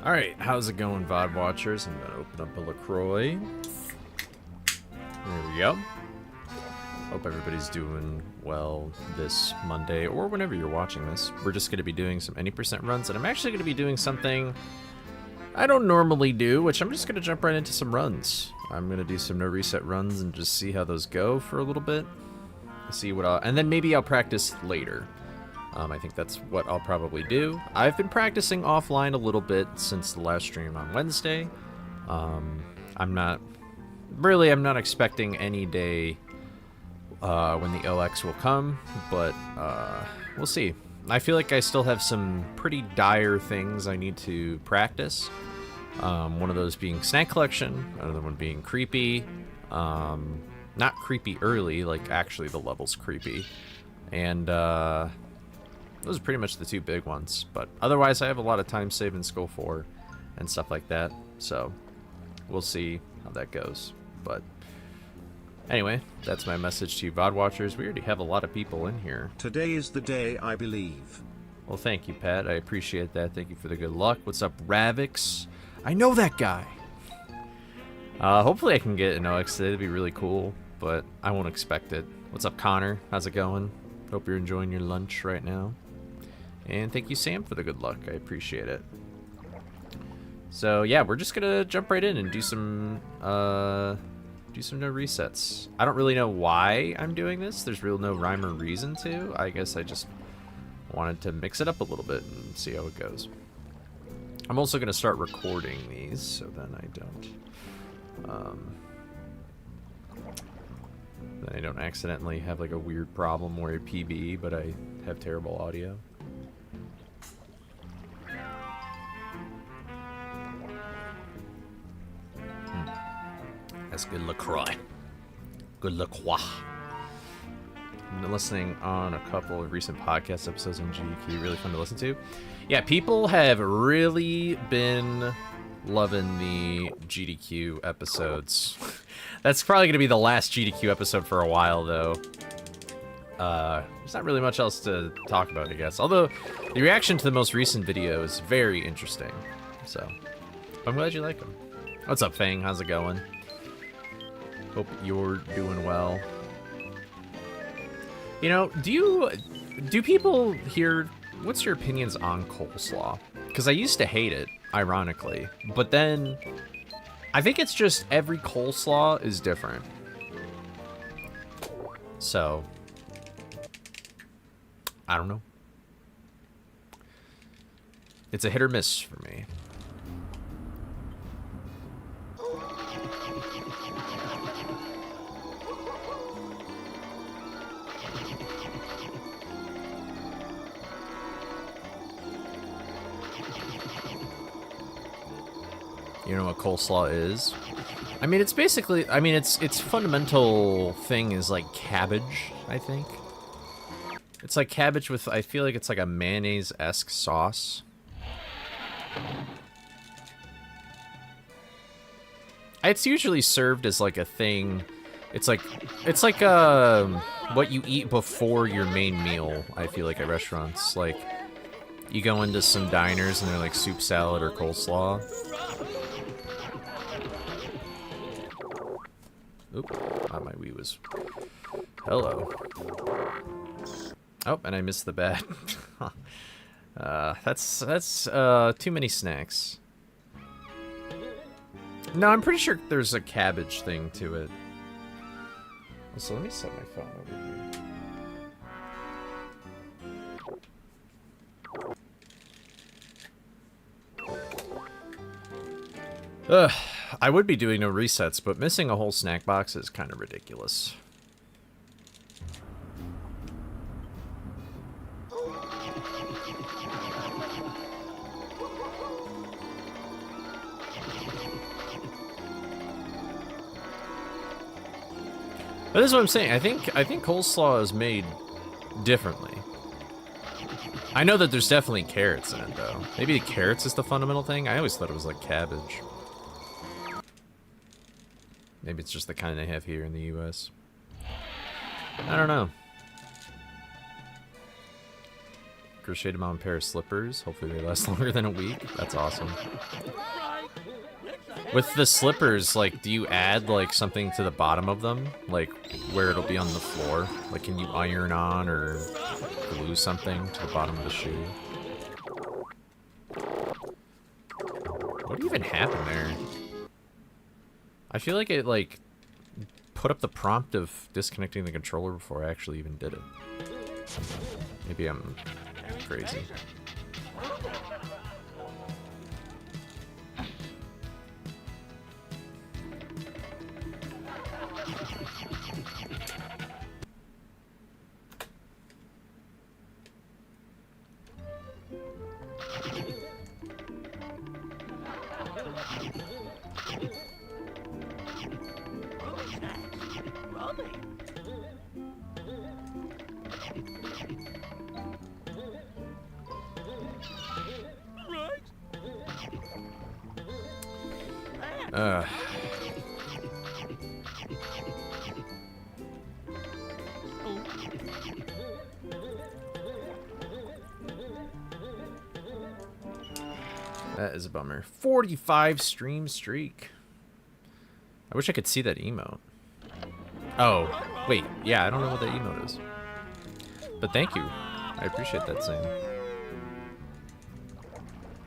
Alright, how's it going, VOD watchers? I'm gonna open up a LaCroix. There we go. Hope everybody's doing well this Monday, or whenever you're watching this. We're just gonna be doing some any percent runs, and I'm actually gonna be doing something I don't normally do, which I'm just gonna jump right into some runs. I'm gonna do some no reset runs and just see how those go for a little bit. See what and then maybe I'll practice later. I think that's what I'll probably do. I've been practicing offline a little bit since the last stream on Wednesday. I'm not expecting any day when the OX will come, but we'll see. I feel like I still have some pretty dire things I need to practice. One of those being snack collection, another one being creepy. Not creepy early, like actually the level's creepy. And those are pretty much the two big ones, but otherwise I have a lot of time saved in Skull 4 and stuff like that, so we'll see how that goes. But anyway, that's my message to you VOD watchers. We already have a lot of people in here. Today is the day, I believe. Well, thank you, Pat. I appreciate that. Thank you for the good luck. What's up, Ravix? I know that guy! Hopefully I can get an OX today. That'd be really cool, but I won't expect it. What's up, Connor? How's it going? Hope you're enjoying your lunch right now. And thank you, Sam, for the good luck. I appreciate it. So yeah, we're just gonna jump right in and do some no resets. I don't really know why I'm doing this. There's no rhyme or reason to. I guess I just wanted to mix it up a little bit and see how it goes. I'm also gonna start recording these, so then I don't accidentally have like a weird problem where I PB, but I have terrible audio. That's good LaCroix. Good LaCroix. I've been listening on a couple of recent podcast episodes on GDQ. Really fun to listen to. Yeah, people have really been loving the GDQ episodes. That's probably going to be the last GDQ episode for a while, though. There's not really much else to talk about, I guess. Although, the reaction to the most recent video is very interesting. So, I'm glad you like them. What's up, Fang? How's it going? Hope you're doing well. You know, do people here, what's your opinions on coleslaw? Because I used to hate it, ironically. But then, I think it's just every coleslaw is different. So, I don't know. It's a hit or miss for me. You know what coleslaw is? I mean, it's basically, I mean, its fundamental thing is like cabbage, I think. It's like cabbage with, I feel like it's like a mayonnaise-esque sauce. It's usually served as like a thing. It's like what you eat before your main meal, I feel like, at restaurants. Like, you go into some diners and they're like soup, salad, or coleslaw. Oop, my Wii was... Hello. Oh, and I missed the bat. That's too many snacks. No, I'm pretty sure there's a cabbage thing to it. So let me set my phone over here. Ugh. I would be doing no resets, but missing a whole snack box is kind of ridiculous. But this is what I'm saying. I think coleslaw is made differently. I know that there's definitely carrots in it, though. Maybe the carrots is the fundamental thing. I always thought it was like cabbage. Maybe it's just the kind they have here in the US. I don't know. crocheted mom a pair of slippers. Hopefully they last longer than a week. That's awesome. With the slippers, like, do you add, like, something to the bottom of them? Like, where it'll be on the floor? Like, can you iron on or glue something to the bottom of the shoe? What even happened there? I feel like it, like, put up the prompt of disconnecting the controller before I actually even did it. Maybe I'm crazy. That is a bummer. 45 stream streak. I wish I could see that emote. Oh, wait. Yeah, I don't know what that emote is. But thank you. I appreciate that, Sam.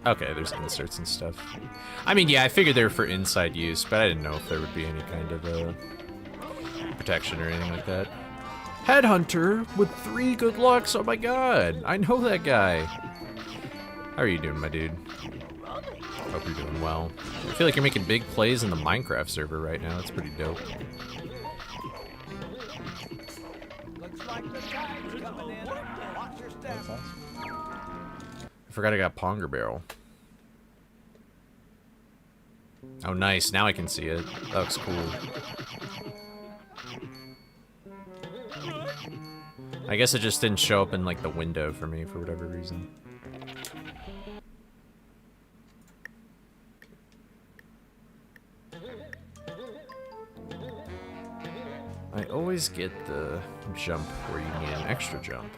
Okay, there's inserts and stuff. I mean, yeah, I figured they were for inside use, but I didn't know if there would be any kind of protection or anything like that. Headhunter with 3 good lucks. Oh my god. I know that guy. How are you doing, my dude? Hope you're doing well. I feel like you're making big plays in the Minecraft server right now. That's pretty dope. Looks like the tide's coming in. Watch your step. I forgot I got Ponger Barrel. Oh, nice. Now I can see it. That looks cool. I guess it just didn't show up in, like, the window for me for whatever reason. I always get the jump where you need an extra jump.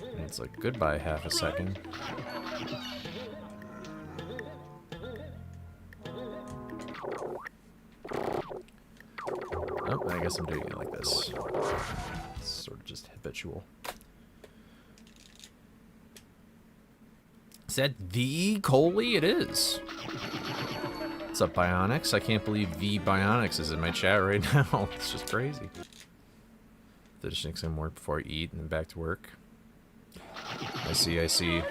And it's like, goodbye, half a second. Oh, I guess I'm doing it like this. It's sort of just habitual. Is that the Coley? It is. What's up, Bionics? I can't believe the Bionics is in my chat right now. It's just crazy. Finishing some work before I eat and then back to work. I see, I see.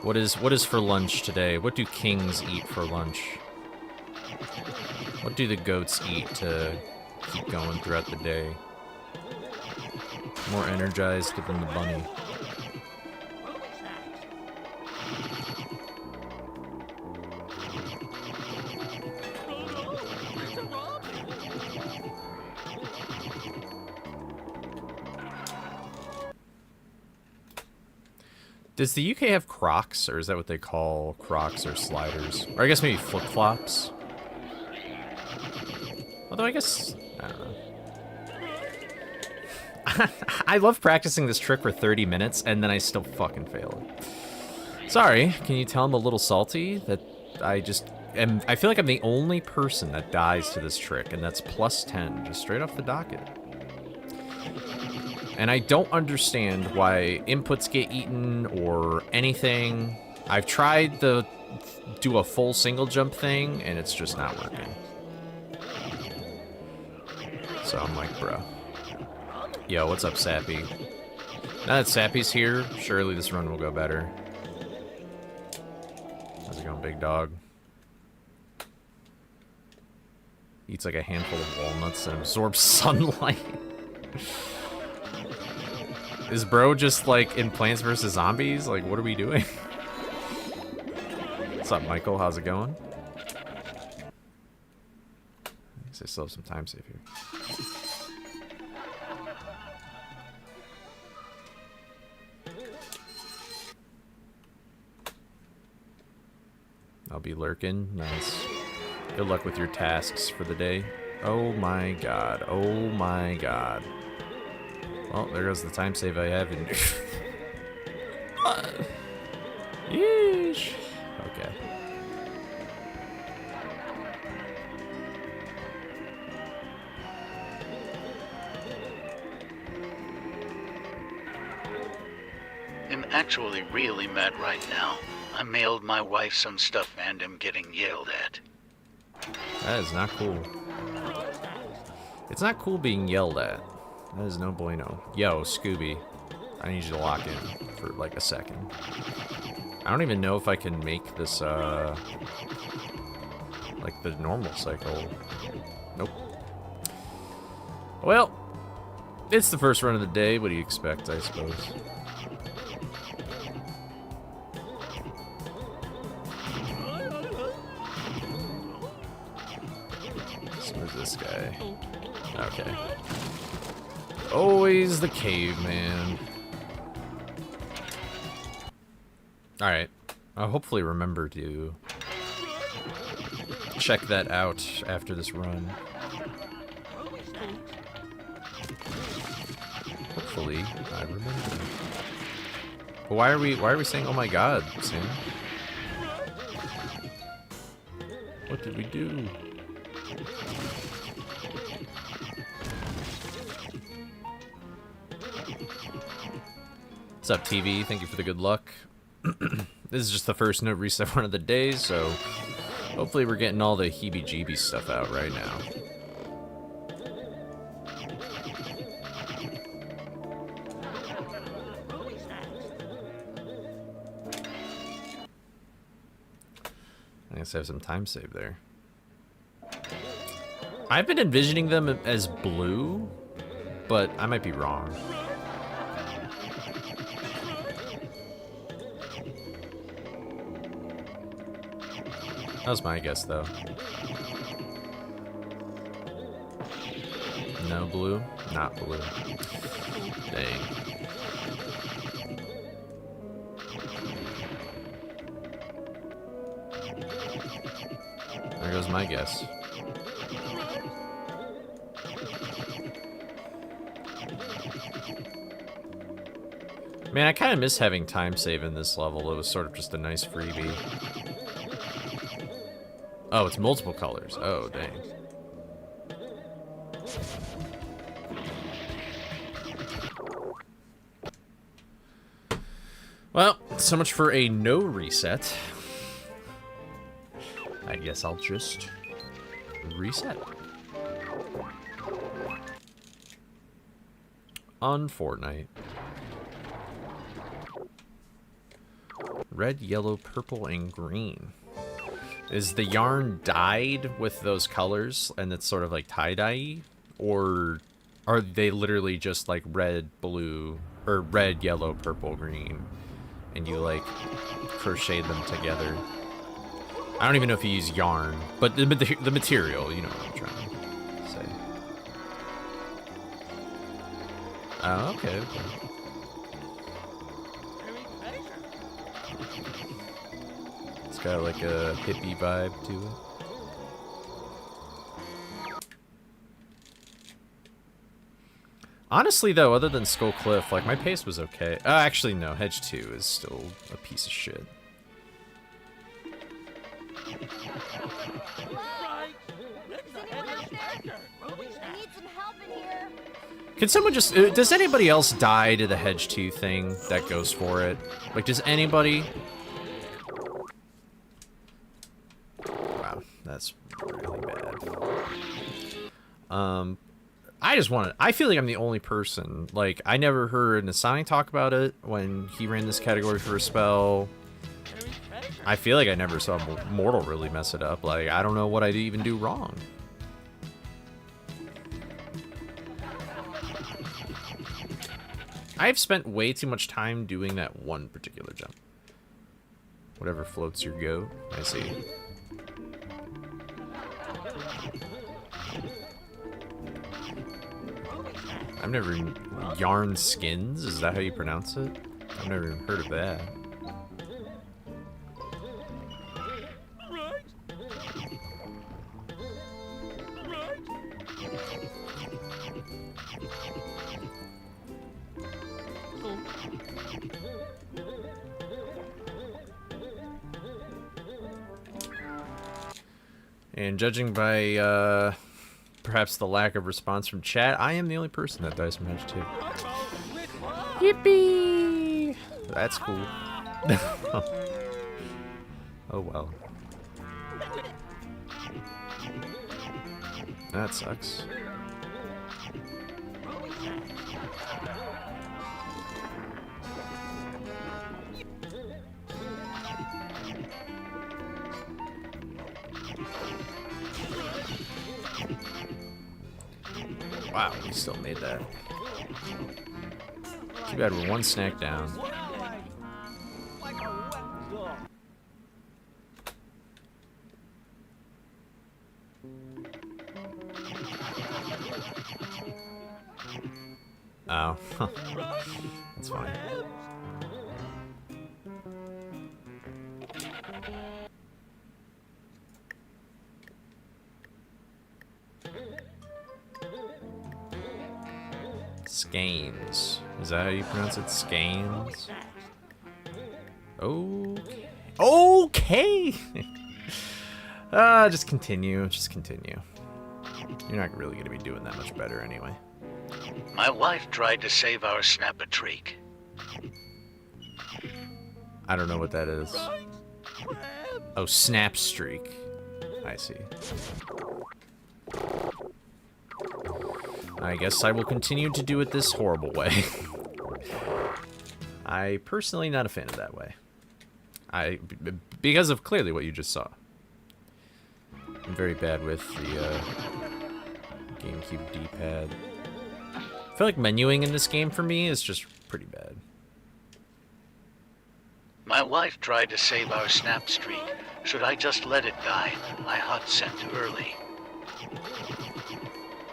What is for lunch today? What do kings eat for lunch? What do the goats eat to keep going throughout the day? More energized than the bunny. Does the UK have Crocs, or is that what they call Crocs or sliders? Or I guess maybe flip-flops? Although I guess, I don't know. I love practicing this trick for 30 minutes, and then I still fucking fail it. Sorry, can you tell I'm a little salty? That I just am, I feel like I'm the only person that dies to this trick, and that's plus 10, just straight off the docket. And I don't understand why inputs get eaten or anything. I've tried to do a full single jump thing, and it's just not working. So I'm like, bro. Yo, what's up, Sappy? Now that Sappy's here, surely this run will go better. How's it going, big dog? Eats like a handful of walnuts and absorbs sunlight. Is bro just like in Plants vs. Zombies? Like, what are we doing? What's up, Michael? How's it going? I guess I still have some time save here. I'll be lurking. Nice. Good luck with your tasks for the day. Oh my god. Oh my god. Well, there goes the time save I have in. Yeesh. Okay. I'm actually really mad right now. I mailed my wife some stuff and am getting yelled at. That is not cool. It's not cool being yelled at. That is no bueno. Yo, Scooby. I need you to lock in for like a second. I don't even know if I can make this, like the normal cycle. Nope. Well, it's the first run of the day. What do you expect, I suppose? So where's this guy? Okay. Always the caveman. Alright. I'll hopefully remember to check that out after this run. Hopefully I remember. But why are we saying oh my god, Sam? What did we do? What's up, TV? Thank you for the good luck. This is just the first no reset one of the day, so hopefully we're getting all the heebie-jeebie stuff out right now. I guess I have some time saved there. I've been envisioning them as blue, but I might be wrong. That was my guess, though. No blue? Not blue. Dang. There goes my guess. Man, I kind of miss having time save in this level. It was sort of just a nice freebie. Oh, it's multiple colors. Oh, dang. Well, so much for a no reset. I guess I'll just reset. On Fortnite. Red, yellow, purple, and green. Is the yarn dyed with those colors and it's sort of like tie-dye? Or are they literally just like red, blue, or red, yellow, purple, green? And you like crochet them together? I don't even know if you use yarn, but the material, you know what I'm trying to say. Oh, okay, okay. It's got like a hippie vibe to it. Honestly, though, other than Skull Cliff, like, my pace was okay. Actually, no, Hedge 2 is still a piece of shit. Can someone just... does anybody else die to the Hedge 2 thing that goes for it? Like, does anybody... Wow, that's really bad. I just want to... I feel like I'm the only person. Like, I never heard Nasani talk about it when he ran this category for a spell. I feel like I never saw Mortal really mess it up. Like, I don't know what I'd even do wrong. I've spent way too much time doing that one particular jump. Whatever floats your goat. I see. I've never... Yarn skins? Is that how you pronounce it? I've never even heard of that. And judging by, perhaps the lack of response from chat, I am the only person that dies from Hedge 2. Yippee! That's cool. Oh well. That sucks. Wow, we still made that. Too bad we're one snack down. Like a wet dog. Oh, that's fine. Skeins. Is that how you pronounce it? Skeins? Okay. Okay! Just continue. Just continue. You're not really going to be doing that much better anyway. My wife tried to save our snap-a-treek. I don't know what that is. Oh, snap streak. I see. I guess I will continue to do it this horrible way. I personally not a fan of that way. Because of clearly what you just saw. I'm very bad with the GameCube D-pad. I feel like menuing in this game for me is just pretty bad. My wife tried to save our snap streak. Should I just let it die? I hot sent early.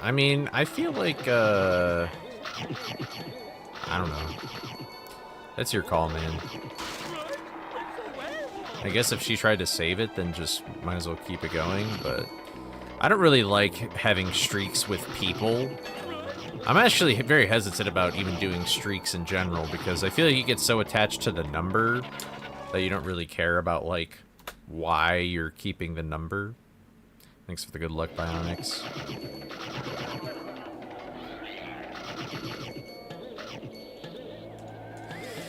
I mean, I feel like, I don't know. That's your call, man. I guess if she tried to save it, then just might as well keep it going, but I don't really like having streaks with people. I'm actually very hesitant about even doing streaks in general, because I feel like you get so attached to the number that you don't really care about, like, why you're keeping the number. Thanks for the good luck, Bionics.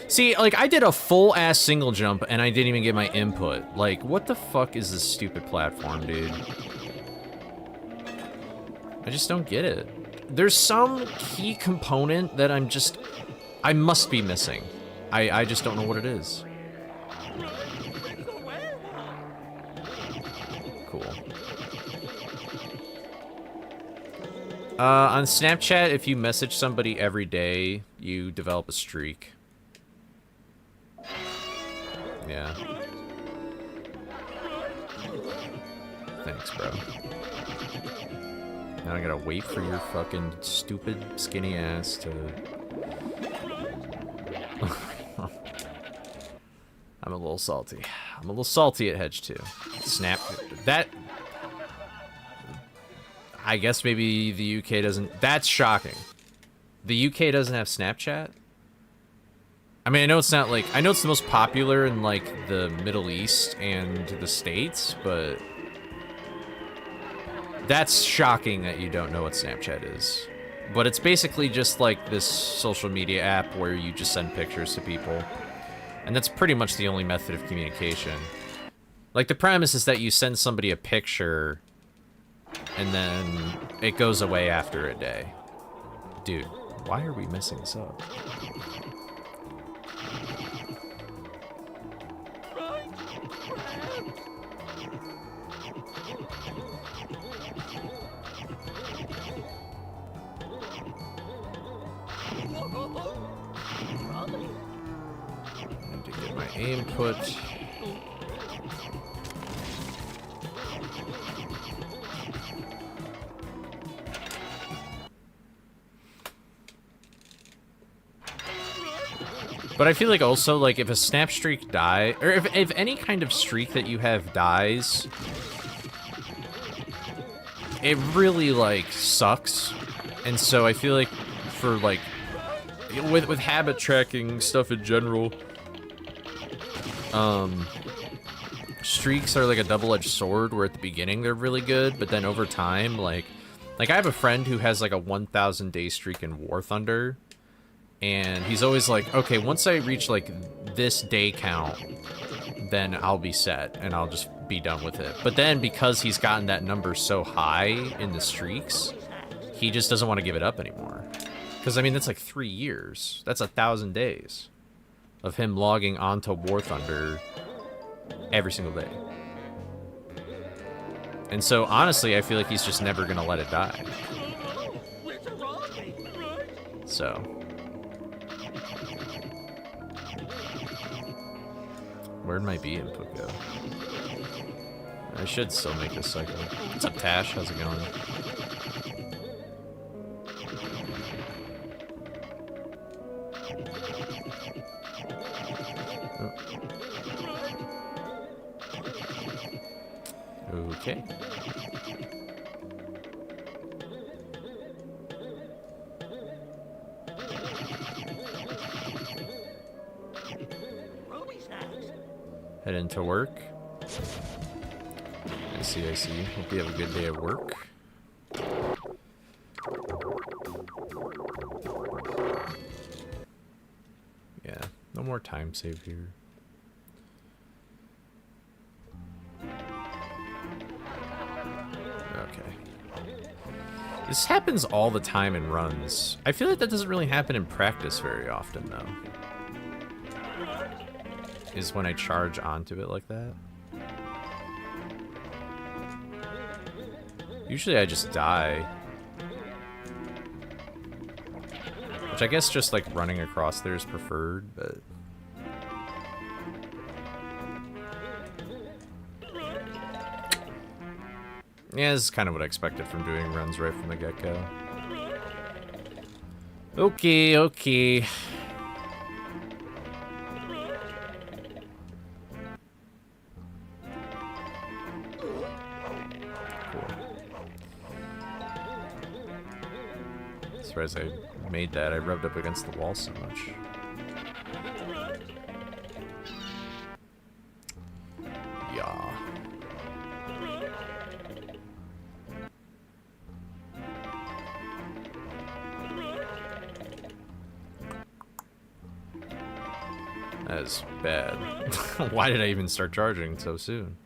See, like, I did a full-ass single jump, and I didn't even get my input. Like, what the fuck is this stupid platform, dude? I just don't get it. There's some key component that I must be missing. I just don't know what it is. Cool. On Snapchat, if you message somebody every day, you develop a streak. Yeah. Thanks, bro. Now I gotta wait for your fucking stupid skinny ass to... I'm a little salty. I'm a little salty at Hedge 2. Snap. That... I guess maybe the UK doesn't... That's shocking. The UK doesn't have Snapchat? I mean, I know it's not like... I know it's the most popular in, like, the Middle East and the States, but... That's shocking that you don't know what Snapchat is. But it's basically just like this social media app where you just send pictures to people. And that's pretty much the only method of communication. Like, the premise is that you send somebody a picture, and then it goes away after a day. Dude, why are we messing this up? Need to get my input. But I feel like also, like, if a snap streak die, or if any kind of streak that you have dies, it really, like, sucks. And so I feel like for, like, with habit tracking stuff in general, streaks are like a double-edged sword, where at the beginning they're really good, but then over time, like I have a friend who has like a 1,000 day streak in War Thunder, and he's always like, okay, once I reach like this day count, then I'll be set and I'll just be done with it. But then because he's gotten that number so high in the streaks, he just doesn't want to give it up anymore. Because I mean, that's like 3 years. That's 1,000 days of him logging onto War Thunder every single day. And so honestly, I feel like he's just never gonna let it die. So where'd my B input go? I should still make this cycle. What's up, Tash? How's it going? Oh. Okay. Head into work. I see, I see. Hope you have a good day at work. Yeah, no more time save here. Okay. This happens all the time in runs. I feel like that doesn't really happen in practice very often, though. Is when I charge onto it like that. Usually I just die. Which I guess just like running across there is preferred, but... yeah, this is kind of what I expected from doing runs right from the get-go. Okay, okay. As I made that, I rubbed up against the wall so much. Yeah. That is bad. Why did I even start charging so soon?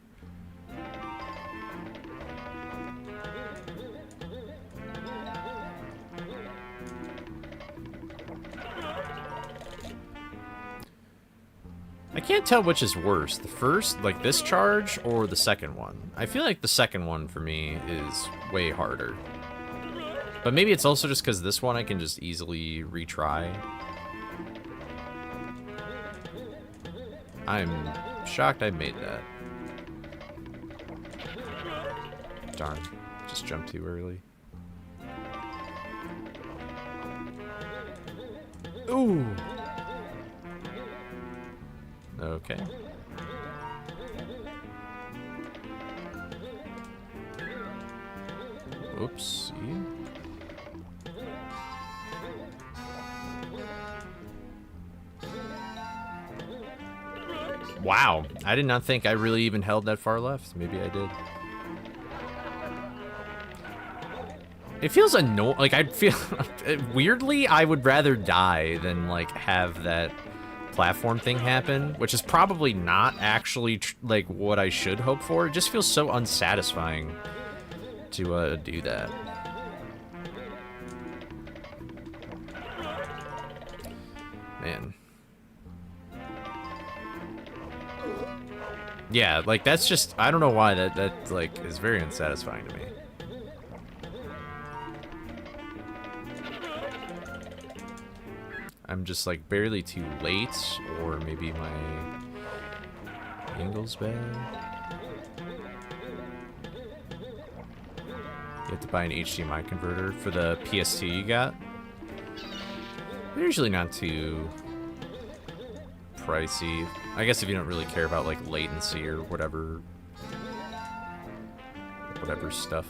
I can't tell which is worse, the first, like this charge, or the second one. I feel like the second one for me is way harder. But maybe it's also just because this one I can just easily retry. I'm shocked I made that. Darn, just jumped too early. Ooh! Okay. Oopsie. Wow, I did not think I really even held that far left. Maybe I did. It feels annoying. Like, I'd feel... weirdly, I would rather die than, like, have that platform thing happen, which is probably not actually like what I should hope for. It just feels so unsatisfying to do that. Man. Yeah, like that's just, I don't know why that like is very unsatisfying to me. I'm just like barely too late, or maybe my angle's bad. You have to buy an HDMI converter for the PST you got. They're usually not too pricey. I guess if you don't really care about like latency or whatever stuff.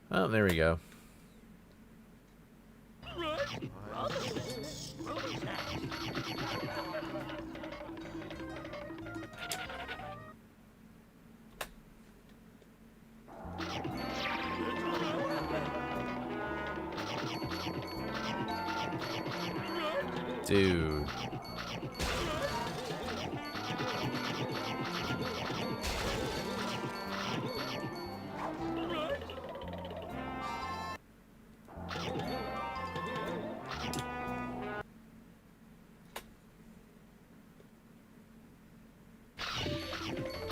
Oh, there we go. Dude.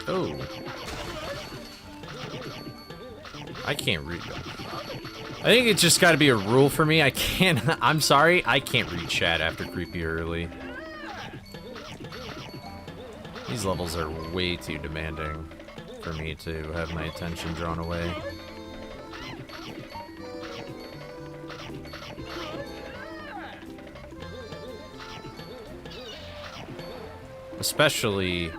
Oh. I can't read. I think it's just got to be a rule for me. I can't. I'm sorry. I can't read chat after creepy early. These levels are way too demanding for me to have my attention drawn away. Especially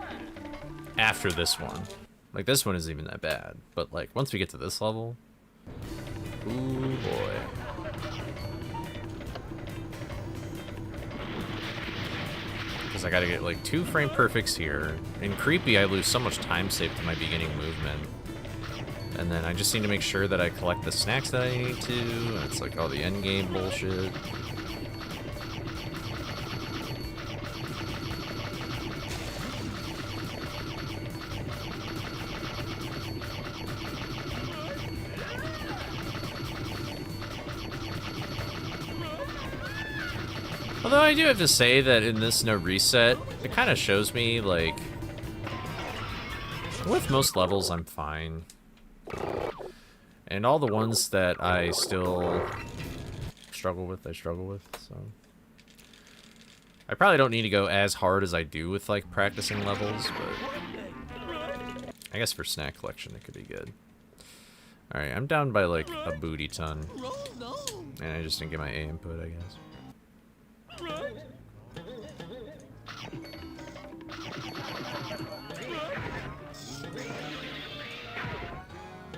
after this one. Like, this one isn't even that bad. But, like, once we get to this level... Ooh, boy. Because I gotta get, like, 2 frame perfects here. In Creepy, I lose so much time saved to my beginning movement. And then I just need to make sure that I collect the snacks that I need to. And it's, like, all the endgame bullshit. Although I do have to say that in this no reset, it kind of shows me, like, with most levels I'm fine. And all the ones that I still struggle with, so. I probably don't need to go as hard as I do with, like, practicing levels, but I guess for snack collection it could be good. Alright, I'm down by, like, a booty ton. And I just didn't get my A input, I guess.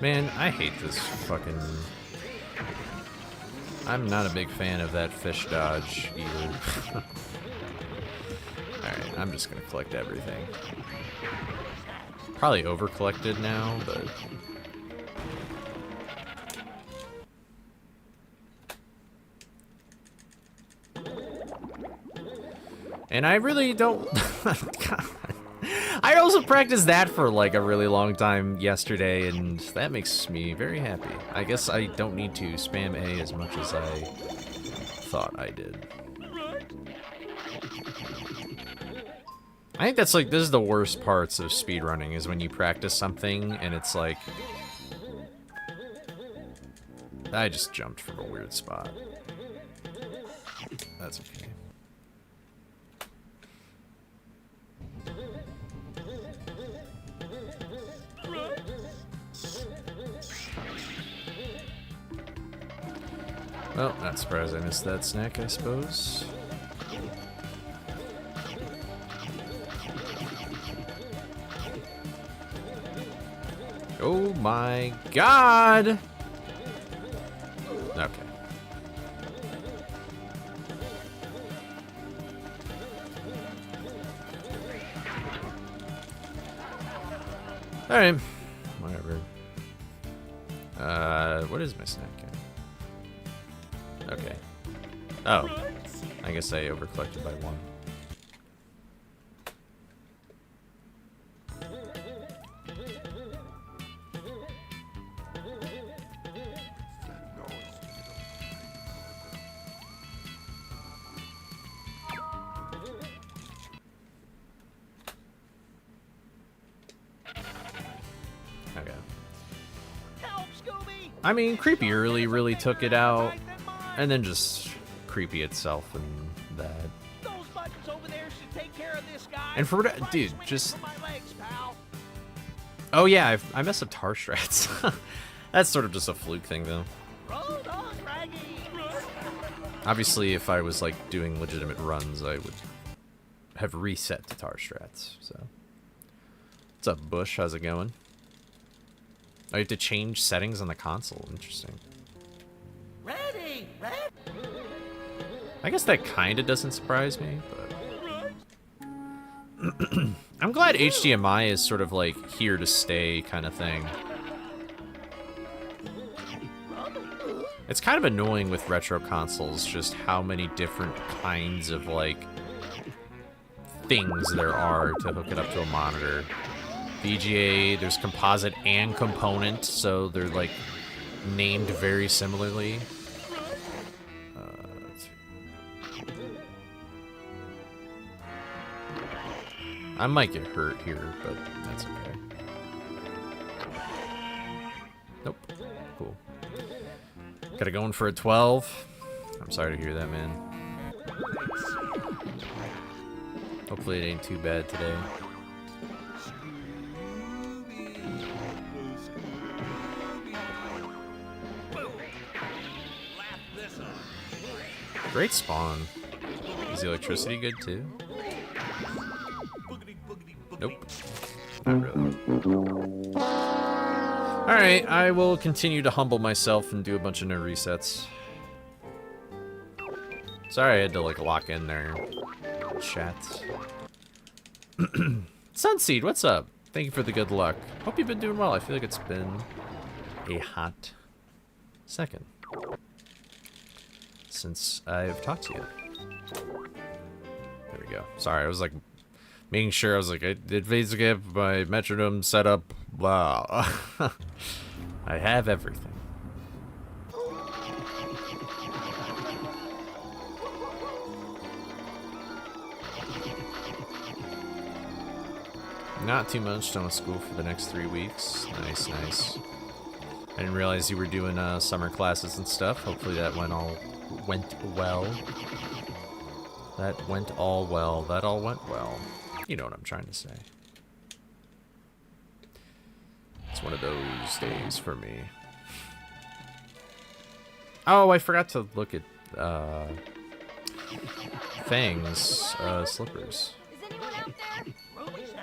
Man, I hate this fucking... I'm not a big fan of that fish dodge either. Alright, I'm just gonna collect everything. Probably over-collected now, but... And I really don't... God. I also practiced that for like a really long time yesterday, and that makes me very happy. I guess I don't need to spam A as much as I thought I did. I think that's like, this is the worst parts of speedrunning, is when you practice something and it's like... I just jumped from a weird spot. That's okay. Well, not surprised I missed that snack, I suppose. Oh my god! Okay. Alright. Whatever. What is my snack count? Okay. Oh. I guess I overcollected by 1. Okay. Help, Scooby! I mean, Creepy Early really took it out, and then just Creepy itself and that. Those buttons over there should take care of this guy. And for Try dude, swinging just... for my legs, pal. Oh yeah, I messed up tar strats. That's sort of just a fluke thing, though. Roll on, Raggy. Obviously, if I was, like, doing legitimate runs, I would have reset to tar strats, so. What's up, Bush? How's it going? Oh, you have to change settings on the console. Interesting. Ready, ready. I guess that kind of doesn't surprise me, but... I'm glad HDMI is sort of, like, here to stay kind of thing. It's kind of annoying with retro consoles just how many different kinds of, like, things there are to hook it up to a monitor. VGA, there's composite and component, so they're, like, named very similarly. I might get hurt here, but that's okay. Nope. Cool. Got it going for a 12. I'm sorry to hear that, man. Hopefully it ain't too bad today. Great spawn. Is the electricity good too? Nope. Not really. Alright, I will continue to humble myself and do a bunch of no resets. Sorry I had to, like, lock in there. Chat. Sunseed, what's up? Thank you for the good luck. Hope you've been doing well. I feel like it's been a hot second since I've talked to you. There we go. Sorry, I was, like, making sure. I was like, did Phase get my metronome set up? Wow. I have everything. Not too much. Done with school for the next 3 weeks. Nice, nice. I didn't realize you were doing summer classes and stuff. Hopefully that went well. That went all well. That all went well. You know what I'm trying to say. It's one of those days for me. Oh, I forgot to look at Fang's slippers. Is anyone out there?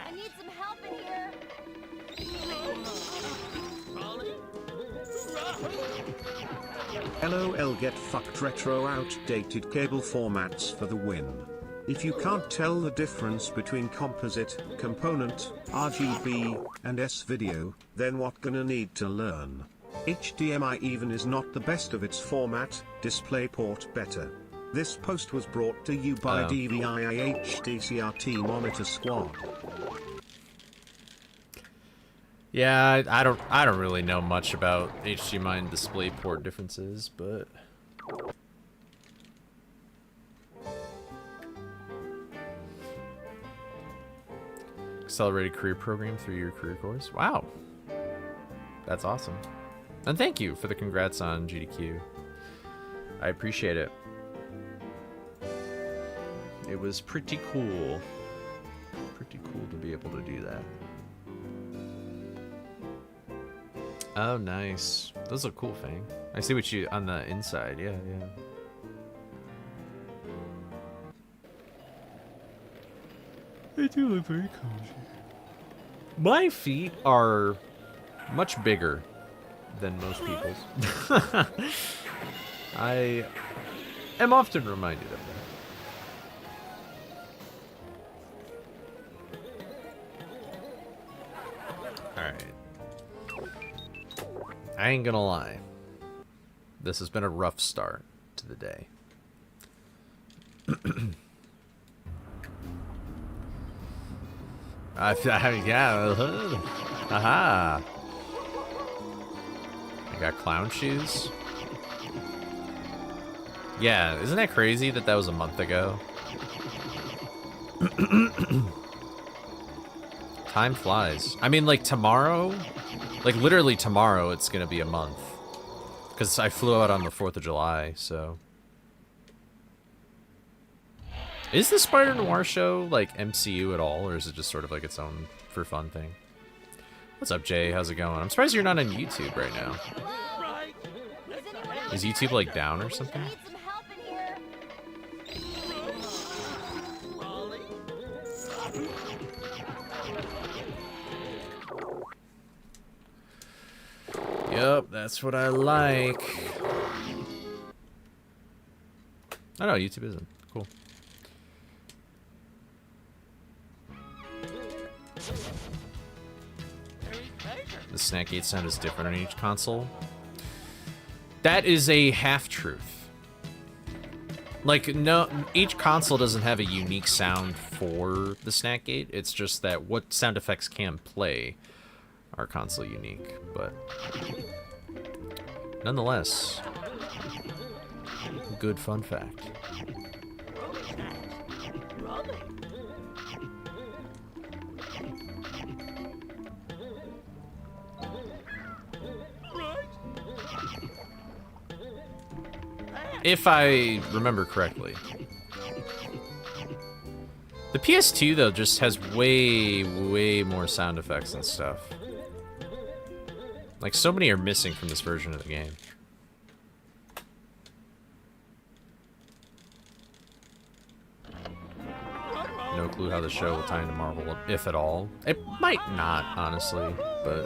I need some help in here. LOL get fucked retro outdated cable formats for the win. If you can't tell the difference between composite, component, RGB, and S-video, then what gonna need to learn? HDMI even is not the best of its format, DisplayPort better. This post was brought to you by DVI HDCRT Monitor Squad. Yeah, I don't really know much about HDMI and DisplayPort differences, but accelerated career program through your career course. Wow. That's awesome. And thank you for the congrats on GDQ. I appreciate it. It was pretty cool. Pretty cool to be able to do that. Oh, nice. Those look cool, Fang. I see what you on the inside. Yeah, yeah. They do look very cozy. My feet are much bigger than most people's. I am often reminded of that. Alright. I ain't gonna lie. This has been a rough start to the day. Yeah. Aha. I got clown shoes. Yeah, isn't that crazy that was a month ago? Time flies. I mean, like, tomorrow, like, literally tomorrow, it's gonna be a month. Because I flew out on the 4th of July, so. Is the Spider Noir show, like, MCU at all, or is it just sort of like its own for fun thing? What's up, Jay? How's it going? I'm surprised you're not on YouTube right now. Is YouTube, like, down or something? I need some help in here. Yep, that's what I like. Oh no, YouTube isn't. Cool. The Snack 8 sound is different on each console. That is a half-truth. Like, no, each console doesn't have a unique sound for the snack gate. It's just that what sound effects can play are console unique, but nonetheless, good fun fact. If I remember correctly. The PS2, though, just has way, way more sound effects and stuff. Like, so many are missing from this version of the game. No clue how the show will tie into Marvel, if at all. It might not, honestly, but...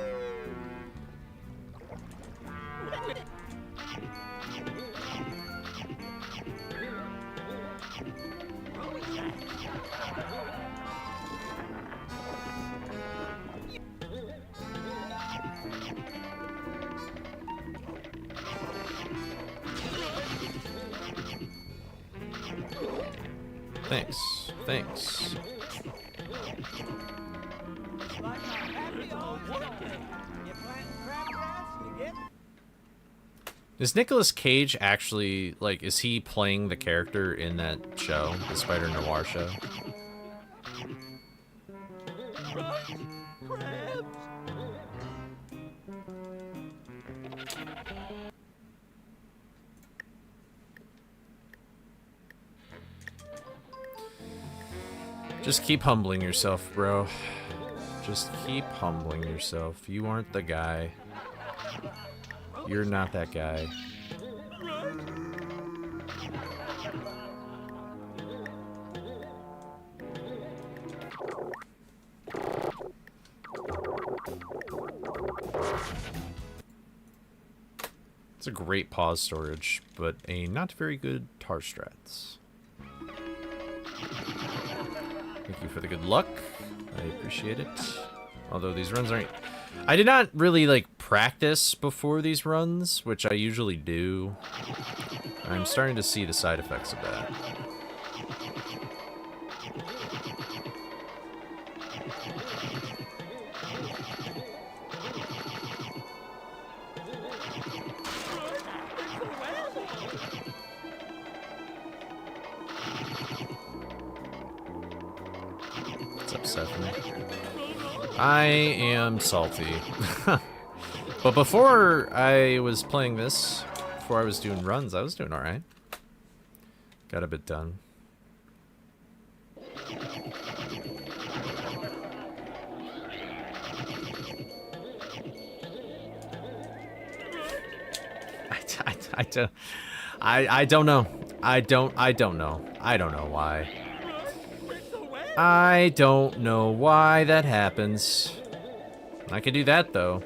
Thanks. Thanks. Like my happy old workday. You planting crabgrass, you get Is Nicolas Cage actually, like, is he playing the character in that show, the Spider Noir show? crabs. Just keep humbling yourself, bro. Just keep humbling yourself. You aren't the guy. You're not that guy. It's a great pause storage, but a not very good tar strats. Thank you for the good luck. I appreciate it. Although these runs aren't... I did not really, like, practice before these runs, which I usually do. I'm starting to see the side effects of that. It's upsetting. I am salty. But before I was playing this, before I was doing runs, I was doing alright. Got a bit done. I don't know. I don't know. I don't know why. I don't know why that happens. I could do that, though.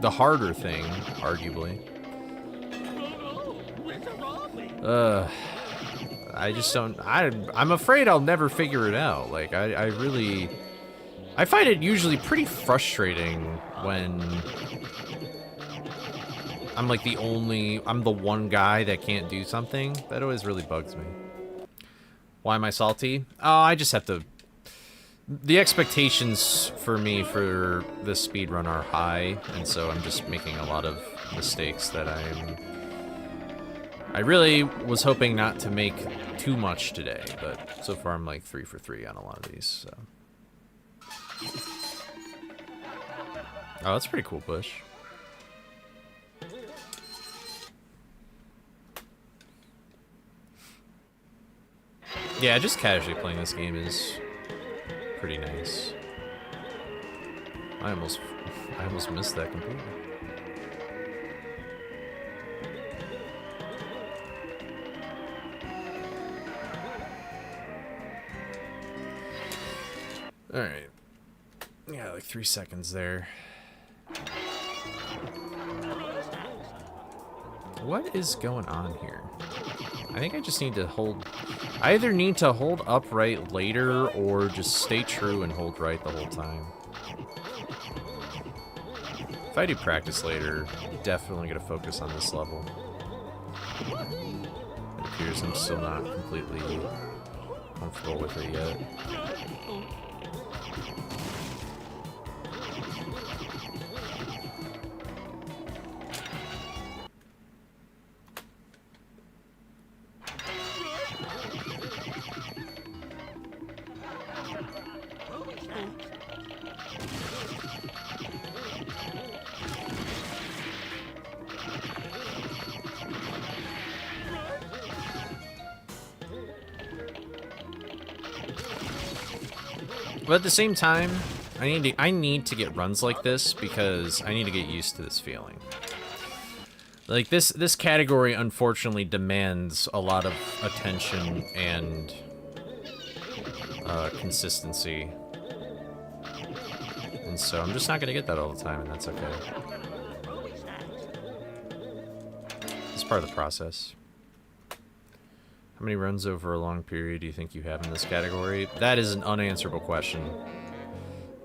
The harder thing, arguably. I just don't... I'm afraid I'll never figure it out. Like, I really... I find it usually pretty frustrating when... I'm like the only... I'm the one guy that can't do something. That always really bugs me. Why am I salty? Oh, I just have to... The expectations for me for this speedrun are high, and so I'm just making a lot of mistakes that I really was hoping not to make too much today, but so far I'm like 3 for 3 on a lot of these, so. Oh, that's a pretty cool bush. Yeah, just casually playing this game is pretty nice. I almost missed that completely. All right. Yeah, like 3 seconds there. What is going on here? I think I just need to hold... I either need to hold upright later or just stay true and hold right the whole time. If I do practice later, definitely gonna focus on this level. It appears I'm still not completely comfortable with it yet. But at the same time, I need to get runs like this because I need to get used to this feeling. Like this category unfortunately demands a lot of attention and consistency. And so I'm just not gonna get that all the time, and that's okay. It's part of the process. How many runs over a long period do you think you have in this category? That is an unanswerable question.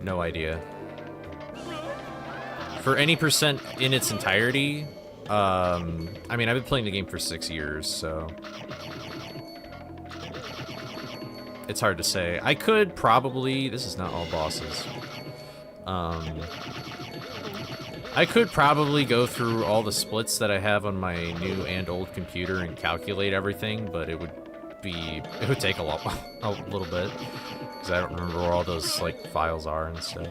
No idea. For any percent in its entirety, I mean, I've been playing the game for 6 years, so it's hard to say. I could probably... This is not all bosses. I could probably go through all the splits that I have on my new and old computer and calculate everything, but it would take a little bit, because I don't remember where all those like files are and stuff.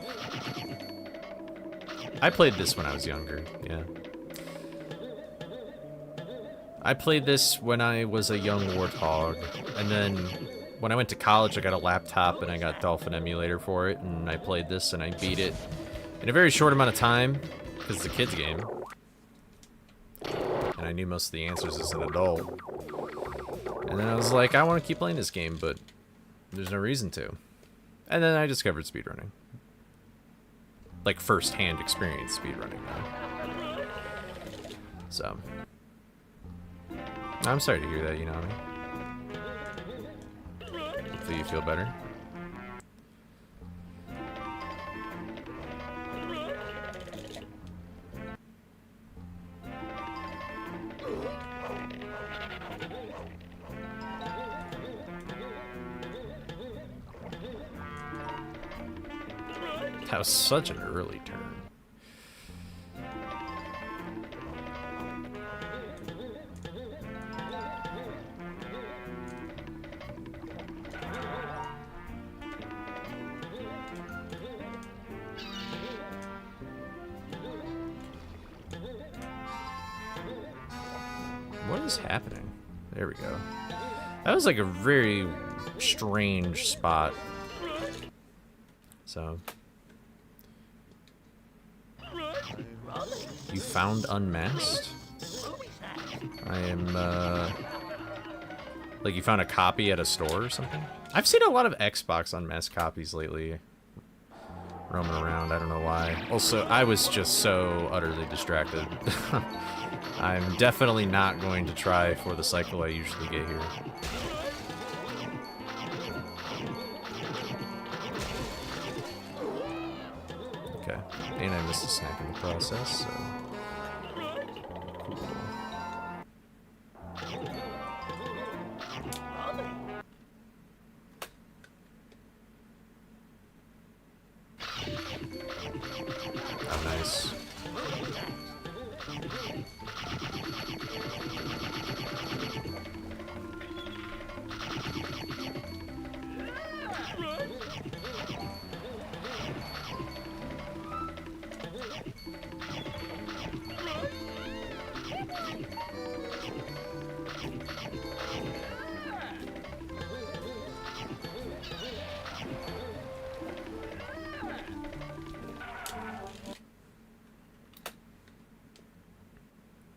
I played this when I was younger, yeah. I played this when I was a young warthog, and then when I went to college I got a laptop and I got Dolphin Emulator for it, and I played this and I beat it in a very short amount of time. Because it's a kid's game. And I knew most of the answers as an adult. And then I was like, I want to keep playing this game, but there's no reason to. And then I discovered speedrunning. Like, first-hand experience speedrunning now. So. I'm sorry to hear that, you know what I mean? Hopefully you feel better. That was such an early turn. What is happening? There we go. That was like a very strange spot. So... You found Unmasked? I am, like you found a copy at a store or something? I've seen a lot of Xbox Unmasked copies lately. Roaming around, I don't know why. Also, I was just so utterly distracted. I'm definitely not going to try for the cycle I usually get here. Okay, and I missed a snack in the process, so... Cool. Oh, nice.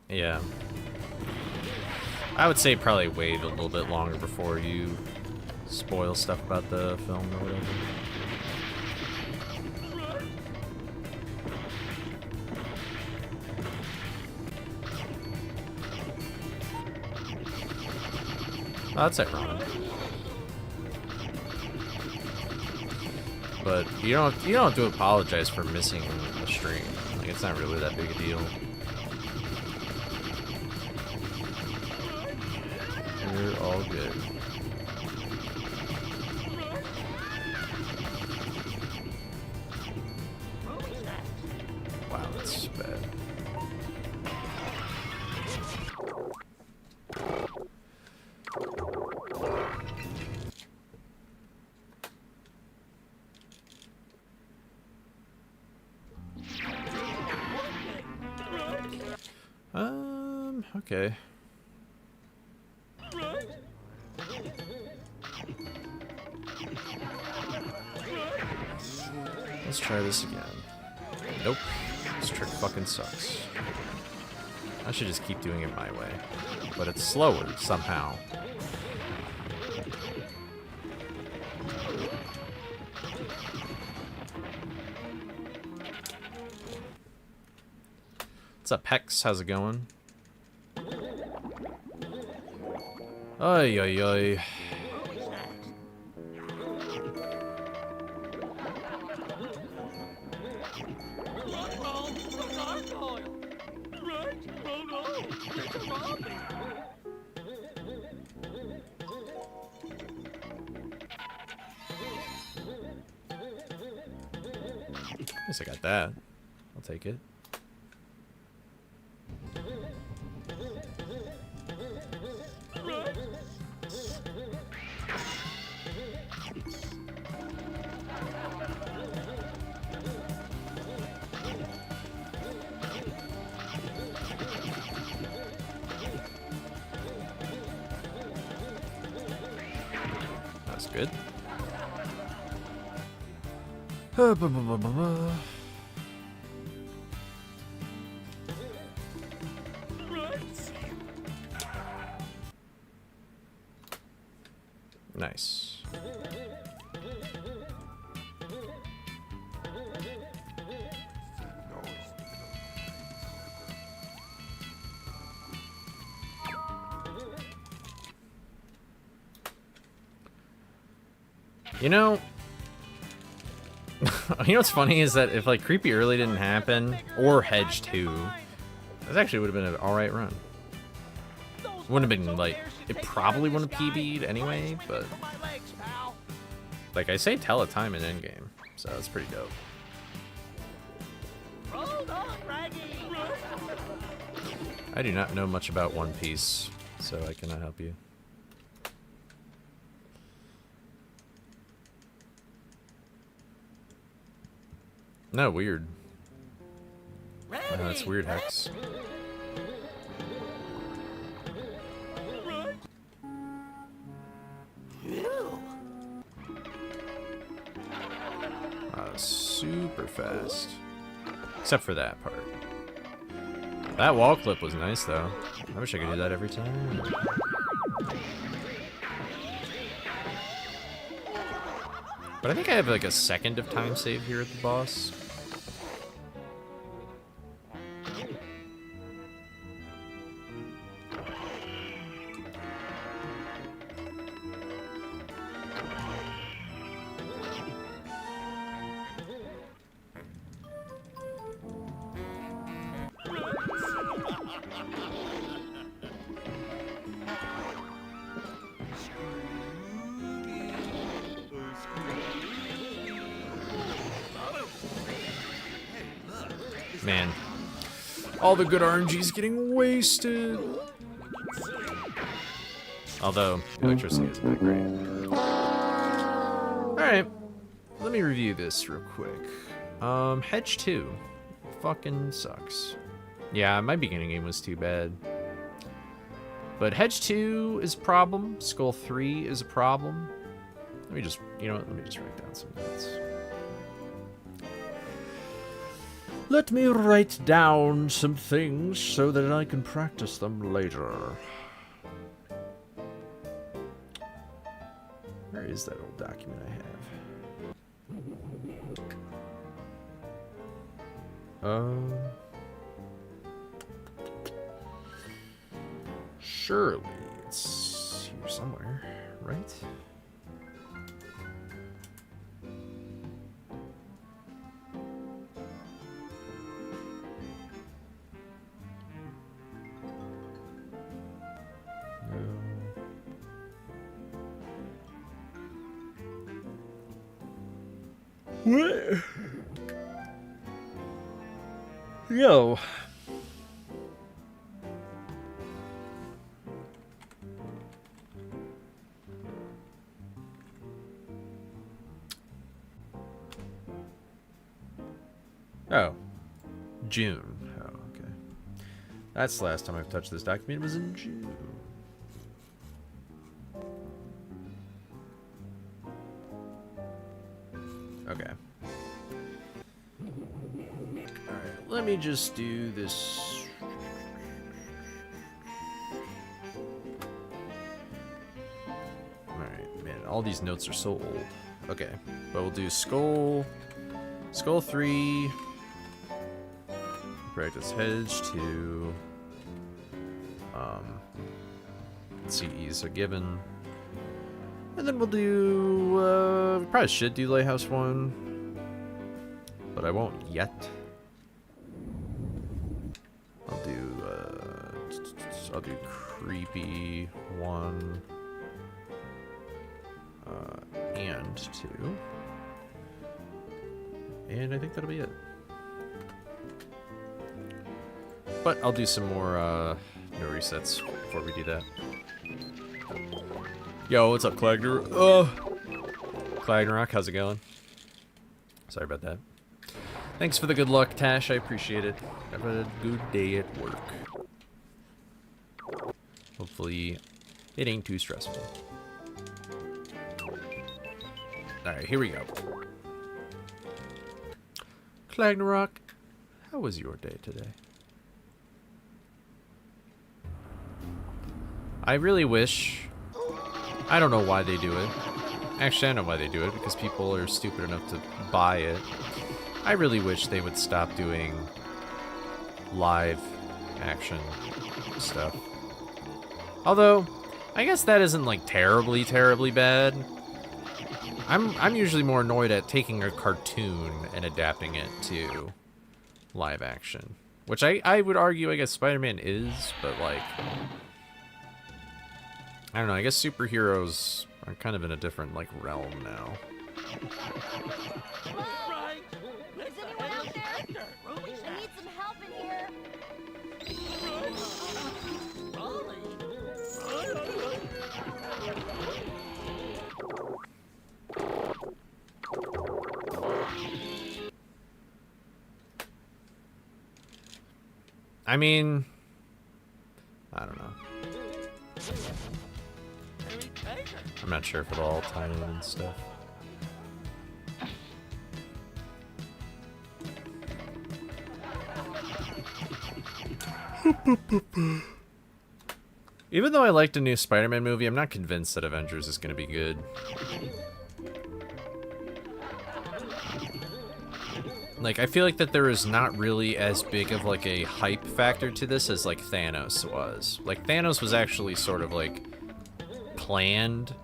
Yeah. I would say probably wait a little bit longer before you spoil stuff about the film or whatever. Oh, that's ironic. But you don't have to apologize for missing a stream. Like, it's not really that big a deal. We're all good. Wow, that's bad. Okay. Let's try this again. Nope. This trick fucking sucks. I should just keep doing it my way. But it's slower, somehow. What's up, Hex? How's it going? Ay, ay, ay. Guess I got that. I'll take it. That's good. Nice. You know, you know what's funny is that if like Creepy Early didn't happen, or Hedge 2, this actually would have been an alright run. Wouldn't have been like, it probably wouldn't have PB'd anyway, but like I say, time in endgame, so that's pretty dope. I do not know much about One Piece, so I cannot help you. No, weird. That's weird, Hex. Super fast. Except for that part. That wall clip was nice, though. I wish I could do that every time. But I think I have like a second of time save here at the boss. Man, all the good RNG's getting wasted. Although, electricity isn't that great. Alright, let me review this real quick. Hedge 2 fucking sucks. Yeah, my beginning game was too bad. But Hedge 2 is a problem. Skull 3 is a problem. Let me just, you know what, let me just write down some notes. Let me write down some things so that I can practice them later. Where is that old document I have? Surely it's here somewhere, right? What? Yo. Oh. June. Oh, okay. That's the last time I've touched this document. It was in June. Okay. Alright, let me just do this. Alright, man, all these notes are so old. Okay, but we'll do Skull 3, Practice Hedge 2, CE's a given. And then we'll do, probably should do Lighthouse 1, but I won't yet. I'll do Creepy 1, and 2. And I think that'll be it. But I'll do some more, no resets before we do that. Yo, what's up, Clagner? Clagnerock, how's it going? Sorry about that. Thanks for the good luck, Tash. I appreciate it. Have a good day at work. Hopefully, it ain't too stressful. Alright, here we go. Clagnerock, how was your day today? I really wish... I don't know why they do it. Actually, I know why they do it, because people are stupid enough to buy it. I really wish they would stop doing live action stuff. Although, I guess that isn't like terribly, terribly bad. I'm usually more annoyed at taking a cartoon and adapting it to live action. Which I would argue, I guess Spider-Man is, but like... I don't know, I guess superheroes are kind of in a different, like, realm now. Is anyone out there? I need some help in here. I mean... I don't know. I'm not sure if it'll all tie in and stuff. Even though I liked a new Spider-Man movie, I'm not convinced that Avengers is going to be good. Like, I feel like that there is not really as big of, like, a hype factor to this as, like, Thanos was. Like, Thanos was actually sort of, like, planned.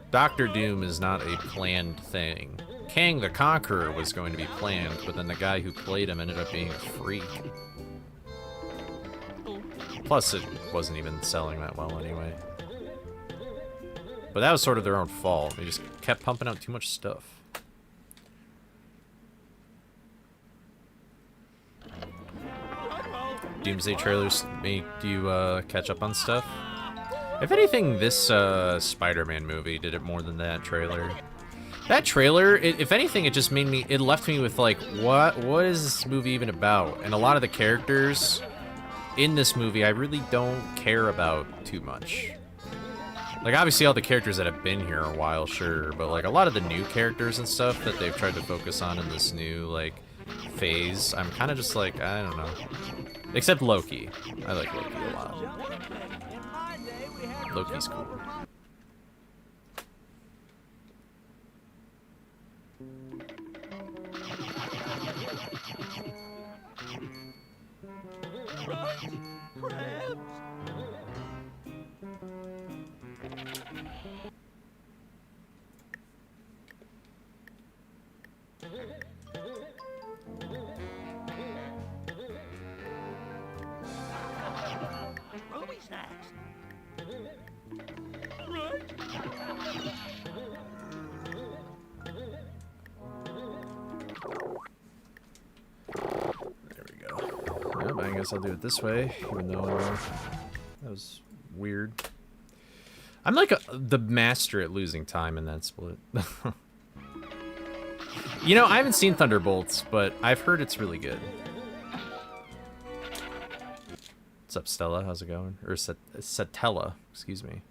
Doctor Doom is not a planned thing. Kang the Conqueror was going to be planned, but then the guy who played him ended up being a freak. Plus, it wasn't even selling that well anyway. But that was sort of their own fault. They just kept pumping out too much stuff. Doomsday trailers make you catch up on stuff. If anything, this Spider-Man movie did it more than that trailer. That trailer, if anything, it just made me, it left me with like, what is this movie even about? And a lot of the characters in this movie, I really don't care about too much. Like, obviously all the characters that have been here a while, sure, but like a lot of the new characters and stuff that they've tried to focus on in this new, like, phase, I'm kind of just like, I don't know. Except Loki. I like Loki a lot. Loki's cool. guess I'll do it this way, even though that was weird. I'm like the master at losing time in that split. You know, I haven't seen Thunderbolts, but I've heard it's really good. What's up, Stella? How's it going? Or Satella, excuse me.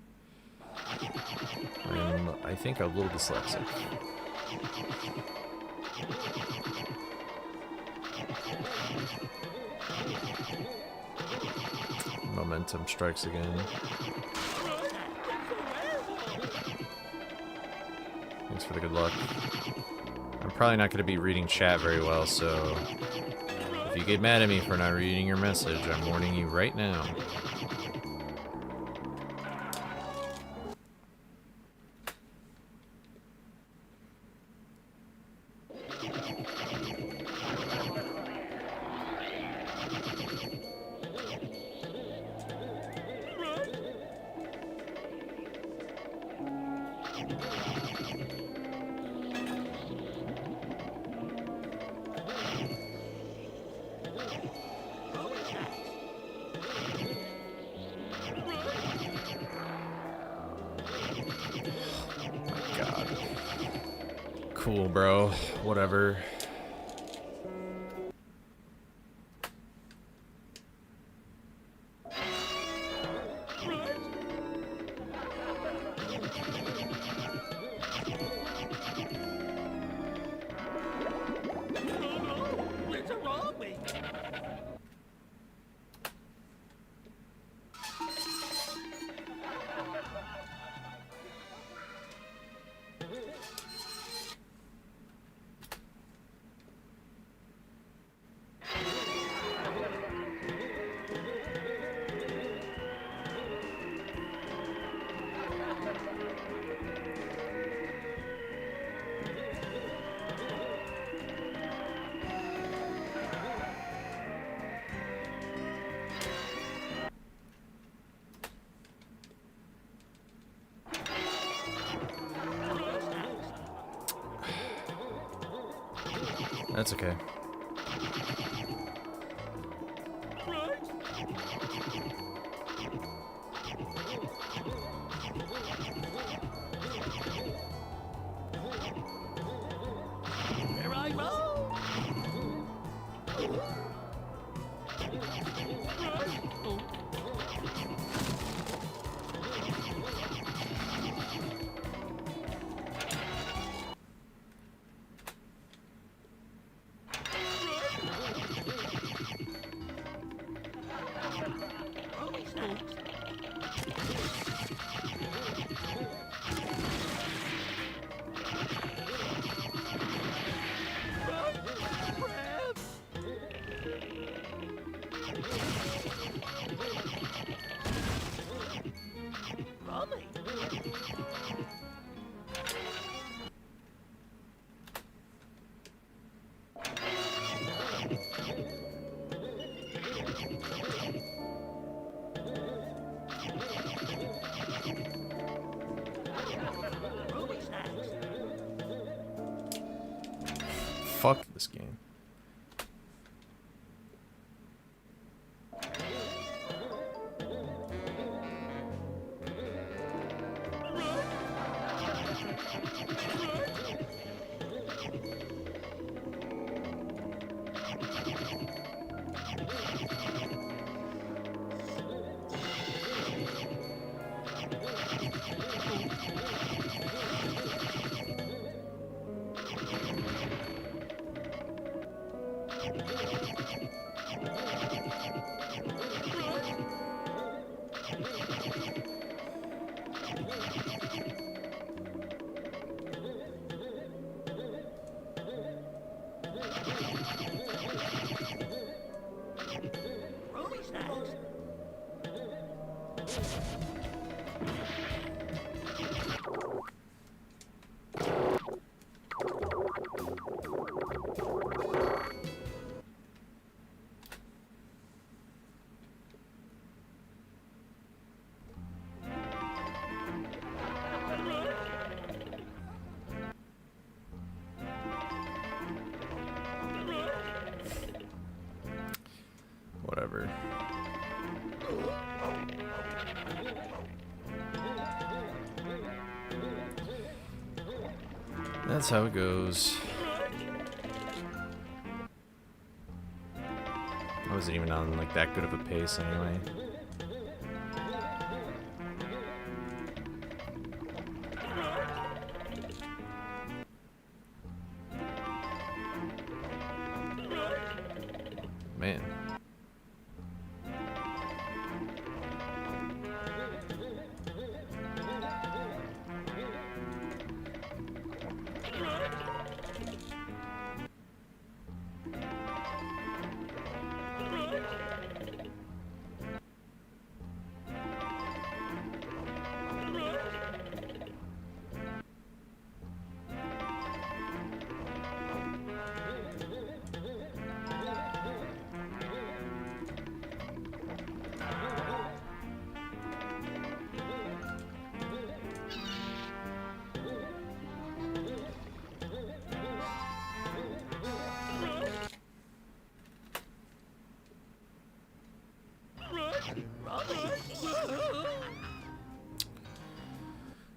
I'm, I think, a little dyslexic. Momentum strikes again. Thanks for the good luck. I'm probably not going to be reading chat very well, so if you get mad at me for not reading your message, I'm warning you right now. Cool, bro. Whatever. That's okay. Here I roll. Fuck this game. That's how it goes. I wasn't even on like that good of a pace anyway. Man.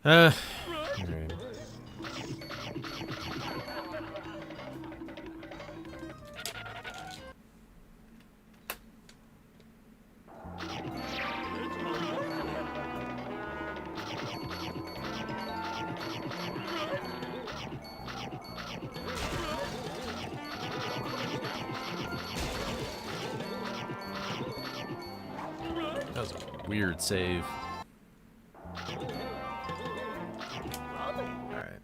Alright. That was a weird save. Alright.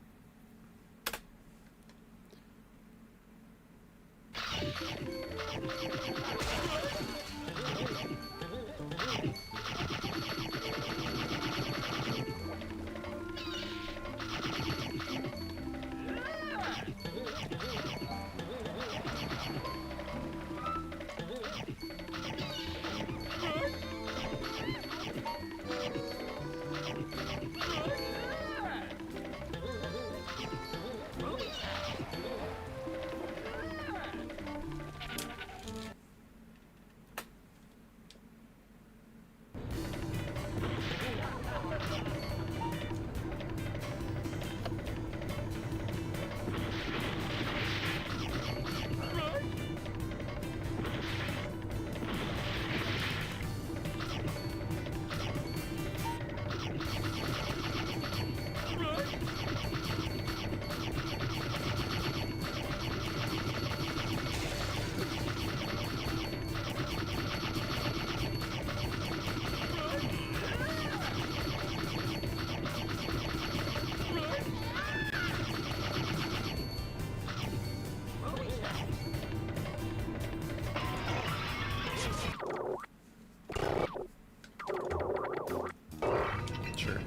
Sure.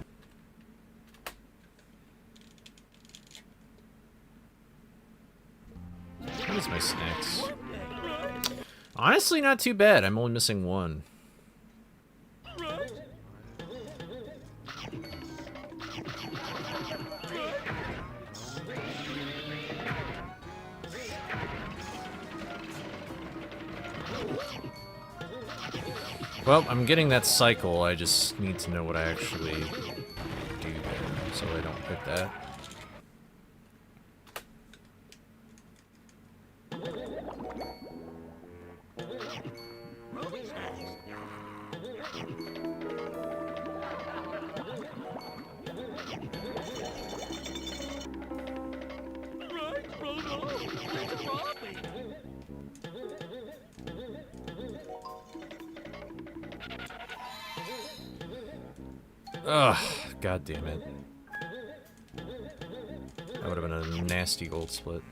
What is my snacks? Honestly, not too bad. I'm only missing one. Well, I'm getting that cycle. I just need to know what I actually do there, so I don't hit that. Ugh, god damn it. That would have been a nasty gold split.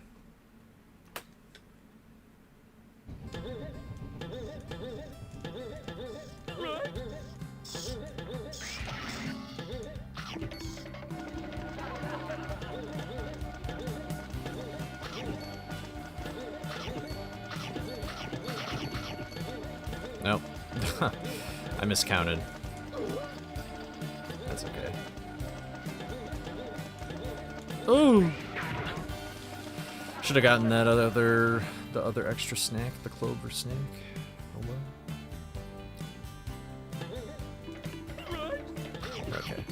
Nope. I miscounted. That's okay. Oh! Should have gotten that the other extra snack, the clover snack. Oh well. Okay.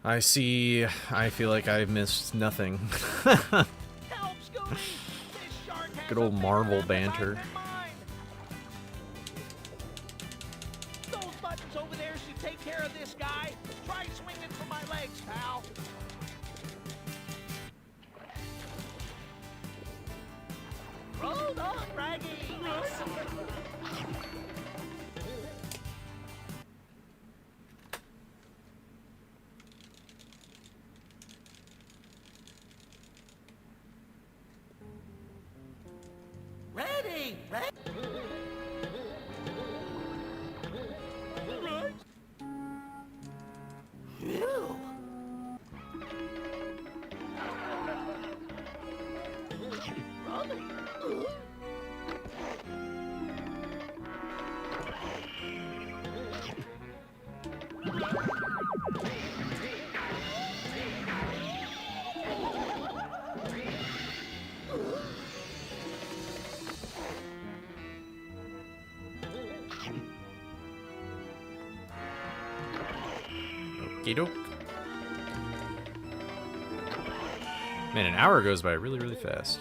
I see. I feel like I've missed nothing. Help, Scooby! This shark has Good old a bigger Marvel appetite banter. than mine. Those buttons over there should take care of this guy. Try swinging for my legs, pal. Roll on, Raggy! Ready! Okey doke. Man, an hour goes by really, really fast.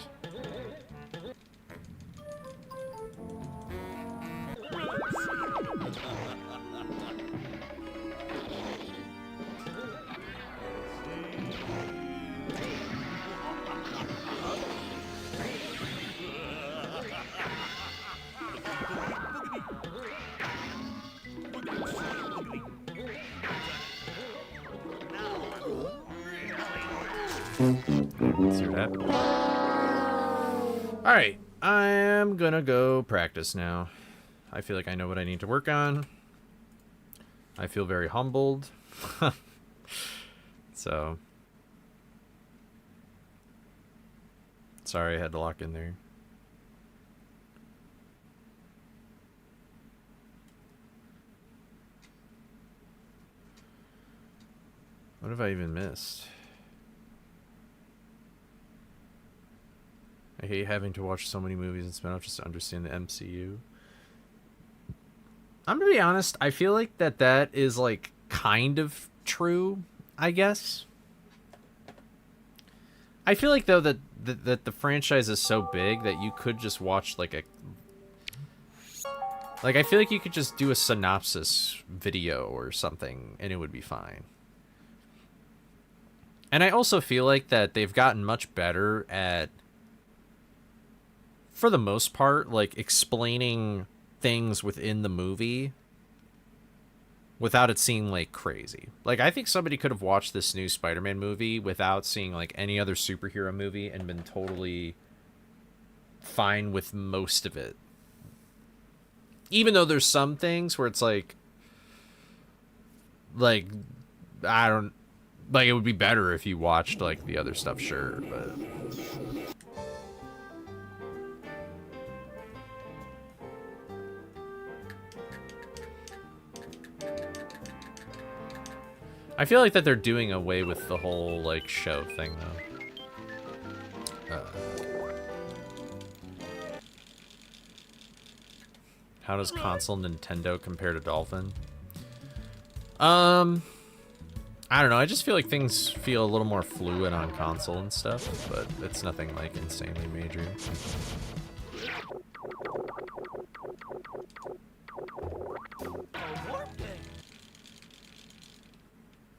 Let's see what happens. Alright, I'm gonna go practice now. I feel like I know what I need to work on. I feel very humbled. So. Sorry I had to lock in there. What have I even missed? I hate having to watch so many movies and spin off just to understand the MCU. I'm gonna be honest, I feel like that is like kind of true, I guess. I feel like though that the franchise is so big that you could just watch like a I feel like you could just do a synopsis video or something and it would be fine. And I also feel like that they've gotten much better at, for the most part, like explaining things within the movie without it seeming like crazy. Like, I think somebody could have watched this new Spider-Man movie without seeing like any other superhero movie and been totally fine with most of it. Even though there's some things where it's like I don't, like, it would be better if you watched like the other stuff, sure, but I feel like that they're doing away with the whole like show thing though. How does console Nintendo compare to Dolphin? I don't know. I just feel like things feel a little more fluid on console and stuff, but it's nothing like insanely major.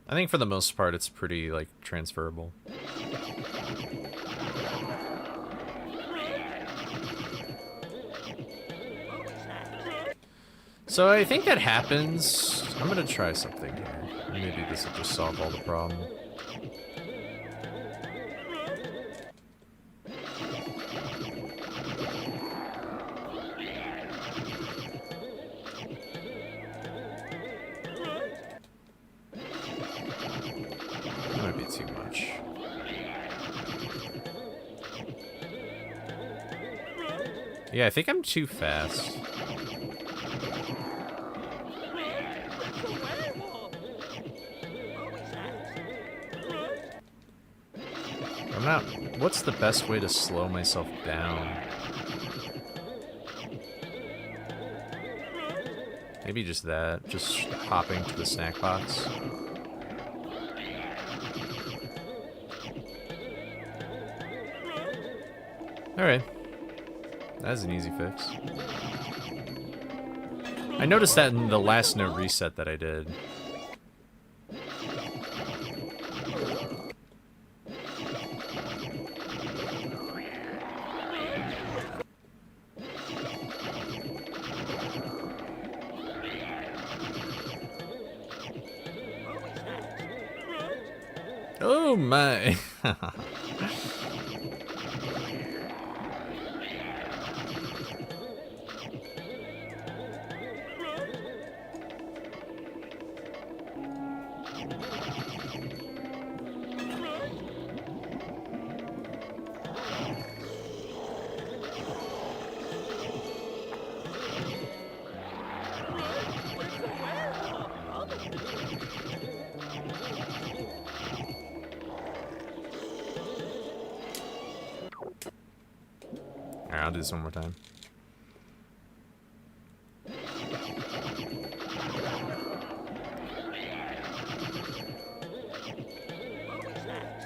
I think for the most part, it's pretty like transferable. So I think that happens. I'm gonna try something here. Maybe this will just solve all the problem. That might be too much. Yeah, I think I'm too fast. I'm not... What's the best way to slow myself down? Maybe just that. Just hopping to the snack box. Alright. That's an easy fix. I noticed that in the last no reset that I did. Oh my. Alright, I'll do this one more time.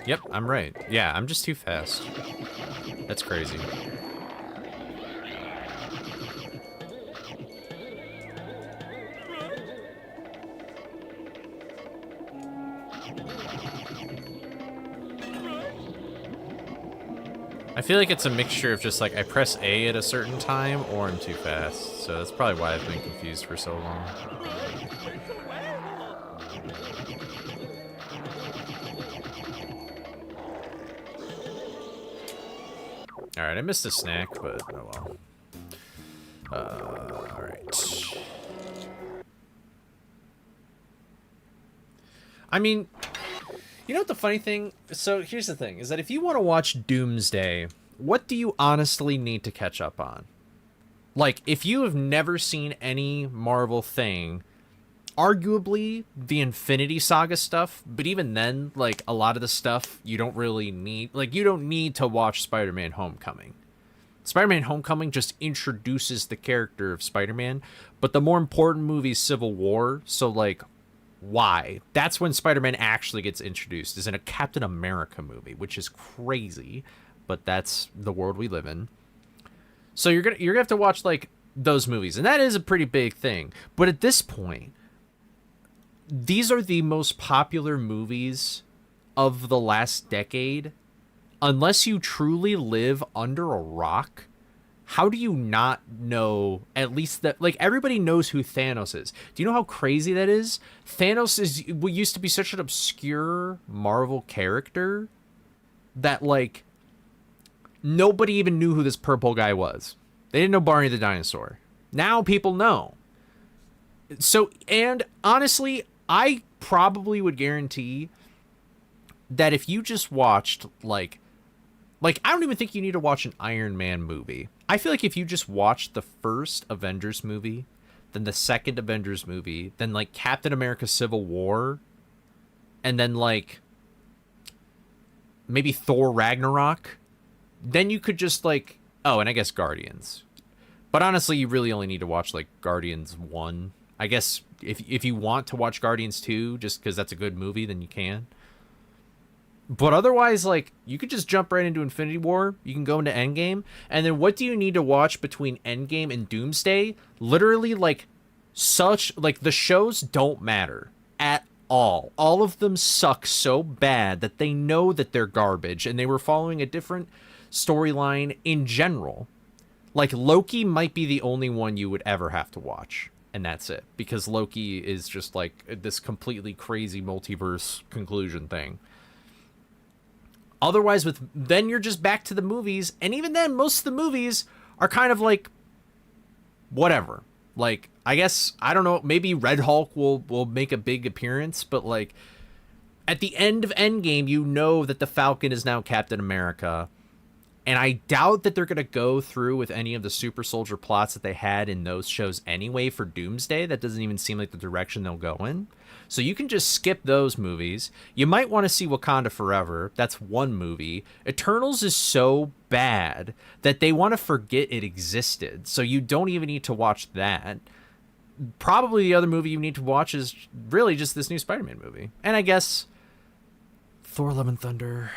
Yep, I'm right. Yeah, I'm just too fast. That's crazy. I feel like it's a mixture of just like I press A at a certain time or I'm too fast. So that's probably why I've been confused for so long. Alright, I missed a snack, but oh well. Alright. I mean, you know what the funny thing? So here's the thing, is that if you want to watch Doomsday, what do you honestly need to catch up on? Like, if you have never seen any Marvel thing, arguably the Infinity Saga stuff, but even then, like, a lot of the stuff you don't really need. Like, you don't need to watch Spider-Man Homecoming. Spider-Man Homecoming just introduces the character of Spider-Man, but the more important movie is Civil War, so, like, why? That's when Spider-Man actually gets introduced, is in a Captain America movie, which is crazy, but that's the world we live in. So you're gonna have to watch, like, those movies, and that is a pretty big thing. But at this point, these are the most popular movies of the last decade. Unless you truly live under a rock, how do you not know at least that? Like, everybody knows who Thanos is. Do you know how crazy that is? Thanos is what used to be such an obscure Marvel character that, like, nobody even knew who this purple guy was. They didn't know Barney the dinosaur. Now people know. So, and honestly, I probably would guarantee that if you just watched, like, I don't even think you need to watch an Iron Man movie. I feel like if you just watched the first Avengers movie, then the second Avengers movie, then, like, Captain America Civil War, and then, like, maybe Thor Ragnarok, then you could just, like, oh, and I guess Guardians. But honestly, you really only need to watch, like, Guardians 1. I guess if you want to watch Guardians 2, just because that's a good movie, then you can. But otherwise, like, you could just jump right into Infinity War. You can go into Endgame. And then what do you need to watch between Endgame and Doomsday? Literally, like, the shows don't matter at all. All of them suck so bad that they know that they're garbage. And they were following a different storyline in general. Like, Loki might be the only one you would ever have to watch. And that's it. Because Loki is just, like, this completely crazy multiverse conclusion thing. Otherwise, then you're just back to the movies, and even then, most of the movies are kind of like, whatever. Like, I guess, I don't know, maybe Red Hulk will make a big appearance, but, like, at the end of Endgame, you know that the Falcon is now Captain America, and I doubt that they're going to go through with any of the super soldier plots that they had in those shows anyway for Doomsday. That doesn't even seem like the direction they'll go in. So you can just skip those movies. You might want to see Wakanda Forever. That's one movie. Eternals is so bad that they want to forget it existed. So you don't even need to watch that. Probably the other movie you need to watch is really just this new Spider-Man movie. And I guess Thor Love and Thunder.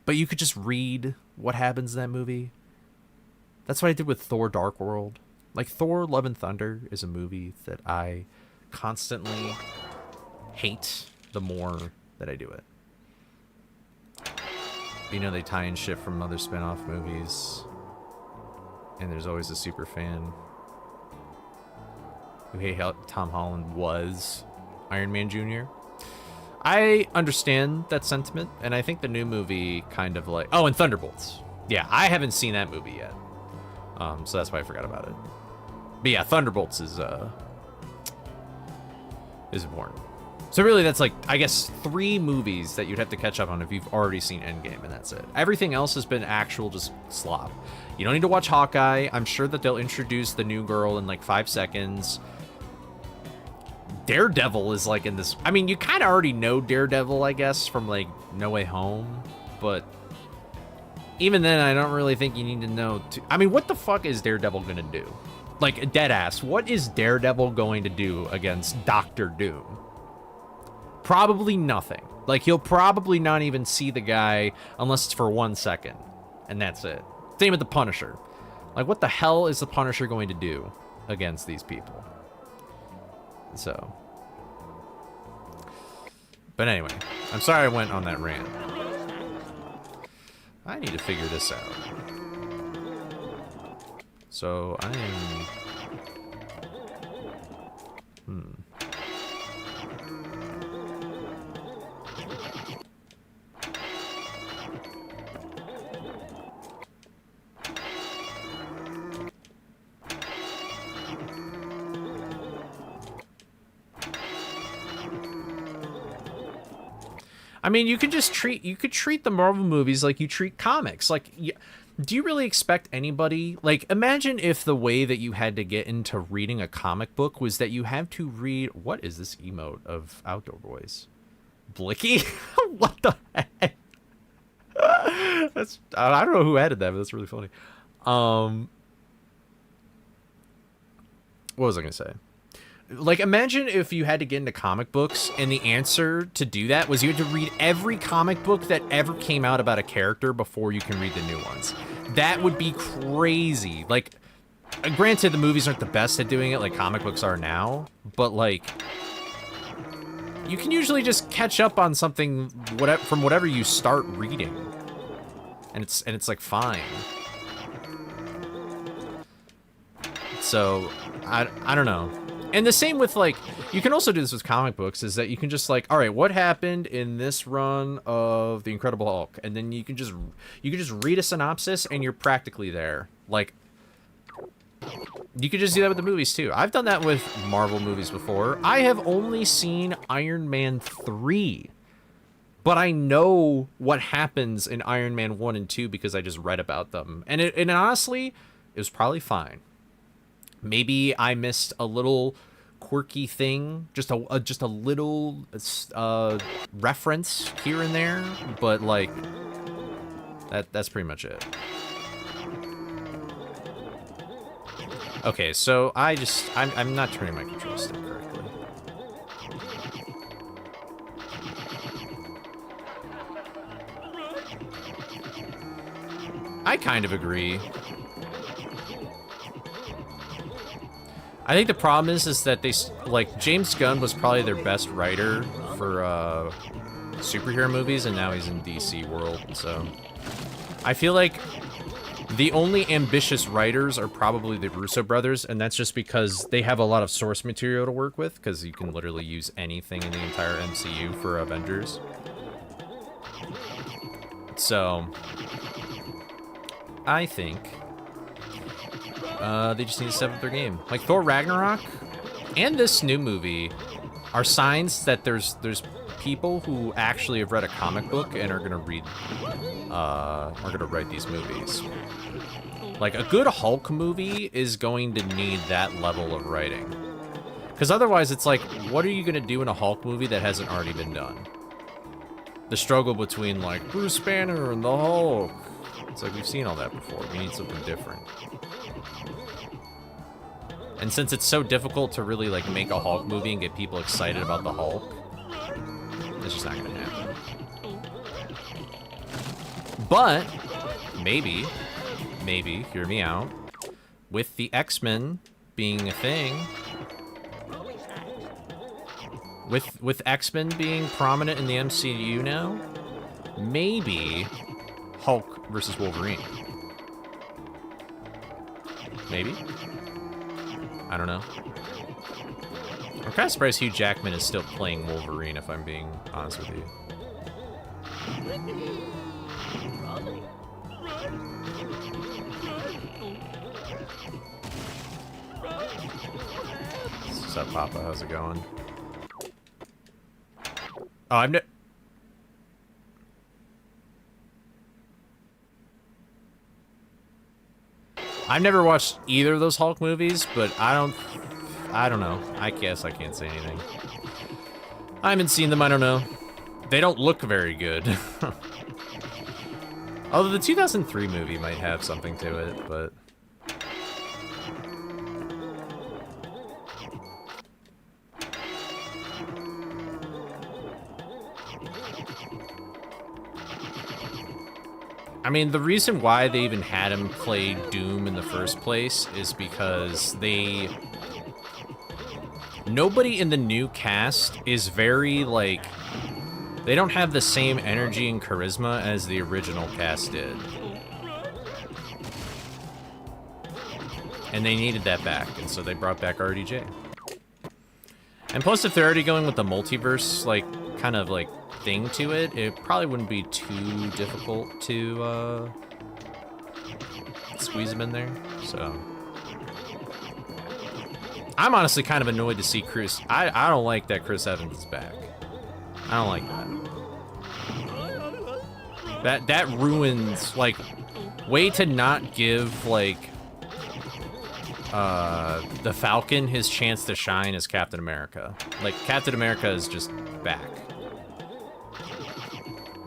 But you could just read what happens in that movie. That's what I did with Thor Dark World. Like, Thor Love and Thunder is a movie that I constantly hate the more that I do it. You know, they tie in shit from other spin-off movies. And there's always a super fan who hate how Tom Holland was Iron Man Jr. I understand that sentiment, and I think the new movie kind of like... Oh, and Thunderbolts. Yeah, I haven't seen that movie yet. So that's why I forgot about it. But yeah, Thunderbolts is important. So really, that's like, I guess, 3 movies that you'd have to catch up on if you've already seen Endgame, and that's it. Everything else has been actual just slop. You don't need to watch Hawkeye. I'm sure that they'll introduce the new girl in like 5 seconds. Daredevil is like in this... I mean, you kind of already know Daredevil, I guess, from like No Way Home. But even then, I don't really think you need to know... I mean, what the fuck is Daredevil going to do? Like, deadass, what is Daredevil going to do against Doctor Doom? Probably nothing. Like, he'll probably not even see the guy unless it's for 1 second. And that's it. Same with the Punisher. Like, what the hell is the Punisher going to do against these people? So. But anyway, I'm sorry I went on that rant. I need to figure this out. So, I am... I mean, you could treat the Marvel movies like you treat comics. Like, do you really expect anybody... Like, imagine if the way that you had to get into reading a comic book was that you have to read... What is this emote of Outdoor Boys? Blicky? What the heck? That's... I don't know who added that, but that's really funny. What was I going to say? Like, imagine if you had to get into comic books and the answer to do that was you had to read every comic book that ever came out about a character before you can read the new ones. That would be crazy. Like, granted, the movies aren't the best at doing it like comic books are now, but, like, you can usually just catch up on something from whatever you start reading. And it's like, fine. So, I don't know. And the same with, like, you can also do this with comic books, is that you can just, like, all right, what happened in this run of The Incredible Hulk? And then you can just read a synopsis and you're practically there. Like, you could just do that with the movies, too. I've done that with Marvel movies before. I have only seen Iron Man 3. But I know what happens in Iron Man 1 and 2 because I just read about them. And honestly, it was probably fine. Maybe I missed a little quirky thing, just a little reference here and there, but like that's pretty much it. Okay, so I'm not turning my control stick correctly. I kind of agree. I think the problem is that like, James Gunn was probably their best writer for superhero movies, and now he's in DC world, so I feel like the only ambitious writers are probably the Russo brothers, and that's just because they have a lot of source material to work with, because you can literally use anything in the entire MCU for Avengers. So I think they just need to step up their game. Like, Thor Ragnarok and this new movie are signs that there's people who actually have read a comic book and are gonna write these movies. Like, a good Hulk movie is going to need that level of writing. Because otherwise it's like, what are you gonna do in a Hulk movie that hasn't already been done? The struggle between, like, Bruce Banner and the Hulk. It's like, we've seen all that before. We need something different. And since it's so difficult to really, like, make a Hulk movie and get people excited about the Hulk, it's just not gonna happen. But maybe, hear me out, with the X-Men being a thing, with X-Men being prominent in the MCU now, maybe Hulk versus Wolverine. Maybe? I don't know. I'm kind of surprised Hugh Jackman is still playing Wolverine, if I'm being honest with you. What's up, Papa? How's it going? Oh, I've never watched either of those Hulk movies, but I don't know. I guess I can't say anything. I haven't seen them, I don't know. They don't look very good. Although the 2003 movie might have something to it, but... I mean, the reason why they even had him play Doom in the first place is because nobody in the new cast is very, like... They don't have the same energy and charisma as the original cast did. And they needed that back, and so they brought back RDJ. And plus, if they're already going with the multiverse, like, kind of, like, thing to it, it probably wouldn't be too difficult to, squeeze them in there, so... I'm honestly kind of annoyed to see Chris... I don't like that Chris Evans is back. I don't like that. That ruins, like, way to not give, like, the Falcon his chance to shine as Captain America. Like, Captain America is just back.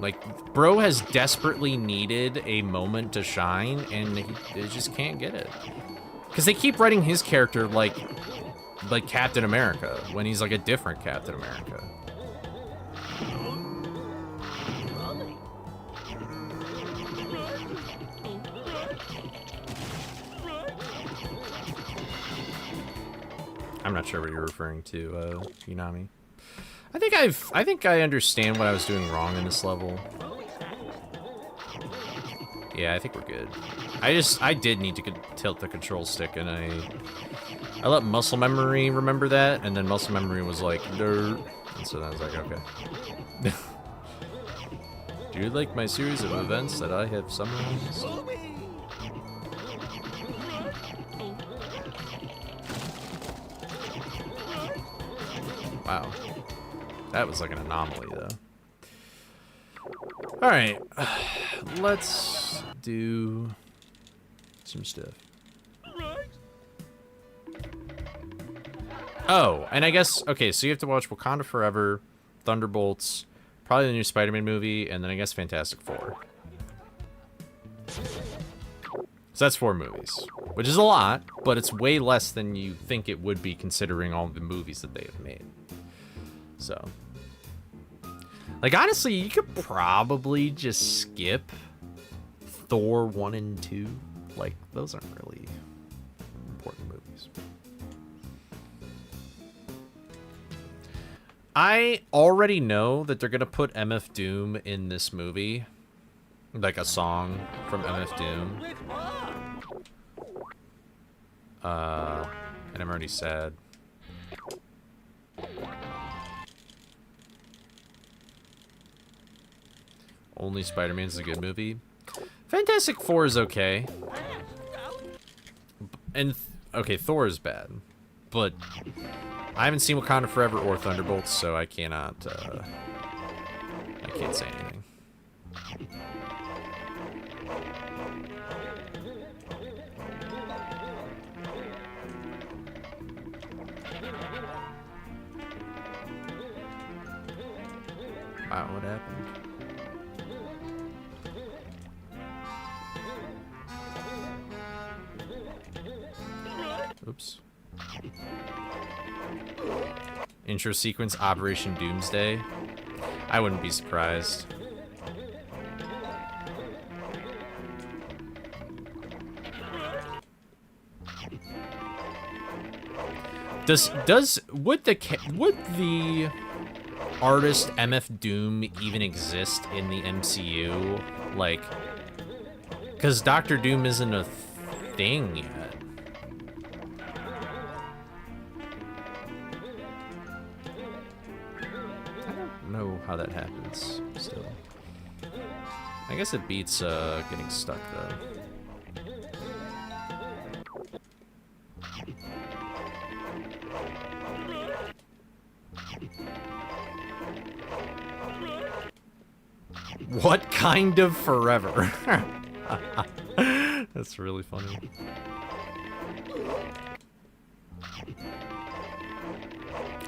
Like, bro has desperately needed a moment to shine, and he just can't get it. Because they keep writing his character like Captain America, when he's, like, a different Captain America. I'm not sure what you're referring to, Unami. I think I understand what I was doing wrong in this level. Yeah, I think we're good. I did need to tilt the control stick, and I let muscle memory remember that, and then muscle memory was like, dirt. And so then I was like, okay. Do you like my series of events that I have summarized? Wow. That was like an anomaly, though. Alright. Let's do some stuff. Oh, and I guess, okay, so you have to watch Wakanda Forever, Thunderbolts, probably the new Spider-Man movie, and then I guess Fantastic Four. So that's 4 movies, which is a lot, but it's way less than you think it would be considering all the movies that they have made. So, like, honestly, you could probably just skip Thor 1 and 2. Like, those aren't really important movies. I already know that they're gonna put MF Doom in this movie. Like a song from MF Doom. And I'm already sad. Only Spider-Man's a good movie. Fantastic Four is okay. And, okay, Thor is bad. But I haven't seen Wakanda Forever or Thunderbolts, so I cannot, I can't say anything. Wow, what happened? Oops. Intro sequence, Operation Doomsday. I wouldn't be surprised. Would the artist MF Doom even exist in the MCU? Like, because Doctor Doom isn't a thing yet. I don't know how that happens still. I guess it beats getting stuck though. What kind of forever? That's really funny.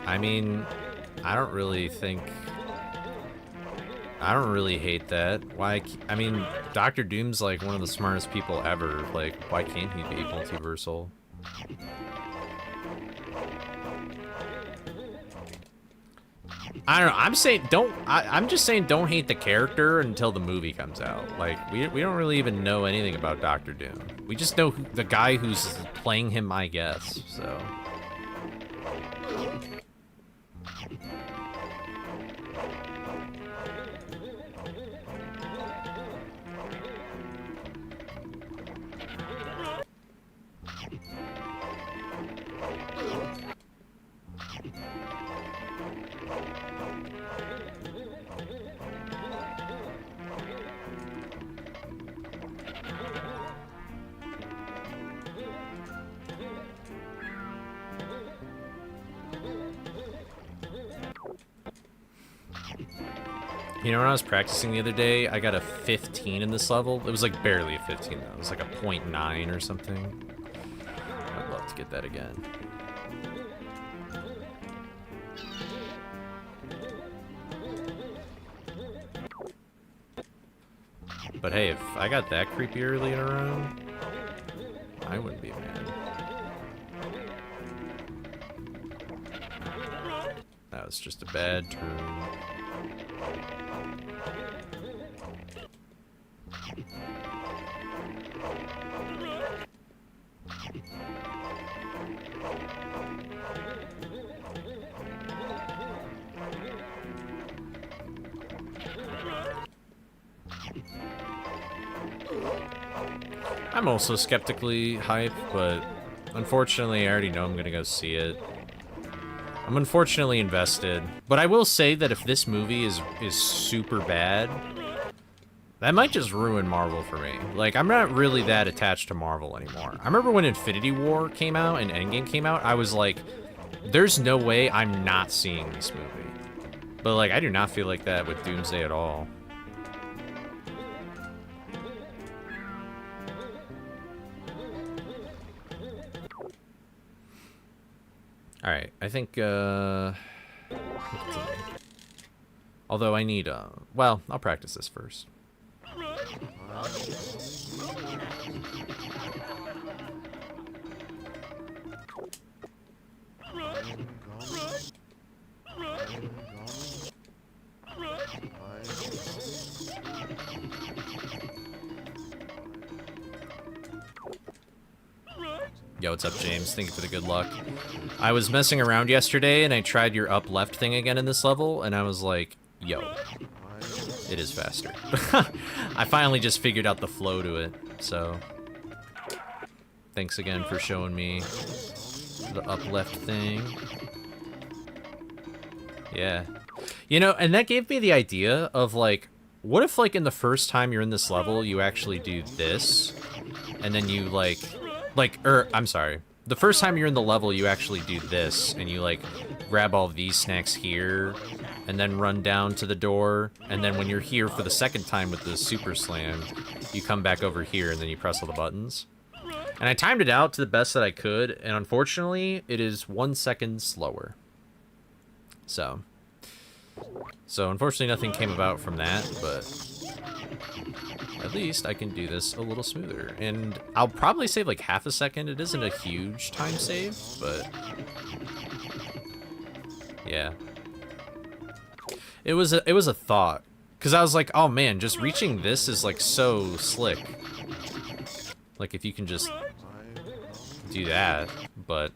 I mean, I don't really hate that. Why? I mean, Doctor Doom's like one of the smartest people ever. Like, why can't he be multiversal? I don't know. I'm just saying don't hate the character until the movie comes out. Like, we don't really even know anything about Doctor Doom. We just know the guy who's playing him, I guess. So. You know, when I was practicing the other day, I got a 15 in this level. It was like barely a 15 though. It was like a 0.9 or something. I'd love to get that again. But hey, if I got that creepy early in a round, I wouldn't be mad. That was just a bad turn. I'm also skeptically hyped, but unfortunately I already know I'm gonna go see it. I'm unfortunately invested, but I will say that if this movie is super bad, that might just ruin Marvel for me. Like, I'm not really that attached to Marvel anymore. I remember when Infinity War came out and Endgame came out, I was like, there's no way I'm not seeing this movie. But like, I do not feel like that with Doomsday at all. Alright, I think, although I need, well, I'll practice this first. Yo, what's up, James? Thank you for the good luck. I was messing around yesterday, and I tried your up left thing again in this level, and I was like, yo, it is faster. I finally just figured out the flow to it, so thanks again for showing me the up left thing. Yeah. You know, and that gave me the idea of, like, what if, like, in the first time you're in this level, you actually do this, and then you, I'm sorry. The first time you're in the level, you actually do this, and you, like, grab all these snacks here, and then run down to the door, and then when you're here for the second time with the super slam, you come back over here, and then you press all the buttons. And I timed it out to the best that I could, and unfortunately, it is 1 second slower. So unfortunately, nothing came about from that, but at least I can do this a little smoother. And I'll probably save like half a second. It isn't a huge time save, but yeah. It was a thought, because I was like, oh man, just reaching this is like so slick. Like if you can just do that, but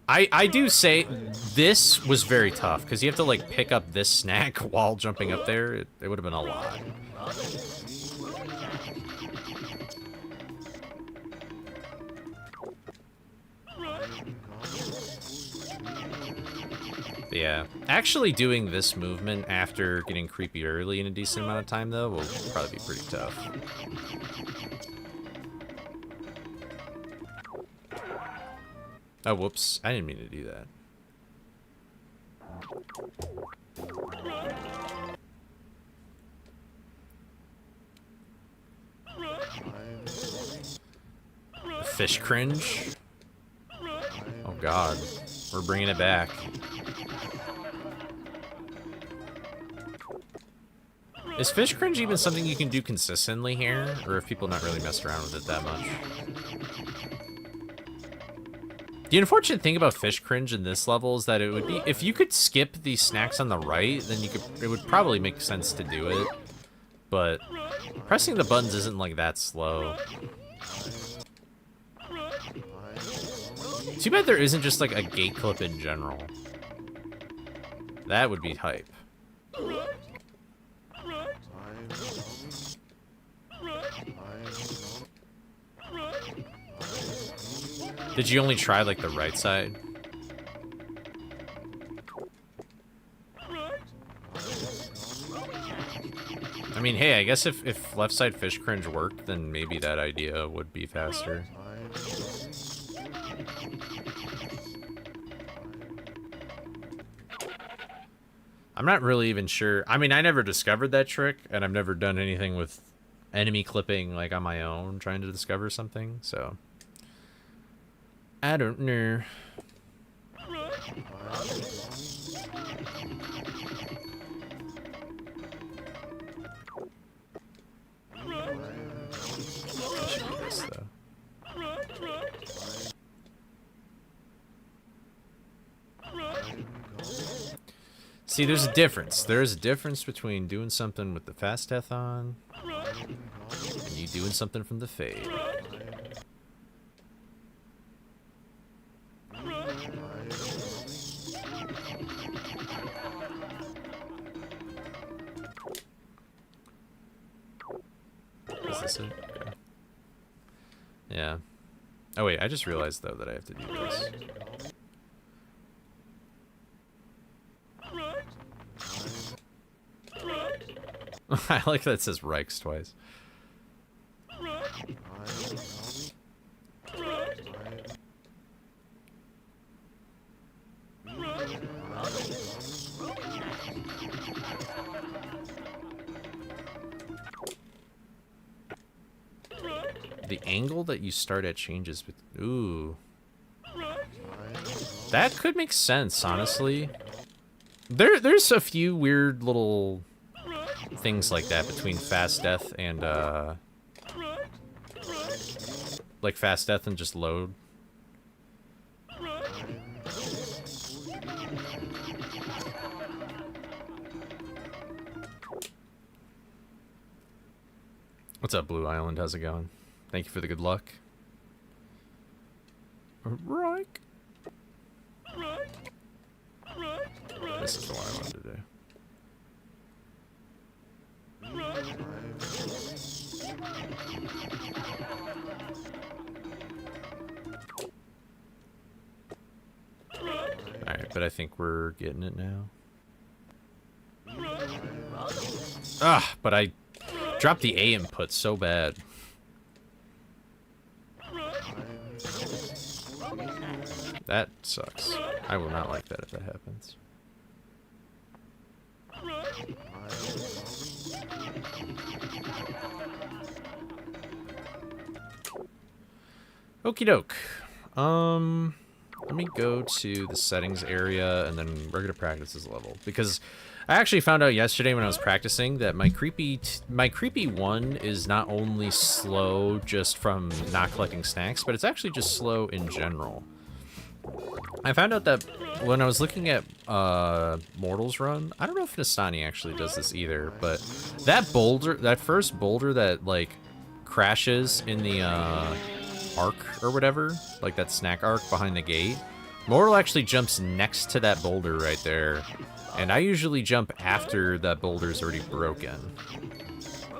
I do say this was very tough because you have to like pick up this snack while jumping up there. It would have been a lot. But yeah, actually doing this movement after getting creepy early in a decent amount of time though will probably be pretty tough. Oh, whoops. I didn't mean to do that. Fish cringe? Oh god. We're bringing it back. Is fish cringe even something you can do consistently here? Or have people not really messed around with it that much? The unfortunate thing about fish cringe in this level is that it would be, if you could skip the snacks on the right, then you could, it would probably make sense to do it. But pressing the buttons isn't like that slow. Too bad there isn't just like a gate clip in general. That would be hype. Did you only try like the right side? I mean, hey, I guess if left side fish cringe worked, then maybe that idea would be faster. I'm not really even sure. I mean, I never discovered that trick, and I've never done anything with enemy clipping like on my own trying to discover something, so I don't know. I should do this though. See, there's a difference. There's a difference between doing something with the fast death on and you doing something from the fade. Is this it? Okay. Yeah. Oh wait, I just realized though that I have to do this. I like that it says Reichs twice. The angle that you start at changes with... Ooh. That could make sense, honestly. There's a few weird little things like that between fast death and like fast death and just load. What's up, Blue Island? How's it going? Thank you for the good luck. Right. This is what I wanted to do. Alright, but I think we're getting it now. Ah, but I dropped the A input so bad. That sucks. I will not like that if that happens. Okie doke. Let me go to the settings area and then we're gonna practice this level because I actually found out yesterday when I was practicing that my creepy one is not only slow just from not collecting snacks, but it's actually just slow in general. I found out that when I was looking at Mortal's run, I don't know if Nastani actually does this either, but that boulder, that first boulder that like crashes in the arc or whatever, like that snack arc behind the gate, Mortal actually jumps next to that boulder right there, and I usually jump after that boulder's already broken.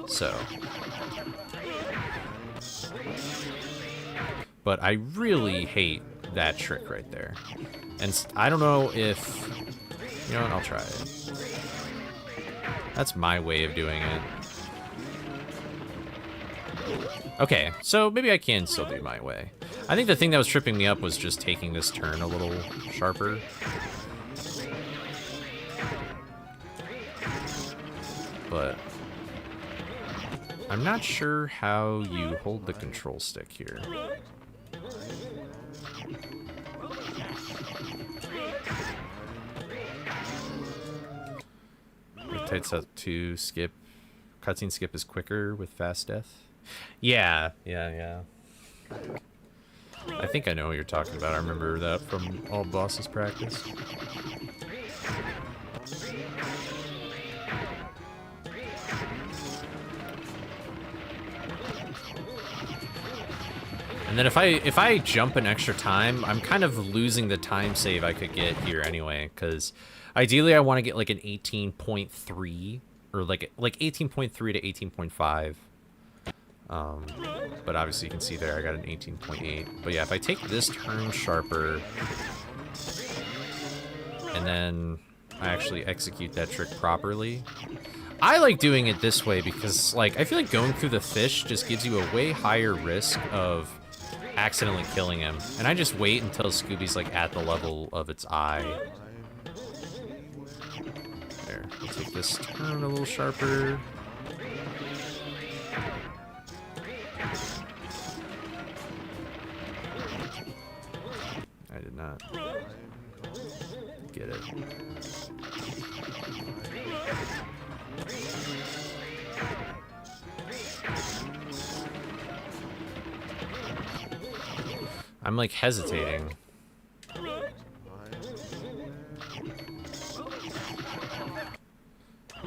So. But I really hate that trick right there. And I don't know if... You know what? I'll try it. That's my way of doing it. Okay, so maybe I can still do my way. I think the thing that was tripping me up was just taking this turn a little sharper. But I'm not sure how you hold the control stick here. Tight set to skip. Cutscene skip is quicker with fast death. Yeah. I think I know what you're talking about. I remember that from all bosses practice. And then if I jump an extra time, I'm kind of losing the time save I could get here anyway, because ideally I want to get like an 18.3 or like 18.3 to 18.5. But obviously you can see there I got an 18.8. But yeah, if I take this turn sharper and then I actually execute that trick properly. I like doing it this way because like I feel like going through the fish just gives you a way higher risk of accidentally killing him. And I just wait until Scooby's like at the level of its eye. There, we'll take this turn a little sharper. I did not get it. I'm like hesitating. You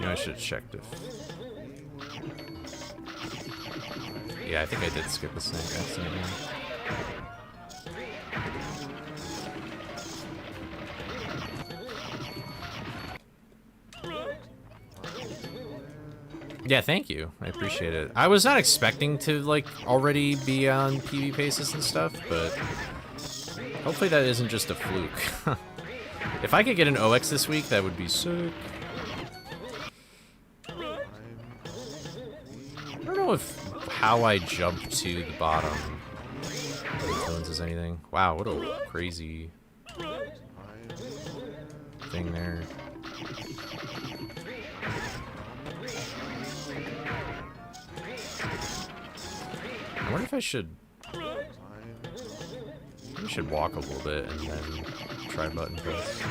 know, I should have checked if... Yeah, I think I did skip a snake accidentally. Yeah, thank you. I appreciate it. I was not expecting to, like, already be on PB paces and stuff, but hopefully that isn't just a fluke. If I could get an OX this week, that would be sick. I don't know how I jump to the bottom influences anything. Wow, what a crazy thing there. I wonder if I should walk a little bit and then try button press.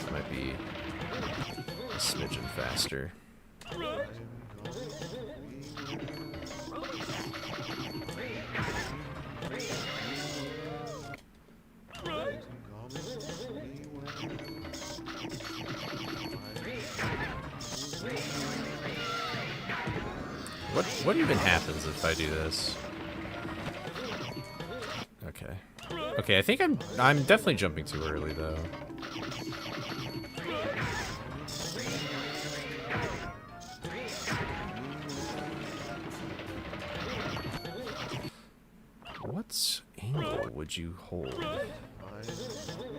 That might be a smidgen faster. What even happens if I do this? Okay. Okay, I think I'm definitely jumping too early though. What angle would you hold?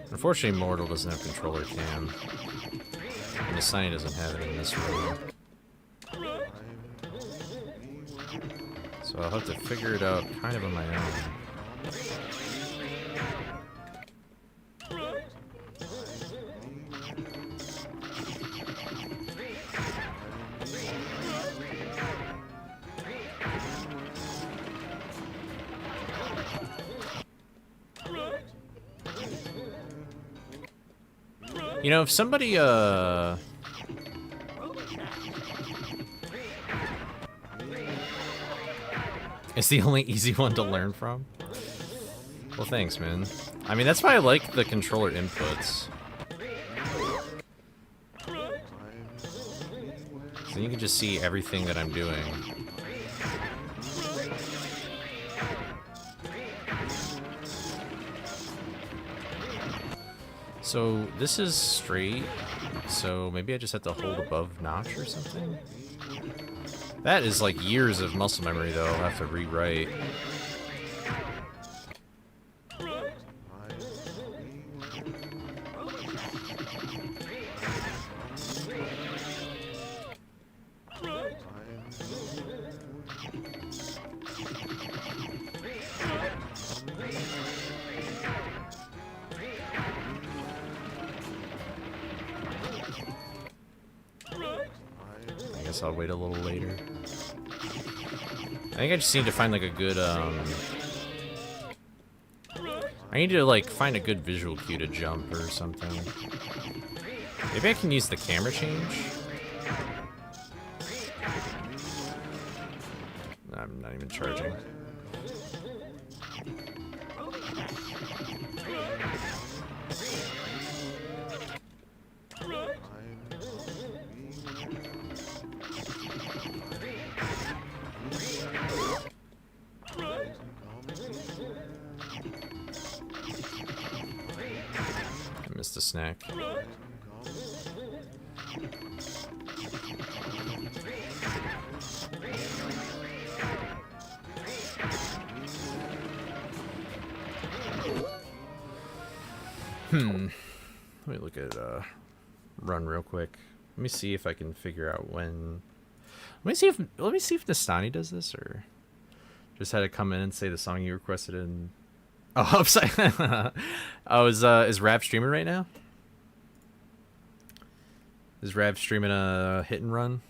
Unfortunately, Mortal doesn't have controller cam. And the Sunny doesn't have it in this room. So I'll have to figure it out kind of on my own. You know, if somebody, it's the only easy one to learn from. Well, thanks, man. I mean, that's why I like the controller inputs. So you can just see everything that I'm doing. So this is straight, so maybe I just have to hold above notch or something? That is like years of muscle memory though, I'll have to rewrite. I guess I'll wait a little later. I think I just need to find like a good, I need to like find a good visual cue to jump or something. Maybe I can use the camera change? I'm not even charging. I missed a snack. Let me look at run real quick. Let me see if I can figure out when. Let me see if Nastani does this or just had to come in and say the song you requested in. Oh, upside. Oh, is Rav streaming right now? Is Rav streaming a hit and run?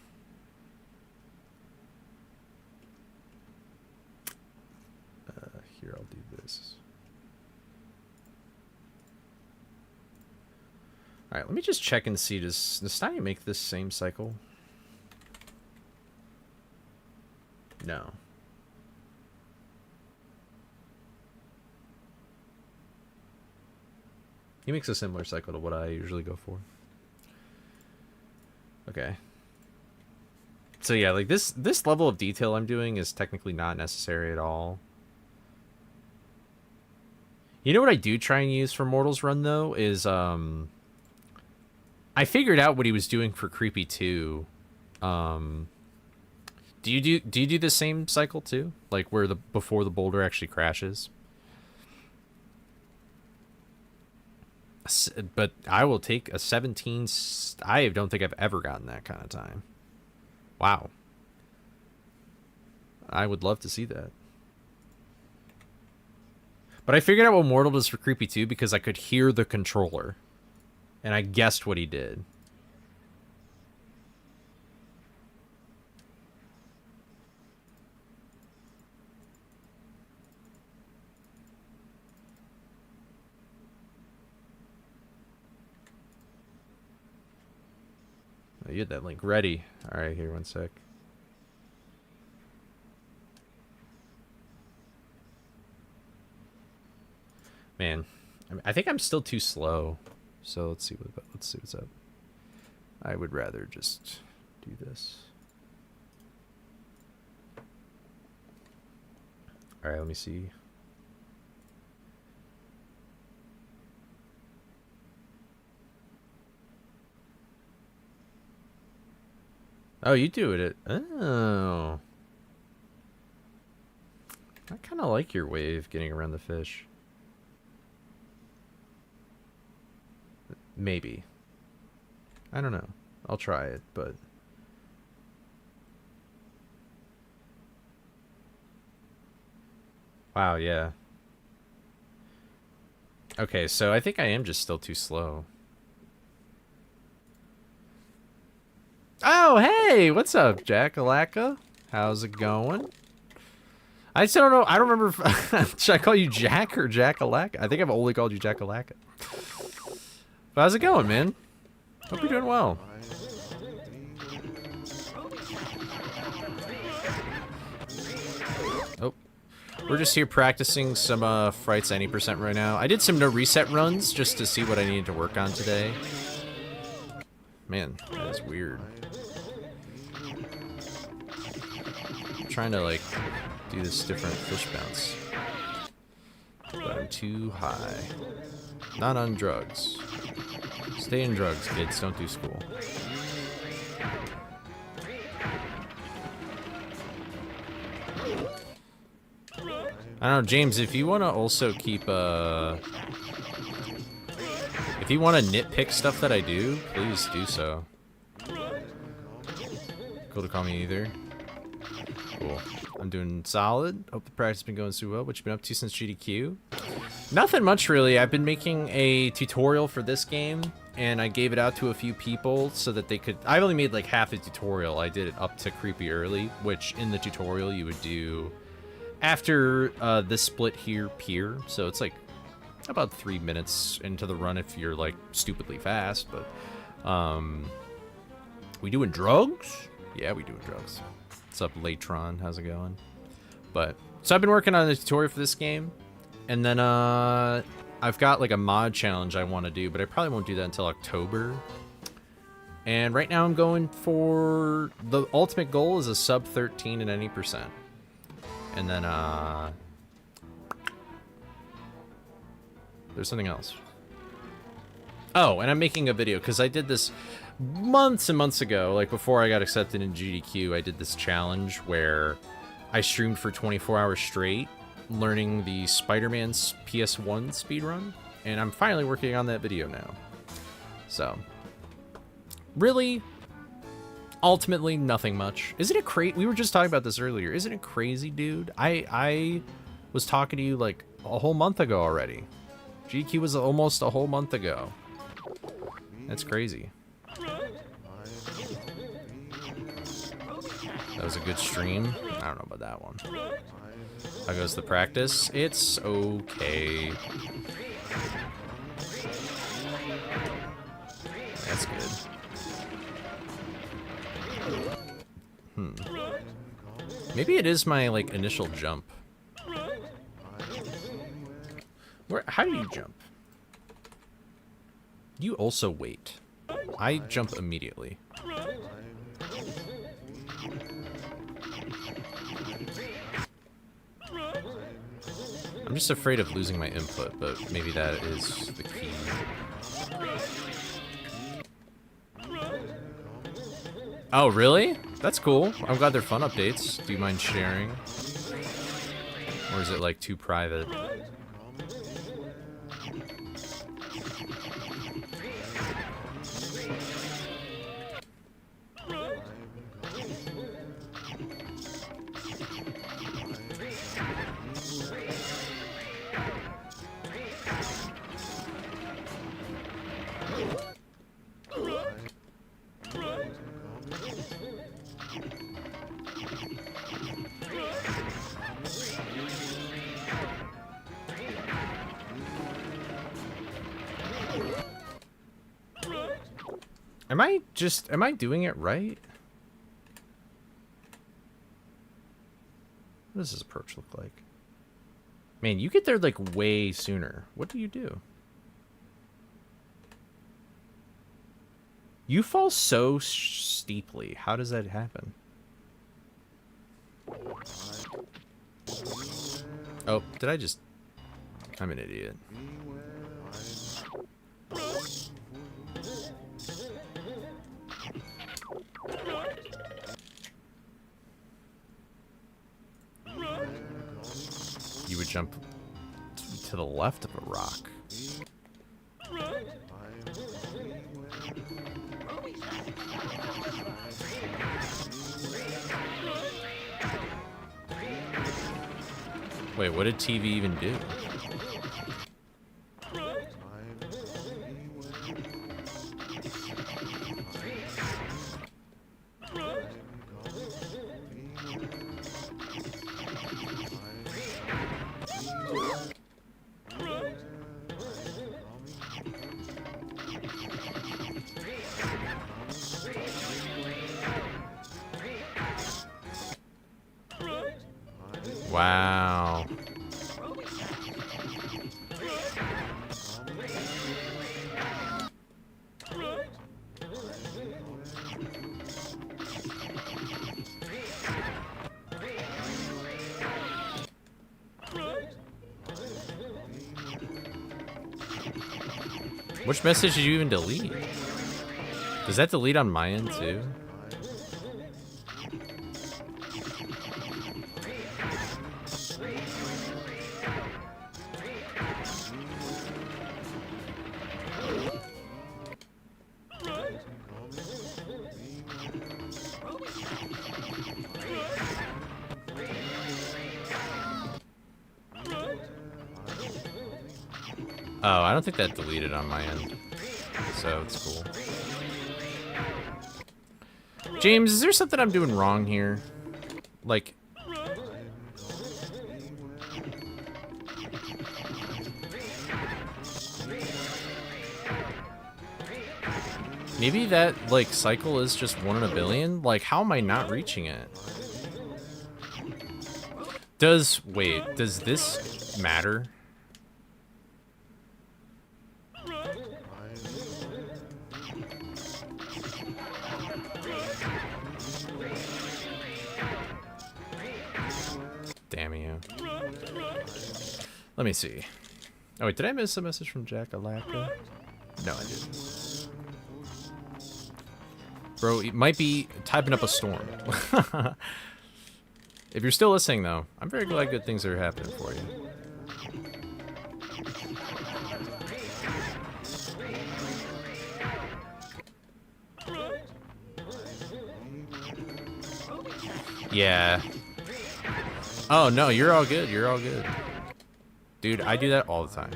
Here, I'll do this. All right, let me just check and see. Does Nastani make this same cycle? No. He makes a similar cycle to what I usually go for. Okay. So yeah, like this level of detail I'm doing is technically not necessary at all. You know what I do try and use for Mortal's Run though is I figured out what he was doing for Creepy 2. Do you do the same cycle too? Like where before the boulder actually crashes? But I will take a 17. I don't think I've ever gotten that kind of time. Wow. I would love to see that. But I figured out what Mortal does for Creepy 2 because I could hear the controller. And I guessed what he did. You had that link ready. All right, here, one sec. Man, I think I'm still too slow. So let's see what's up. I would rather just do this. All right, let me see. Oh, you do it. Oh. I kind of like your way of getting around the fish. Maybe. I don't know. I'll try it, but... Wow, yeah. Okay, so I think I am just still too slow. Oh, hey! What's up, Jack-a-lacka? How's it going? I still don't know. I don't remember if... Should I call you Jack or Jack-a-lacka? I think I've only called you Jack-a-lacka. But how's it going, man? Hope you're doing well. Oh. We're just here practicing some Frights 90% right now. I did some no reset runs just to see what I needed to work on today. Man, that is weird. I'm trying to, like, do this different fish bounce. But I'm too high. Not on drugs. Stay in drugs, kids. Don't do school. I don't know, James, if you want to also keep, if you want to nitpick stuff that I do, please do so. Cool to call me either. Cool. I'm doing solid. Hope the practice has been going super well. What you been up to since GDQ? Nothing much, really. I've been making a tutorial for this game, and I gave it out to a few people so that they could... I've only made like half the tutorial. I did it up to Creepy Early, which in the tutorial you would do after this split here, Pier. So it's like about 3 minutes into the run if you're like stupidly fast, but we doing drugs? Yeah, we doing drugs. What's up, Latron? How's it going? But so I've been working on the tutorial for this game, and then I've got like a mod challenge I want to do, but I probably won't do that until October. And right now I'm going for the ultimate goal is a sub 13 in any %. And then there's something else. Oh, and I'm making a video because I did this months and months ago, like before I got accepted in GDQ. I did this challenge where I streamed for 24 hours straight, learning the Spider-Man's PS1 speedrun, and I'm finally working on that video now. So, really, ultimately, nothing much. Isn't it crazy? We were just talking about this earlier. Isn't it crazy, dude? I was talking to you like a whole month ago already. GDQ was almost a whole month ago. That's crazy. That was a good stream. I don't know about that one. How goes the practice? It's okay. That's good. Maybe it is my like initial jump. How do you jump? You also wait. I jump immediately. I'm just afraid of losing my input, but maybe that is the key. Oh, really? That's cool. I'm glad they're fun updates. Do you mind sharing? Or is it like too private? Am I doing it right? What does this approach look like? Man, you get there like way sooner. What do you do? You fall so steeply. How does that happen? Oh, did I just... I'm an idiot. You would jump to the left of a rock. Wait, what did TV even do? Wow. Which message did you even delete? Does that delete on my end too? Oh, I don't think that deleted on my end, so it's cool. James, is there something I'm doing wrong here? Like... maybe that, like, cycle is just 1 in a billion? Like, how am I not reaching it? Wait, does this matter? Damn you. Let me see. Oh wait, did I miss a message from Jack Alaka? No, I didn't. Bro, it might be typing up a storm. If you're still listening though, I'm very glad good things are happening for you. Yeah. Oh, no, you're all good. You're all good. Dude, I do that all the time.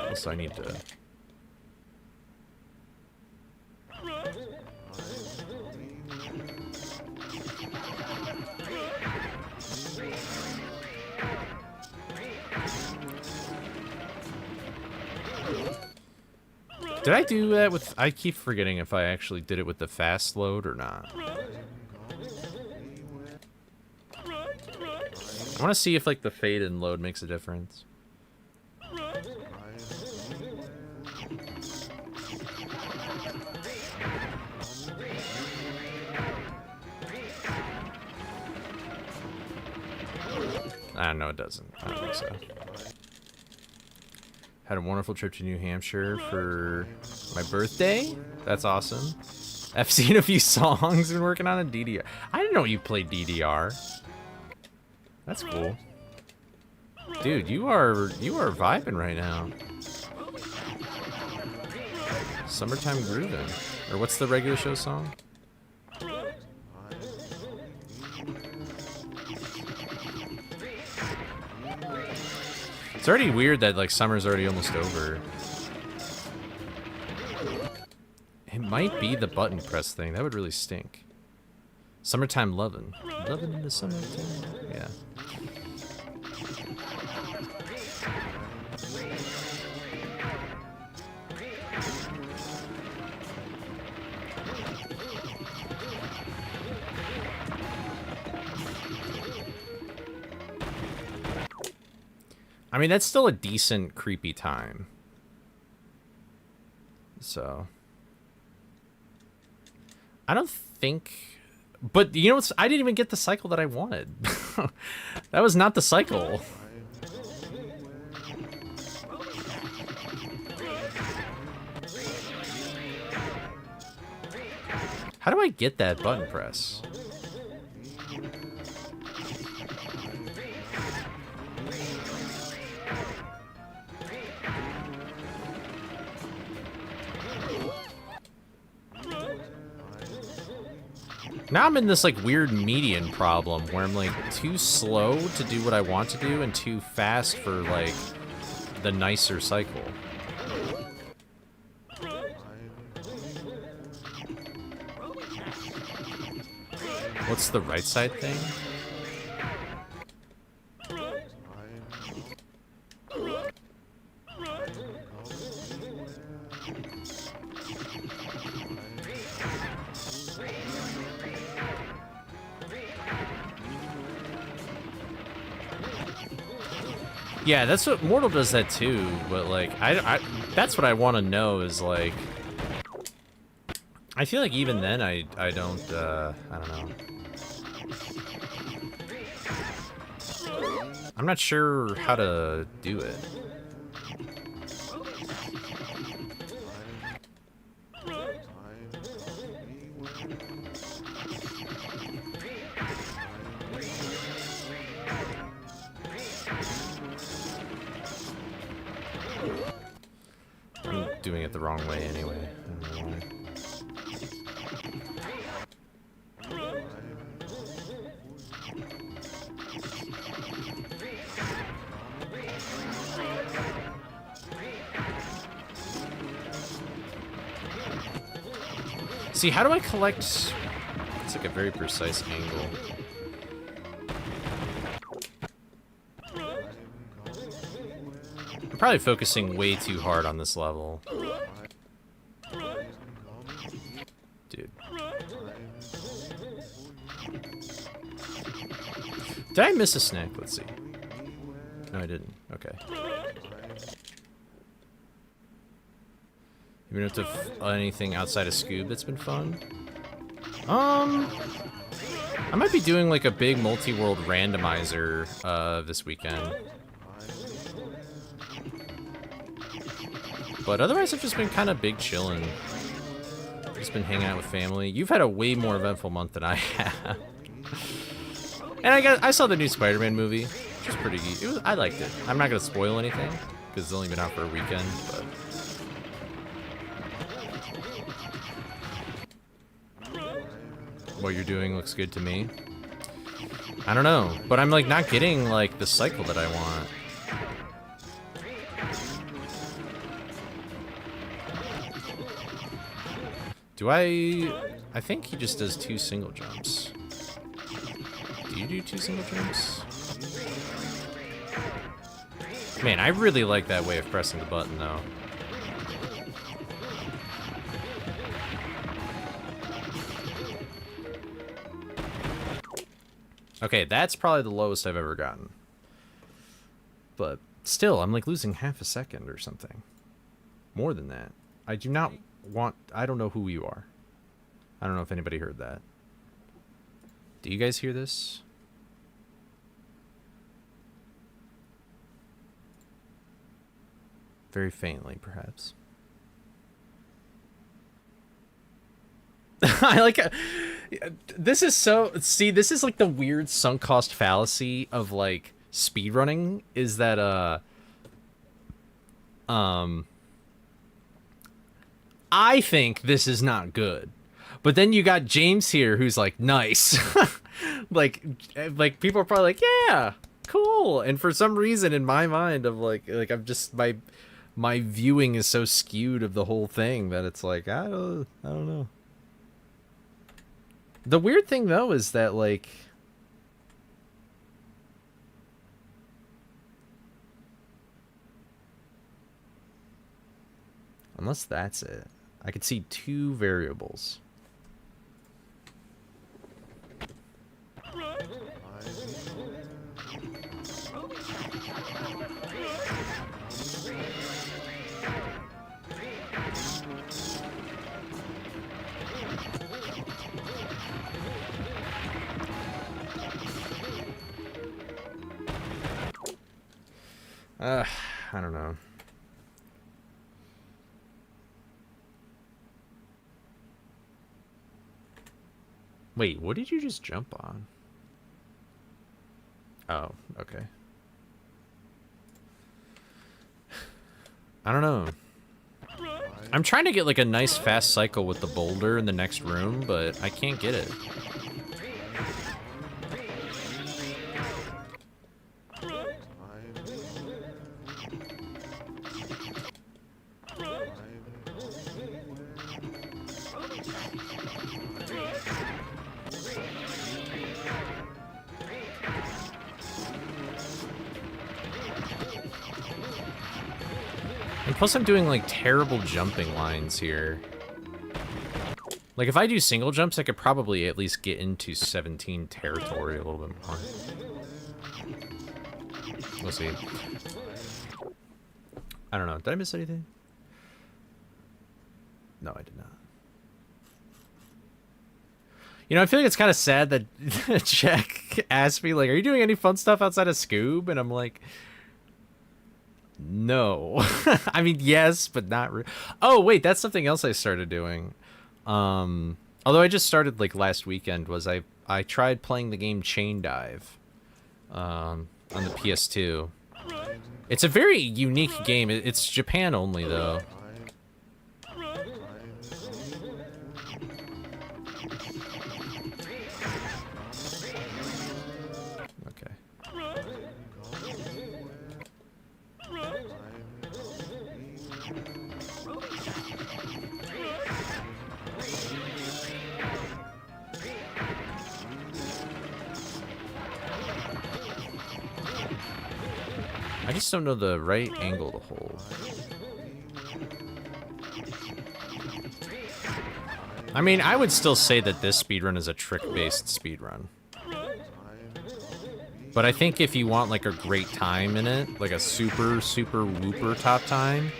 Also, I need to... Did I do that with... I keep forgetting if I actually did it with the fast load or not. I want to see if, like, the fade and load makes a difference. No, it doesn't. I don't think so. Had a wonderful trip to New Hampshire for my birthday. That's awesome. I've seen a few songs and working on a DDR. I didn't know you played DDR. That's cool. Dude, you are vibing right now. Summertime Groovin'. Or what's the regular show song? It's already weird that like summer's already almost over. It might be the button press thing. That would really stink. Summertime lovin'. Lovin' in the summertime. Yeah. I mean, that's still a decent creepy time. So I don't think, but you know what's, I didn't even get the cycle that I wanted. That was not the cycle. How do I get that button press? Now I'm in this like weird median problem where I'm like too slow to do what I want to do and too fast for like the nicer cycle. What's the right side thing? Yeah, that's what Mortal does that too, but like I that's what I want to know is like I feel like even then I don't know. I'm not sure how to do it. doing it the wrong way anyway. I don't know why. See, how do I collect? It's like a very precise angle. I'm probably focusing way too hard on this level. Dude. Did I miss a snack? Let's see. No, I didn't. Okay. You been up to anything outside of Scoob that's been fun? I might be doing like a big multi-world randomizer this weekend. But otherwise, I've just been kind of big chilling. Just been hanging out with family. You've had a way more eventful month than I have. And I saw the new Spider-Man movie, which was pretty. I liked it. I'm not gonna spoil anything because it's only been out for a weekend, but. What you're doing looks good to me. I don't know, but I'm like not getting like the cycle that I want. Do I think he just does 2 single jumps. Do you do 2 single jumps? Man, I really like that way of pressing the button though. Okay, that's probably the lowest I've ever gotten. But still, I'm like losing half a second or something. More than that. I do not want... I don't know who you are. I don't know if anybody heard that. Do you guys hear this? Very faintly, perhaps. I like... This is so... See, this is like the weird sunk cost fallacy of, like, speedrunning, is that, I think this is not good. But then you got James here who's like, nice. like people are probably like, yeah, cool. And for some reason in my mind of like I'm just... My viewing is so skewed of the whole thing that it's like, I don't know. The weird thing, though, is that, like... Unless that's it. I could see 2 variables. I don't know. Wait, what did you just jump on? Oh, okay. I don't know. I'm trying to get like a nice fast cycle with the boulder in the next room, but I can't get it. Plus I'm doing like terrible jumping lines here. Like if I do single jumps, I could probably at least get into 17 territory a little bit more. We'll see. I don't know. Did I miss anything? No, I did not. You know, I feel like it's kind of sad that Jack asked me, like, are you doing any fun stuff outside of Scoob? And I'm like... No. I mean, yes, but not really. Oh, wait, that's something else I started doing. Although I just started, like, last weekend, was I tried playing the game Chain Dive on the PS2. It's a very unique game. It's Japan only, though. just don't know the right angle to hold. I mean, I would still say that this speedrun is a trick-based speedrun. But I think if you want, like, a great time in it, like a super, super whooper top time,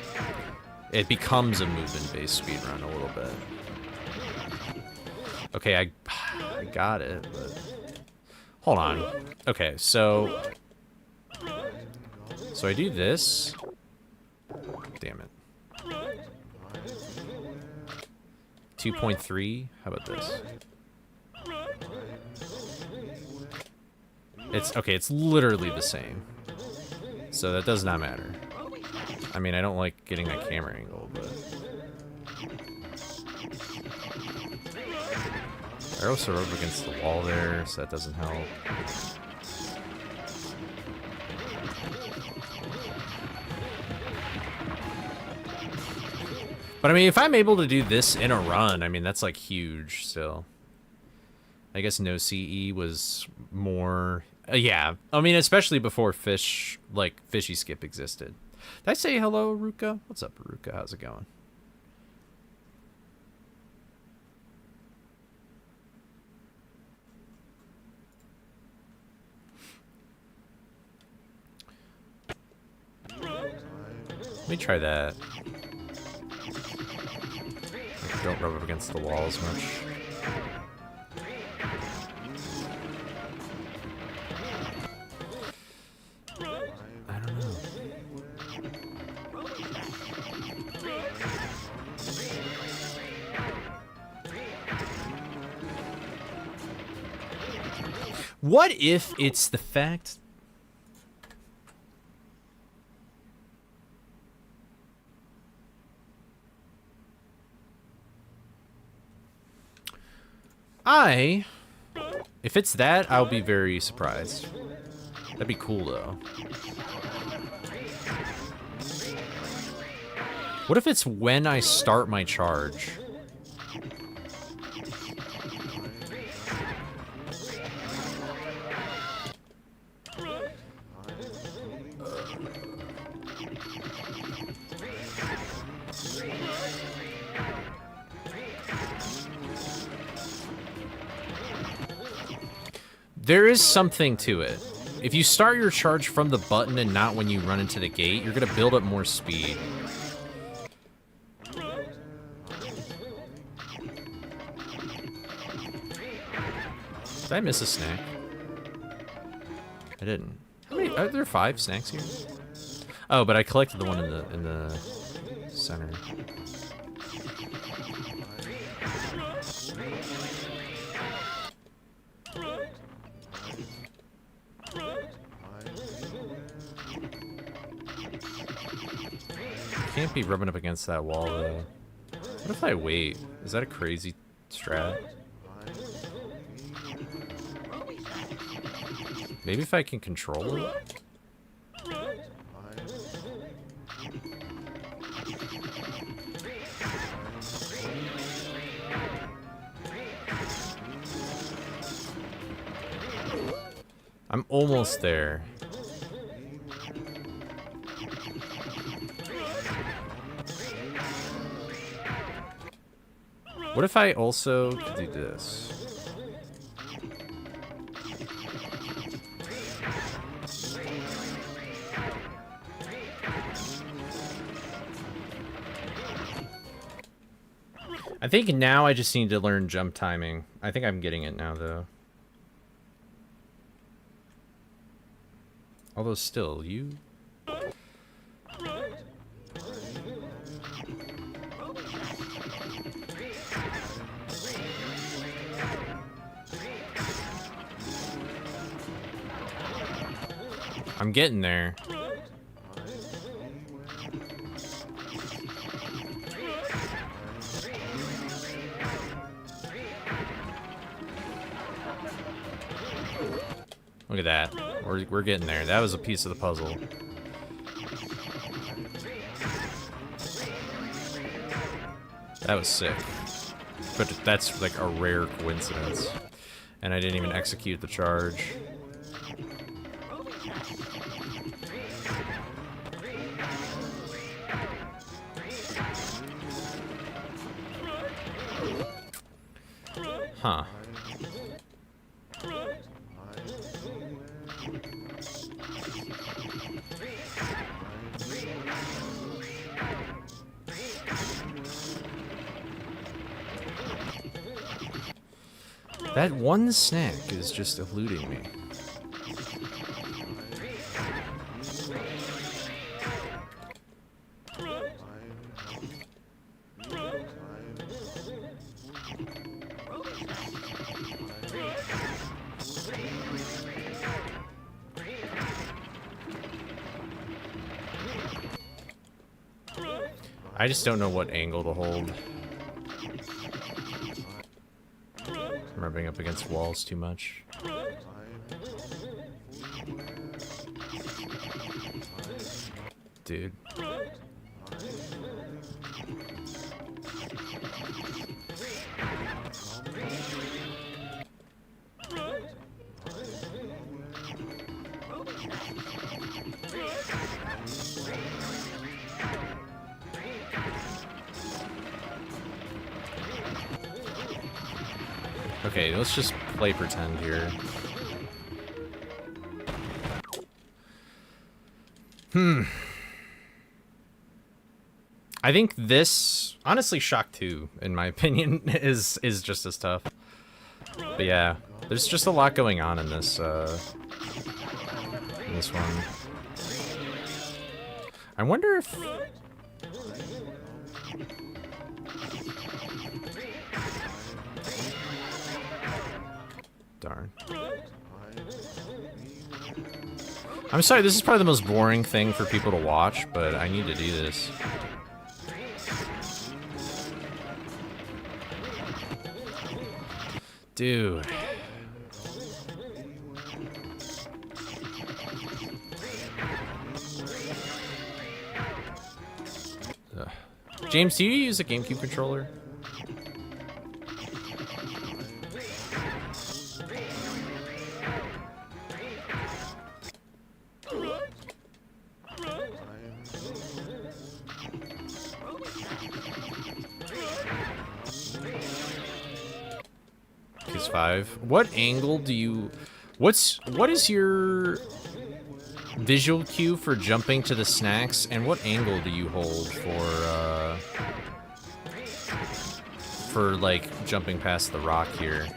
it becomes a movement-based speedrun a little bit. Okay, I got it, but... Hold on. Okay, so I do this. Damn it. 2.3. How about this? It's okay, it's literally the same. So that does not matter. I mean, I don't like getting that camera angle, but I also rub against the wall there, so that doesn't help. But I mean, if I'm able to do this in a run, I mean, that's like huge still. I guess no CE was more... yeah, I mean, especially before Fishy Skip existed. Did I say hello, Ruka? What's up, Ruka? How's it going? Let me try that. Don't rub up against the wall as much. I don't know. What if it's the fact... If it's that, I'll be very surprised. That'd be cool, though. What if it's when I start my charge? There is something to it. If you start your charge from the button and not when you run into the gate, you're gonna build up more speed. Did I miss a snack? I didn't. How many, are there 5 snacks here? Oh, but I collected the one in the center. Can't be rubbing up against that wall though. What if I wait? Is that a crazy strat? Maybe if I can control it? I'm almost there. What if I also could do this? I think now I just need to learn jump timing. I think I'm getting it now, though. Although still, you... I'm getting there. Look at that. We're getting there. That was a piece of the puzzle. That was sick. But that's like a rare coincidence. And I didn't even execute the charge. Huh. That one snack is just eluding me. I just don't know what angle to hold. I'm rubbing up against walls too much. Dude. Okay, let's just play pretend here. I think this, honestly, Shock 2, in my opinion, is just as tough. But yeah, there's just a lot going on in this one. I wonder if... Darn. I'm sorry, this is probably the most boring thing for people to watch, but I need to do this. Dude. Ugh. James, do you use a GameCube controller? PS5. What angle do you... What is your visual cue for jumping to the snacks, and what angle do you hold for like jumping past the rock here?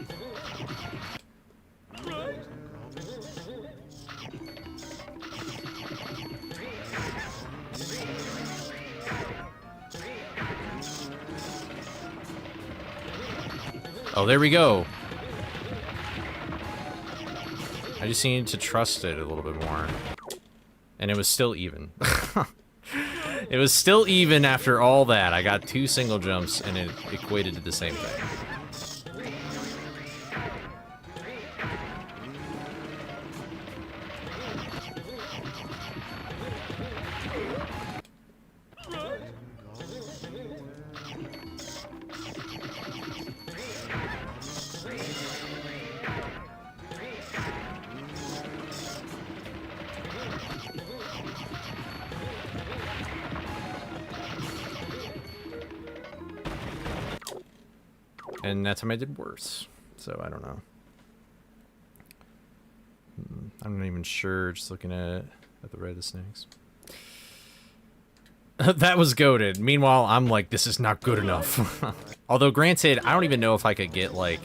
Oh, there we go. I just needed to trust it a little bit more. And it was still even. It was still even after all that. I got 2 single jumps and it equated to the same thing. And that time I did worse. So I don't know. I'm not even sure, just looking at the red of the snakes. That was goated. Meanwhile, I'm like, this is not good enough. Although granted, I don't even know if I could get like,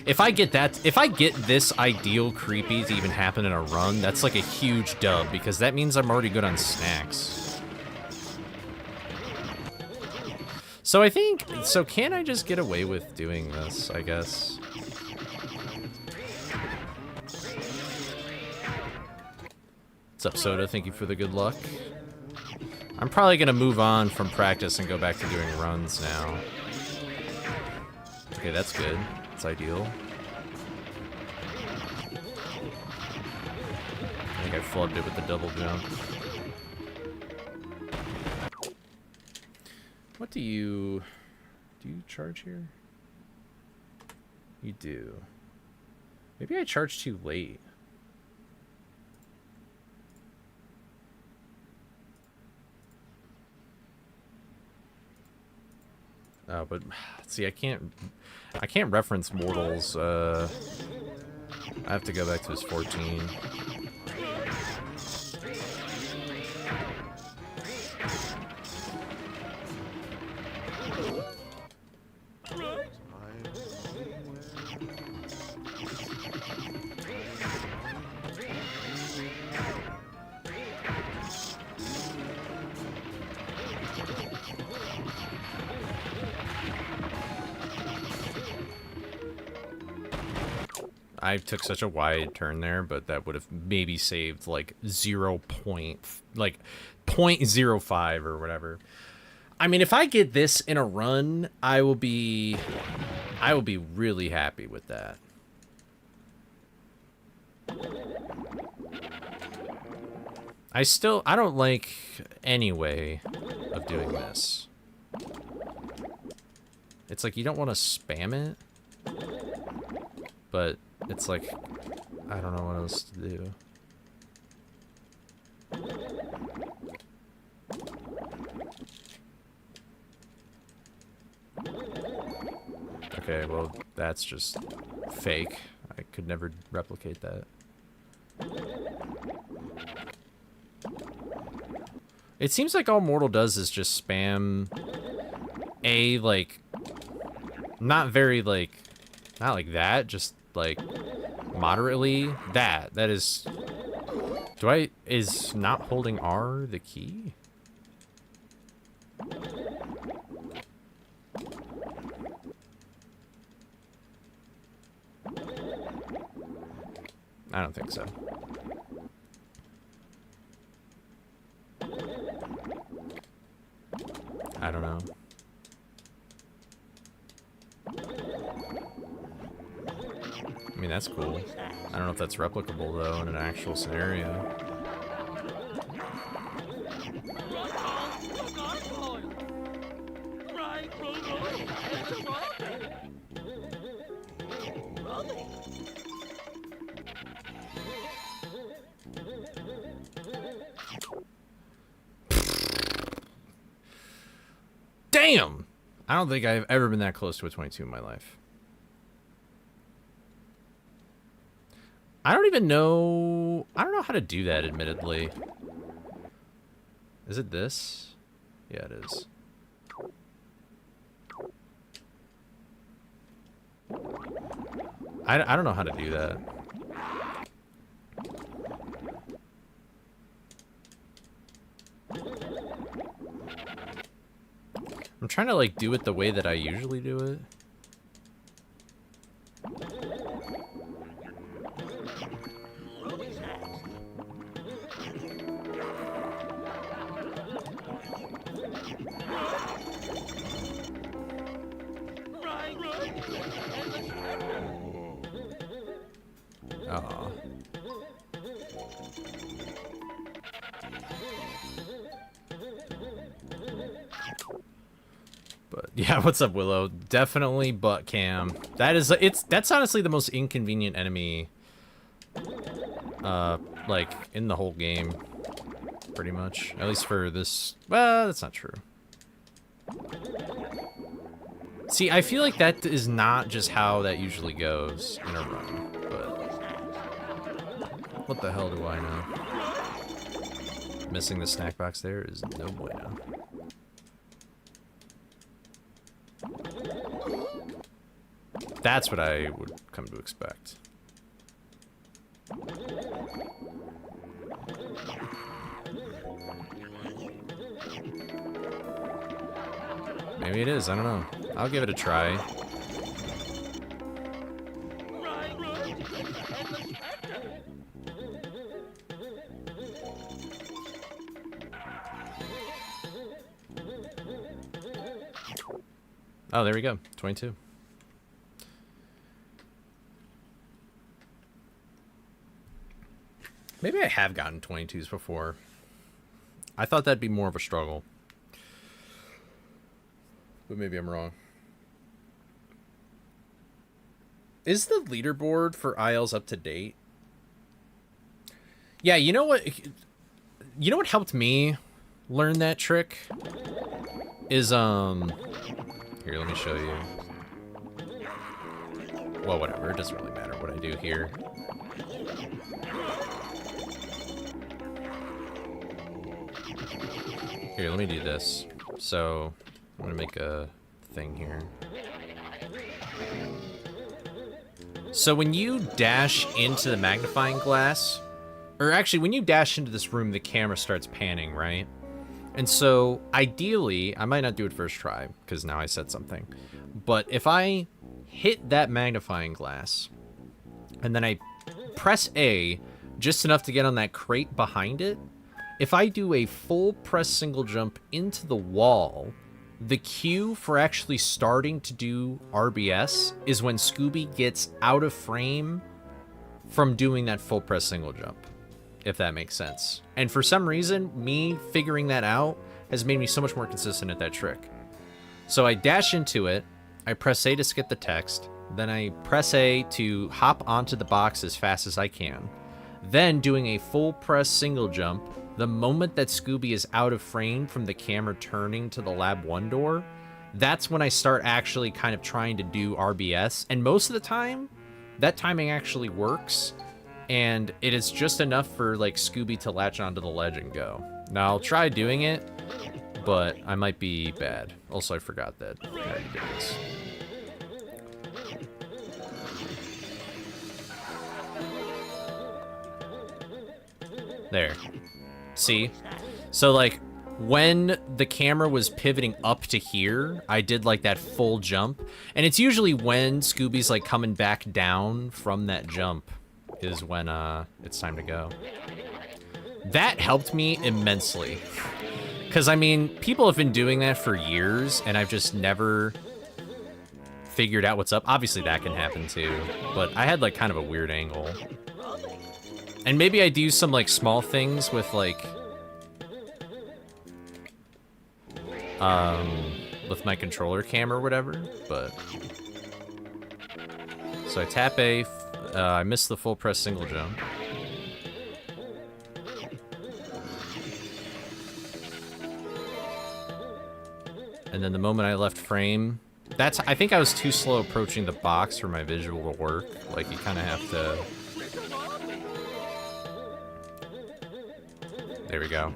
if I get this ideal creepy to even happen in a run, that's like a huge dub, because that means I'm already good on snacks. So I think, so can I just get away with doing this, I guess? What's up, Soda? Thank you for the good luck. I'm probably gonna move on from practice and go back to doing runs now. Okay, that's good. That's ideal. I think I flubbed it with the double jump. What do you charge here? You do. Maybe I charged too late. But see, I can't reference Mortals. I have to go back to his 14. I took such a wide turn there, but that would have maybe saved like 0.05 or whatever. I mean, if I get this in a run, I will be really happy with that. I don't like any way of doing this. It's like you don't want to spam it, but it's like, I don't know what else to do. Okay, well, that's just fake. I could never replicate that. It seems like all Mortal does is just spam a, like, not like that, just like moderately that is is not holding R the key? I don't think so. I don't know. I mean, that's cool. I don't know if that's replicable, though, in an actual scenario. Damn! I don't think I've ever been that close to a 22 in my life. I don't know how to do that, admittedly. Is it this? Yeah, it is. I don't know how to do that. I'm trying to, like, do it the way that I usually do it. Aw. But yeah, what's up, Willow? Definitely butt cam. That's honestly the most inconvenient enemy like in the whole game, pretty much. At least for this. Well, that's not true. See, I feel like that is not just how that usually goes in a run, but what the hell do I know? Missing the snack box there is no bueno. That's what I would come to expect. Maybe it is, I don't know. I'll give it a try. Oh, there we go. 22. Maybe I have gotten 22s before. I thought that'd be more of a struggle. But maybe I'm wrong. Is the leaderboard for ILs up to date? Yeah, you know what? You know what helped me learn that trick? Is, Here, let me show you. Well, whatever. It doesn't really matter what I do here. Here, let me do this. So, I'm gonna make a thing here. So when you dash into the magnifying glass, or actually when you dash into this room, the camera starts panning, right? And so ideally, I might not do it first try, because now I said something. But if I hit that magnifying glass, and then I press A just enough to get on that crate behind it, if I do a full press single jump into the wall, the cue for actually starting to do RBS is when Scooby gets out of frame from doing that full press single jump, if that makes sense. And for some reason, me figuring that out has made me so much more consistent at that trick. So I dash into it, I press A to skip the text, then I press A to hop onto the box as fast as I can, then doing a full press single jump. The moment that Scooby is out of frame from the camera turning to the Lab 1 door, that's when I start actually kind of trying to do RBS. And most of the time, that timing actually works. And it is just enough for, like, Scooby to latch onto the ledge and go. Now, I'll try doing it, but I might be bad. Also, I forgot that I already did this. There. See? So, like, when the camera was pivoting up to here, I did, like, that full jump. And it's usually when Scooby's, like, coming back down from that jump is when, it's time to go. That helped me immensely. Because, I mean, people have been doing that for years, and I've just never figured out what's up. Obviously, that can happen, too. But I had, like, kind of a weird angle. And maybe I do some, like, small things with, like, with my controller cam or whatever, but... So I tap A, I missed the full press single jump. And then the moment I left frame, I think I was too slow approaching the box for my visual to work. Like, you kind of have to... There we go.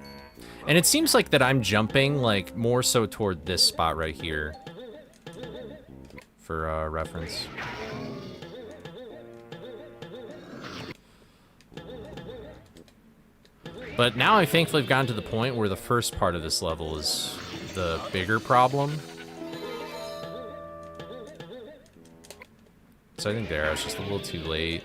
And it seems like that I'm jumping, like, more so toward this spot right here. For, reference. But now I thankfully have gotten to the point where the first part of this level is the bigger problem. So I think there, I was just a little too late.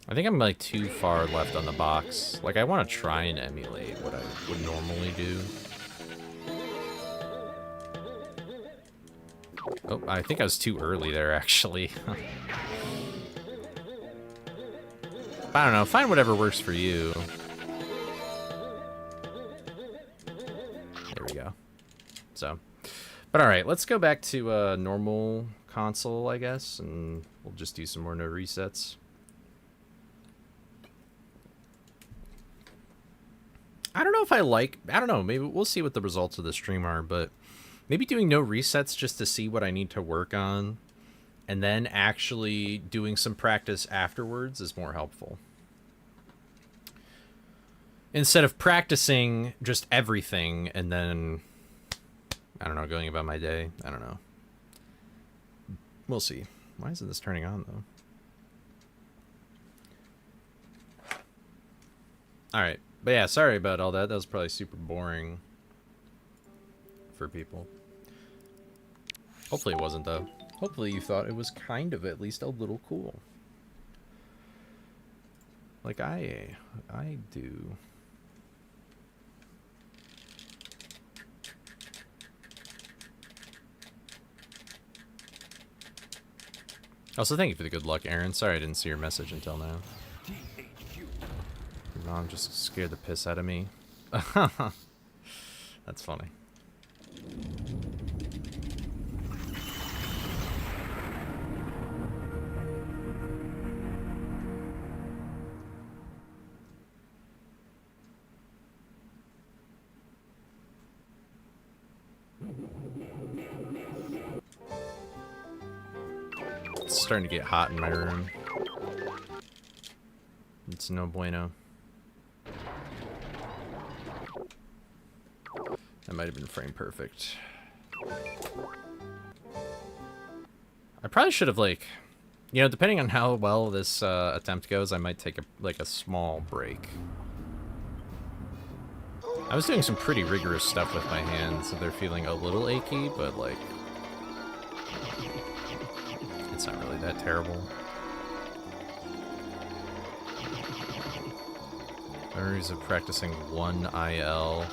I think I'm, like, too far left on the box. Like, I want to try and emulate what I would normally do. Oh, I think I was too early there, actually. I don't know. Find whatever works for you. There we go. So, but all right, let's go back to normal console, I guess, and we'll just do some more no resets. I don't know if I don't know, maybe we'll see what the results of the stream are, but maybe doing no resets just to see what I need to work on, and then actually doing some practice afterwards is more helpful. Instead of practicing just everything and then, I don't know, going about my day. I don't know. We'll see. Why isn't this turning on, though? Alright. But yeah, sorry about all that. That was probably super boring for people. Hopefully it wasn't, though. Hopefully you thought it was kind of at least a little cool. Like I do. Also, thank you for the good luck, Aaron. Sorry I didn't see your message until now. Your mom just scared the piss out of me. That's funny. It's starting to get hot in my room. It's no bueno. That might have been frame perfect. I probably should have, like, you know, depending on how well this attempt goes, I might take a small break. I was doing some pretty rigorous stuff with my hands, so they're feeling a little achy, but, like, it's not really that terrible. Memories of practicing one IL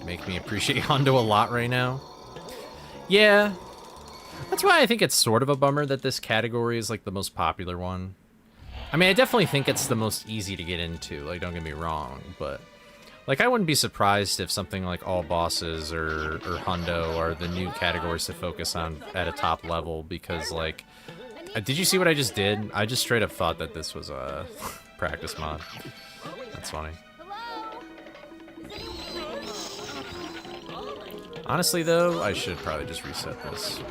make me appreciate Hondo a lot right now. Yeah. That's why I think it's sort of a bummer that this category is, like, the most popular one. I mean, I definitely think it's the most easy to get into, like, don't get me wrong, but, like, I wouldn't be surprised if something like All Bosses or Hundo are the new categories to focus on at a top level, because, like, did you see what I just did? I just straight up thought that this was a practice mod. That's funny. Honestly, though, I should probably just reset this.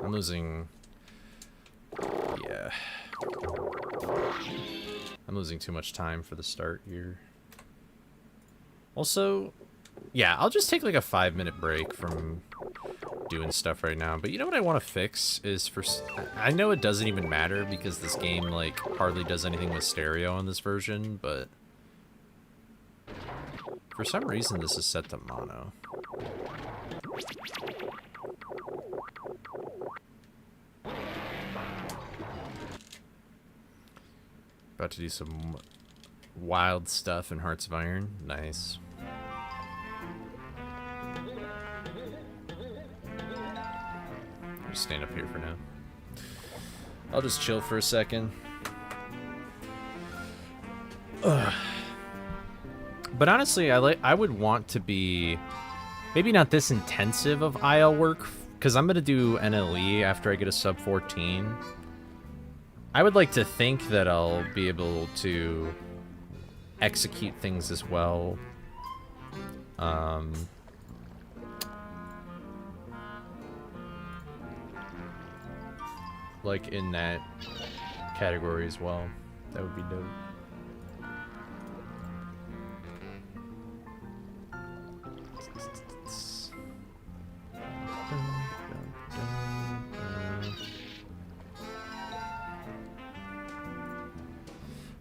I'm losing... Yeah. I'm losing too much time for the start here. Also, yeah, I'll just take like a 5-minute break from doing stuff right now. But you know what I want to fix is for... I know it doesn't even matter because this game, like, hardly does anything with stereo on this version, but... For some reason, this is set to mono. About to do some wild stuff in Hearts of Iron. Nice. I'll just stand up here for now. I'll just chill for a second. Ugh. But honestly, I would want to be maybe not this intensive of IL work, because I'm going to do NLE after I get a sub 14. I would like to think that I'll be able to execute things as well. Like in that category as well. That would be dope.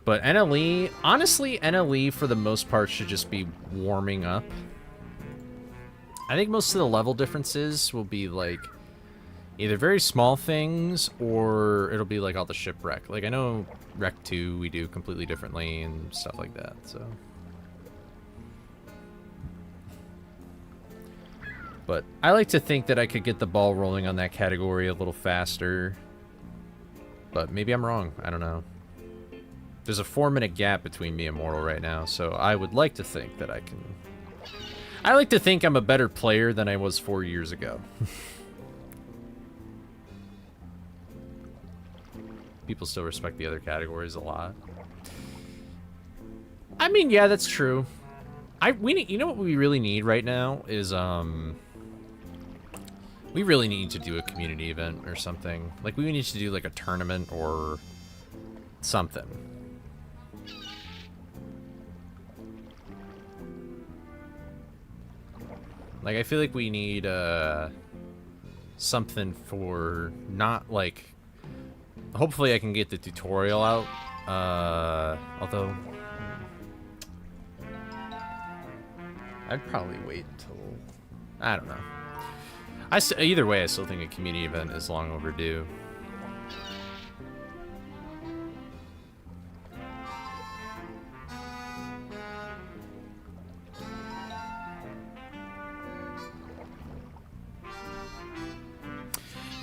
But NLE, honestly, NLE for the most part should just be warming up. I think most of the level differences will be like either very small things or it'll be like all the shipwreck. Like I know Rec 2 we do completely differently and stuff like that, so. But I like to think that I could get the ball rolling on that category a little faster. But maybe I'm wrong, I don't know. There's a 4-minute gap between me and Mortal right now, so I would like to think that I can... I like to think I'm a better player than I was 4 years ago. People still respect the other categories a lot. I mean, yeah, that's true. You know what we really need right now is, we really need to do a community event or something. Like, we need to do, like, a tournament or something. Like, I feel like we need, something for not, like... Hopefully I can get the tutorial out, although... I'd probably wait until... I don't know. Either way, I still think a community event is long overdue.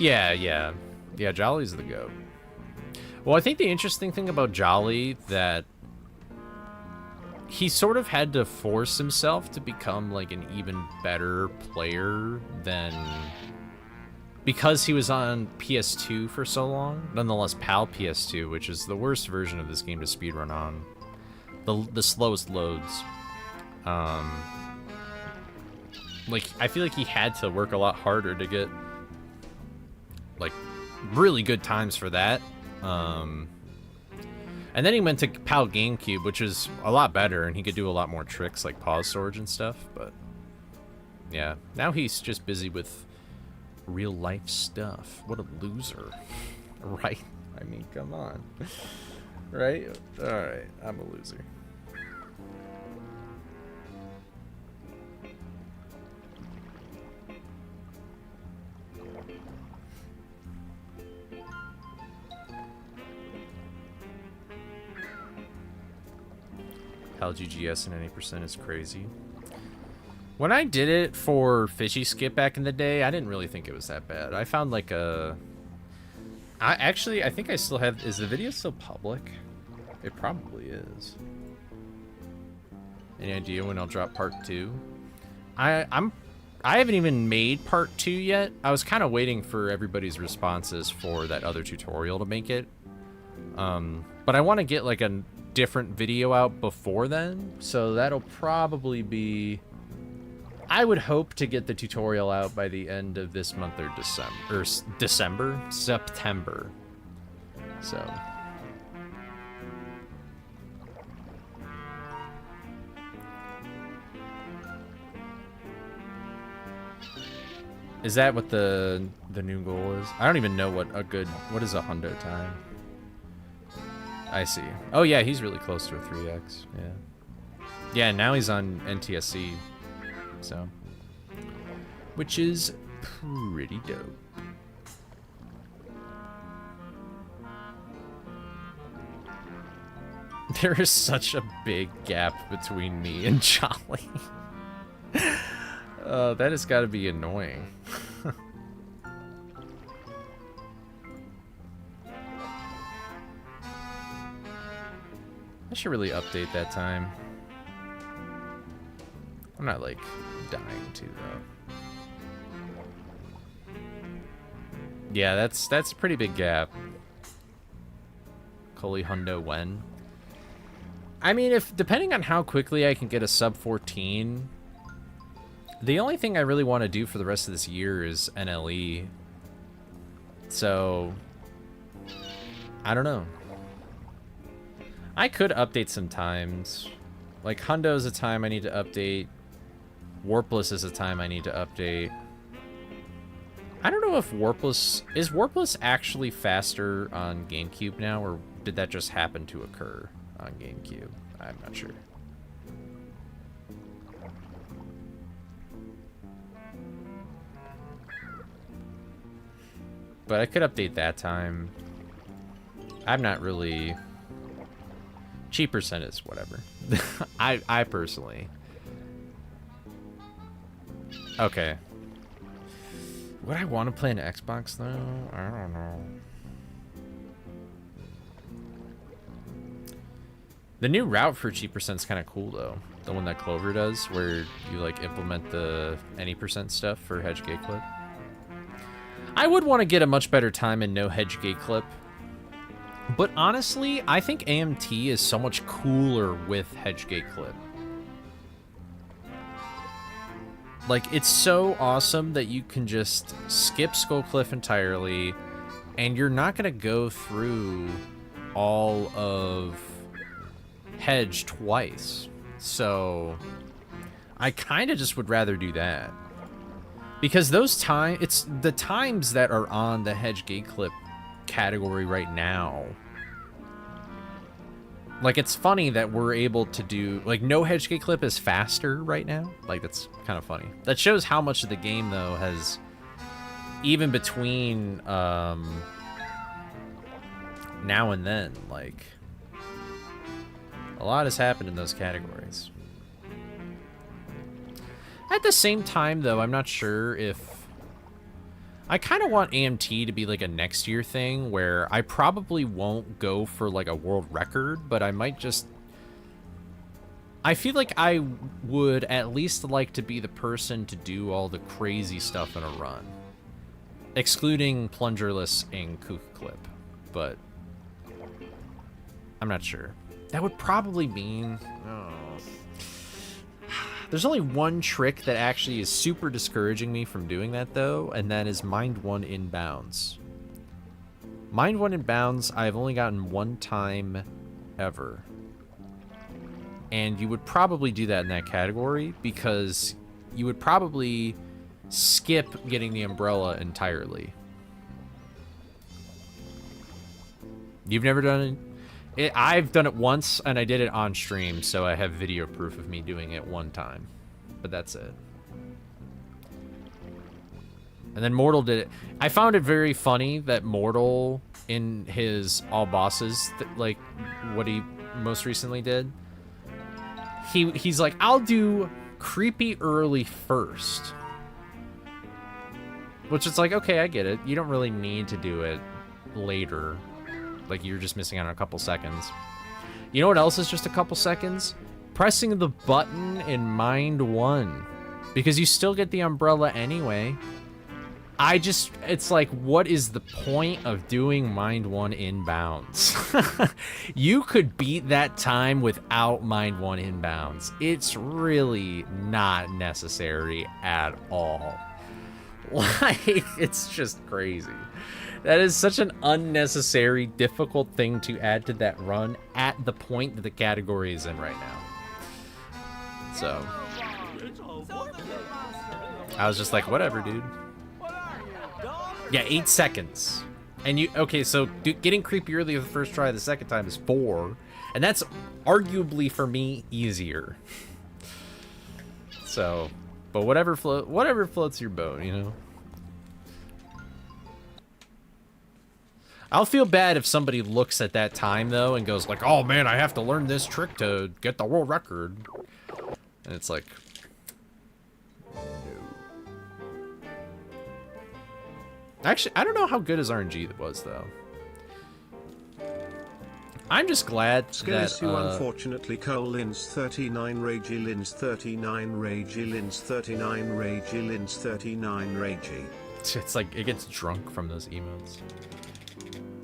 Yeah, Jolly's the GOAT. Well, I think the interesting thing about Jolly that he sort of had to force himself to become like an even better player than, because he was on PS2 for so long. Nonetheless, PAL PS2, which is the worst version of this game to speedrun on, the slowest loads. Like I feel like he had to work a lot harder to get like really good times for that. And then he went to PAL GameCube, which is a lot better, and he could do a lot more tricks like pause storage and stuff. But yeah, now he's just busy with real life stuff. What a loser, right? I mean, come on, right? All right, I'm a loser. LGGS and 80% is crazy. When I did it for Fishy Skip back in the day, I didn't really think it was that bad. I found like a... I think I still have... Is the video still public? It probably is. Any idea when I'll drop part 2? I haven't even made part 2 yet. I was kind of waiting for everybody's responses for that other tutorial to make it. But I want to get like a different video out before then, so that'll probably be... I would hope to get the tutorial out by the end of this month or September. So is that what the new goal is? I don't even know what is a hundo time. I see. Oh yeah, he's really close to a 3x. Yeah. Yeah, now he's on NTSC. So, which is pretty dope. There is such a big gap between me and Jolly. That has got to be annoying. I should really update that time. I'm not like dying to though. Yeah, that's a pretty big gap. Coley Hundo when? I mean, if depending on how quickly I can get a sub 14, the only thing I really want to do for the rest of this year is NLE. So I don't know. I could update some times. Like Hundo is a time I need to update. Warpless is a time I need to update. I don't know if is Warpless actually faster on GameCube now, or did that just happen to occur on GameCube? I'm not sure. But I could update that time. I'm not really... Cheap % is whatever. I personally... Okay. Would I want to play an Xbox though? I don't know. The new route for cheap % is kind of cool though. The one that Clover does, where you like implement the any % stuff for hedge gate clip. I would want to get a much better time in no hedge gate clip. But honestly, I think AMT is so much cooler with hedge gate clip. Like, it's so awesome that you can just skip Skull Cliff entirely, and you're not going to go through all of Hedge twice. So, I kind of just would rather do that. Because those it's the times that are on the Hedge Gate Clip category right now. Like, it's funny that we're able to do... Like, no hedge gate clip is faster right now. Like, that's kind of funny. That shows how much of the game, though, has... Even between, now and then, like... A lot has happened in those categories. At the same time, though, I'm not sure if... I kind of want AMT to be like a next year thing where I probably won't go for like a world record, but I might just... I feel like I would at least like to be the person to do all the crazy stuff in a run. Excluding Plungerless and Kook Clip, but I'm not sure. That would probably mean... Oh. There's only one trick that actually is super discouraging me from doing that, though, and that is Mind 1 inbounds. Mind One in Bounds, I've only gotten one time ever. And you would probably do that in that category because you would probably skip getting the umbrella entirely. You've never done it? I've done it once, and I did it on stream, so I have video proof of me doing it one time. But that's it. And then Mortal did it. I found it very funny that Mortal, in his All Bosses, like what he most recently did, he's like, I'll do creepy early first. Which is like, okay, I get it. You don't really need to do it later. Like, you're just missing out on a couple seconds. You know what else is just a couple seconds? Pressing the button in Mind 1. Because you still get the umbrella anyway. It's like, what is the point of doing Mind 1 inbounds? You could beat that time without Mind 1 inbounds. It's really not necessary at all. Like, it's just crazy. That is such an unnecessary, difficult thing to add to that run at the point that the category is in right now. So, I was just like, whatever, dude. Yeah, 8 seconds. And you, okay, so getting creepy early the first try the second time is 4. And that's arguably, for me, easier. So, but whatever floats your boat, you know? I'll feel bad if somebody looks at that time, though, and goes like, oh, man, I have to learn this trick to get the world record. And it's like, no. Actually, I don't know how good his RNG was, though. I'm just glad Scares that, you, unfortunately. Colins 39 Ragey Lins 39 Ragey Lins 39 Ragey Lins 39 Ragey. It's like, it gets drunk from those emotes.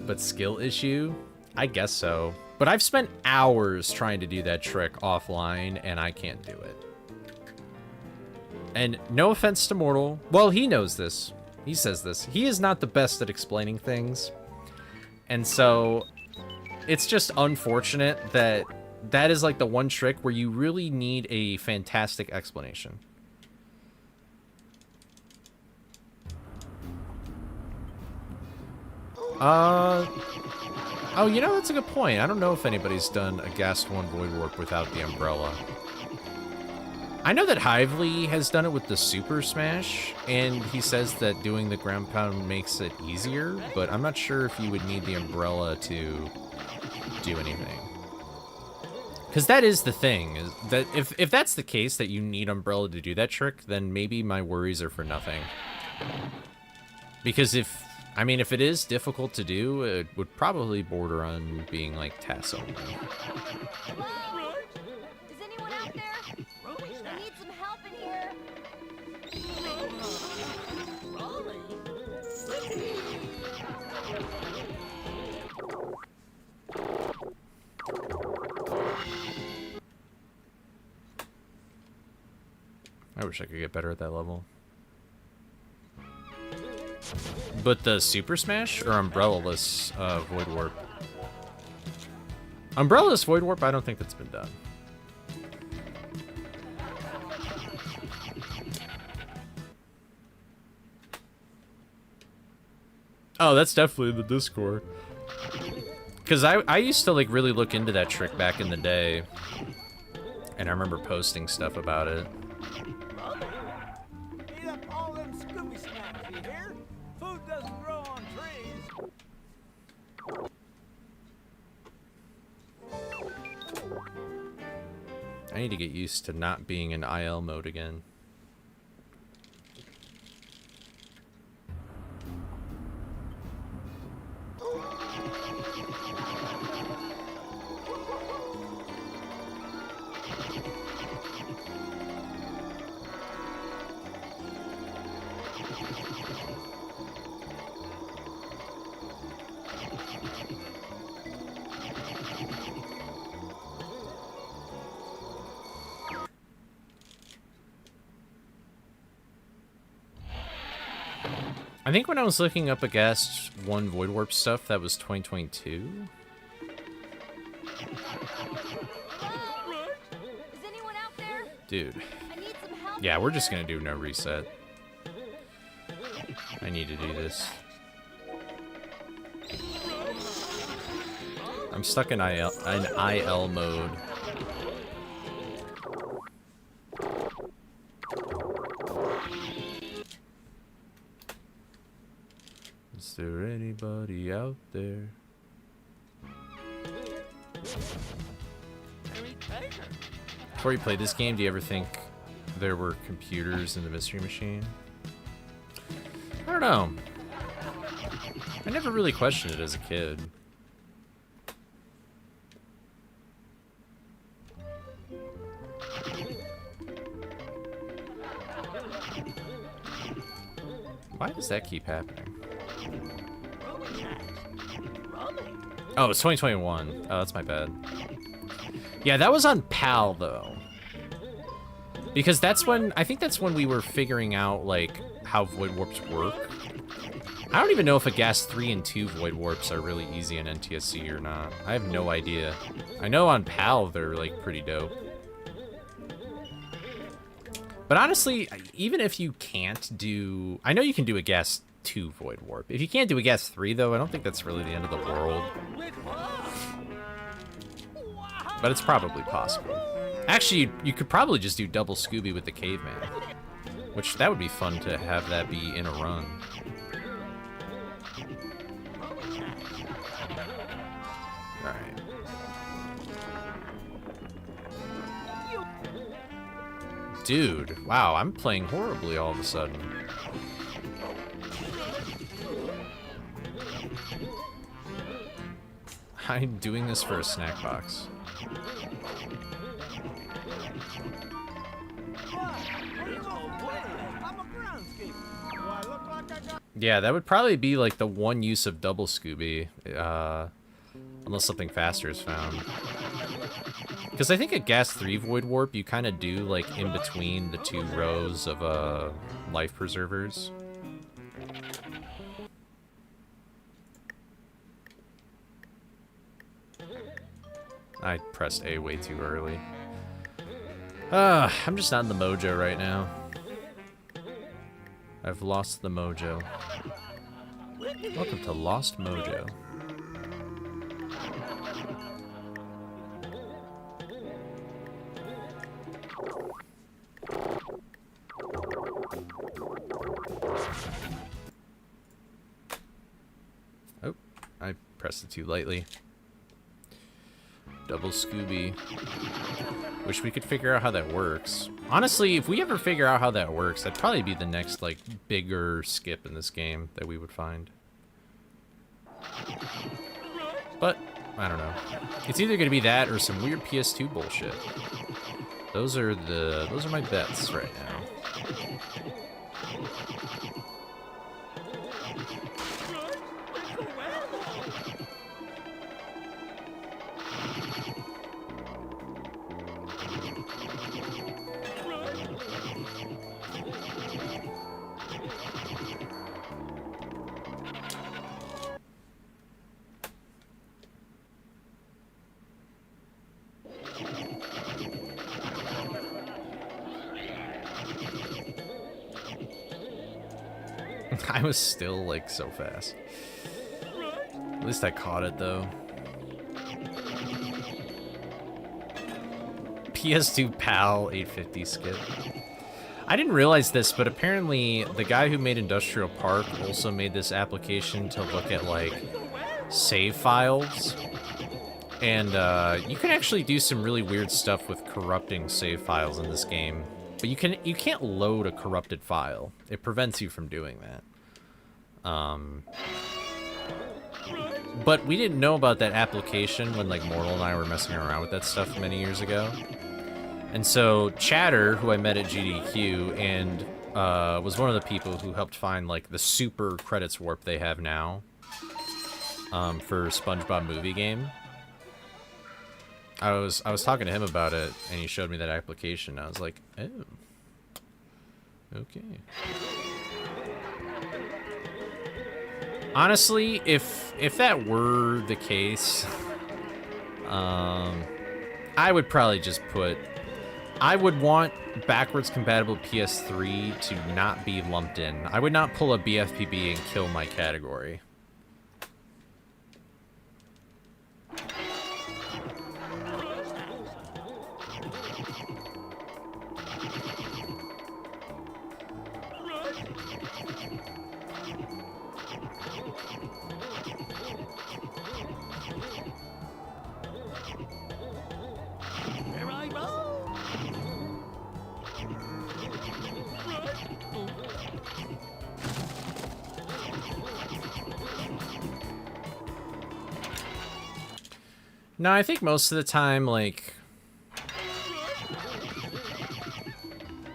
But skill issue? I guess so. But I've spent hours trying to do that trick offline, and I can't do it. And no offense to Mortal. Well, he knows this. He says this. He is not the best at explaining things. And so, it's just unfortunate that that is like the one trick where you really need a fantastic explanation. Oh, you know, that's a good point. I don't know if anybody's done a Ghast 1 Void Warp without the umbrella. I know that Hively has done it with the Super Smash, and he says that doing the ground pound makes it easier, but I'm not sure if you would need the umbrella to do anything. Because that is the thing, is that if that's the case, that you need umbrella to do that trick, then maybe my worries are for nothing. Because if it is difficult to do, it would probably border on being like TAS only. Hello? Is anyone out there? I need some help in here. I wish I could get better at that level. But the Super Smash or Umbrella-less Void Warp? Umbrella-less Void Warp, I don't think that's been done. Oh, that's definitely in the Discord. Because I used to like really look into that trick back in the day. And I remember posting stuff about it. Eat up all them Scooby snacks, you hear? Food doesn't grow on trees. I need to get used to not being in IL mode again. I think when I was looking up against one Void Warp stuff, that was 2022. Hello? Is anyone out there? Dude. I need some help. Yeah, we're just gonna do no reset. I need to do this. I'm stuck in IL mode. Is there anybody out there? Before you played this game, do you ever think there were computers in the Mystery Machine? I don't know. I never really questioned it as a kid. Why does that keep happening? Oh, it's 2021. Oh, that's my bad. Yeah, that was on PAL, though. Because that's when, I think that's when we were figuring out, like, how Void Warps work. I don't even know if a Gas 3 and 2 Void Warps are really easy in NTSC or not. I have no idea. I know on PAL they're, like, pretty dope. But honestly, even if you can't do... I know you can do a Gas 2 Void Warp. If you can't do a Gas 3, though, I don't think that's really the end of the world. But it's probably possible. Actually, you could probably just do double Scooby with the Caveman. Which, that would be fun to have that be in a run. Alright. Dude, wow, I'm playing horribly all of a sudden. I'm doing this for a snack box. Yeah, that would probably be like the one use of double Scooby, unless something faster is found. Because I think at Gas 3 Void Warp, you kind of do like in between the two rows of life preservers. I pressed A way too early. I'm just not in the mojo right now. I've lost the mojo. Welcome to Lost Mojo. Oh, I pressed it too lightly. Double Scooby. Wish we could figure out how that works. Honestly, if we ever figure out how that works, that'd probably be the next, like, bigger skip in this game that we would find. But, I don't know. It's either gonna be that or some weird PS2 bullshit. Those are my bets right now. I was still, like, so fast. At least I caught it, though. PS2 PAL 850 skip. I didn't realize this, but apparently the guy who made Industrial Park also made this application to look at, like, save files. And you can actually do some really weird stuff with corrupting save files in this game. But you can't load a corrupted file. It prevents you from doing that. But we didn't know about that application when, like, Mortal and I were messing around with that stuff many years ago. And so Chatter, who I met at GDQ, and was one of the people who helped find, like, the super credits warp they have now for SpongeBob movie game. I was talking to him about it, and he showed me that application. I was like, oh, okay. Honestly, if that were the case, I would probably just put... I would want backwards compatible PS3 to not be lumped in. I would not pull a BFPB and kill my category. Here I go. No, I think most of the time, like...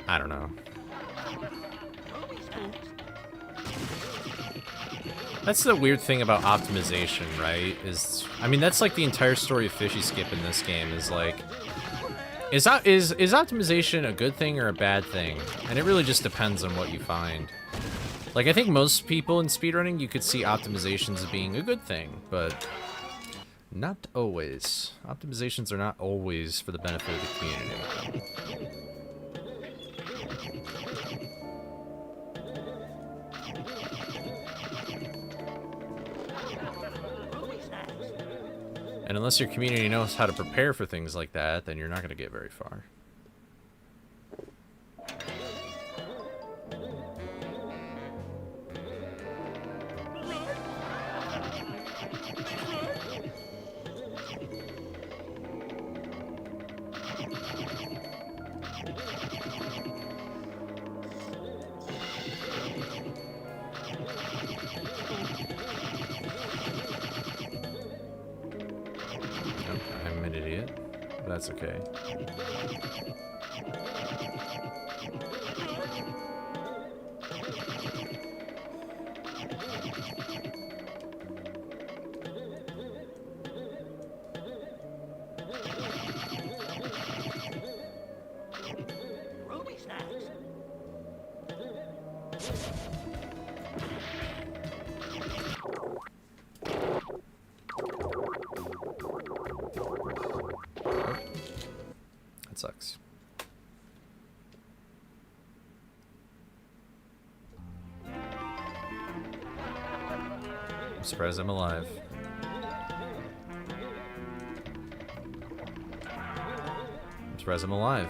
I don't know. That's the weird thing about optimization, right? Is, I mean, that's like the entire story of Fishy Skip in this game, is like... Is optimization a good thing or a bad thing? And it really just depends on what you find. Like, I think most people in speedrunning, you could see optimizations as being a good thing, but... Not always. Optimizations are not always for the benefit of the community. And unless your community knows how to prepare for things like that, then you're not going to get very far. I'm an idiot. That's okay. Ruby snacks. That sucks. I'm surprised I'm alive. I'm surprised I'm alive.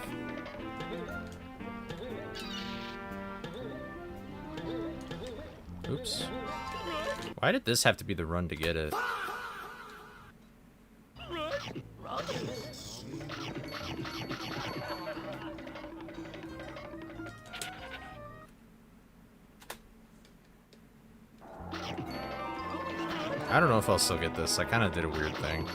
Oops. Why did this have to be the run to get it? I don't know if I'll still get this. I kind of did a weird thing.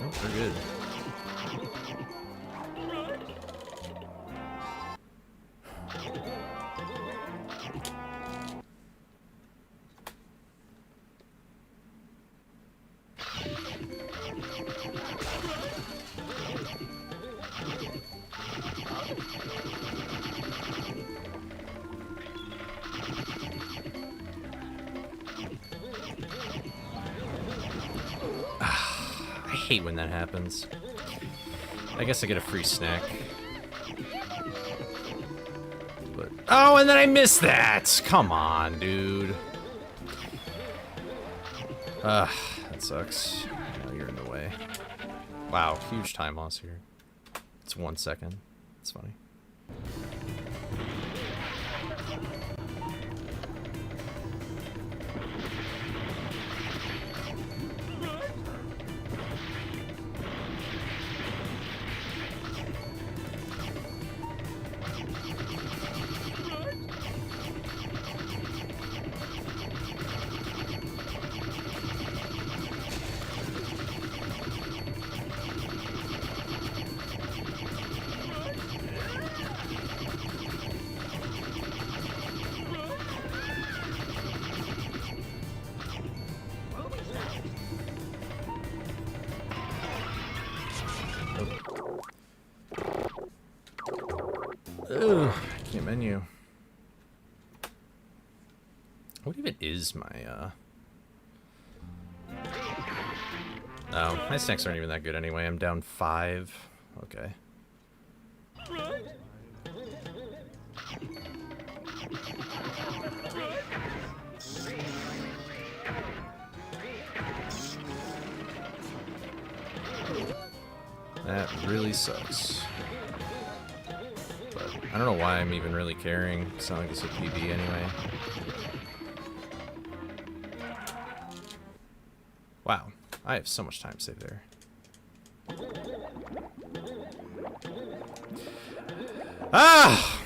Oh, we're good. I hate when that happens. I guess I get a free snack. But oh, and then I missed that! Come on, dude. That sucks. Now you're in the way. Wow, huge time loss here. It's 1 second. It's funny. Ugh, can't menu. What even is my, Oh, my snacks aren't even that good anyway. I'm down 5. Okay. That really sucks. But I don't know why I'm even really caring. It's not like it's a PB anyway. Wow, I have so much time saved there. Ah!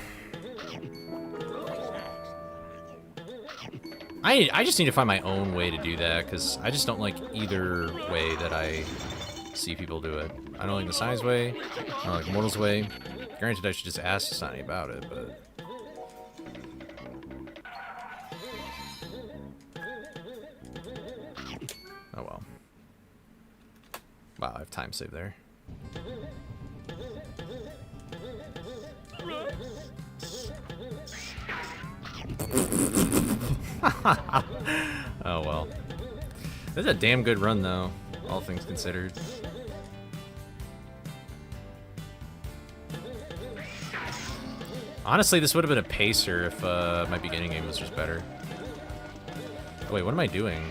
I just need to find my own way to do that, because I just don't like either way that I see people do it. I don't like the Science way, I don't like Mortal's way. Granted, I should just ask Sonny about it, but... Oh well. Wow, I have time saved there. Oh well. This is a damn good run though, all things considered. Honestly, this would have been a pacer if my beginning game was just better. Wait, what am I doing?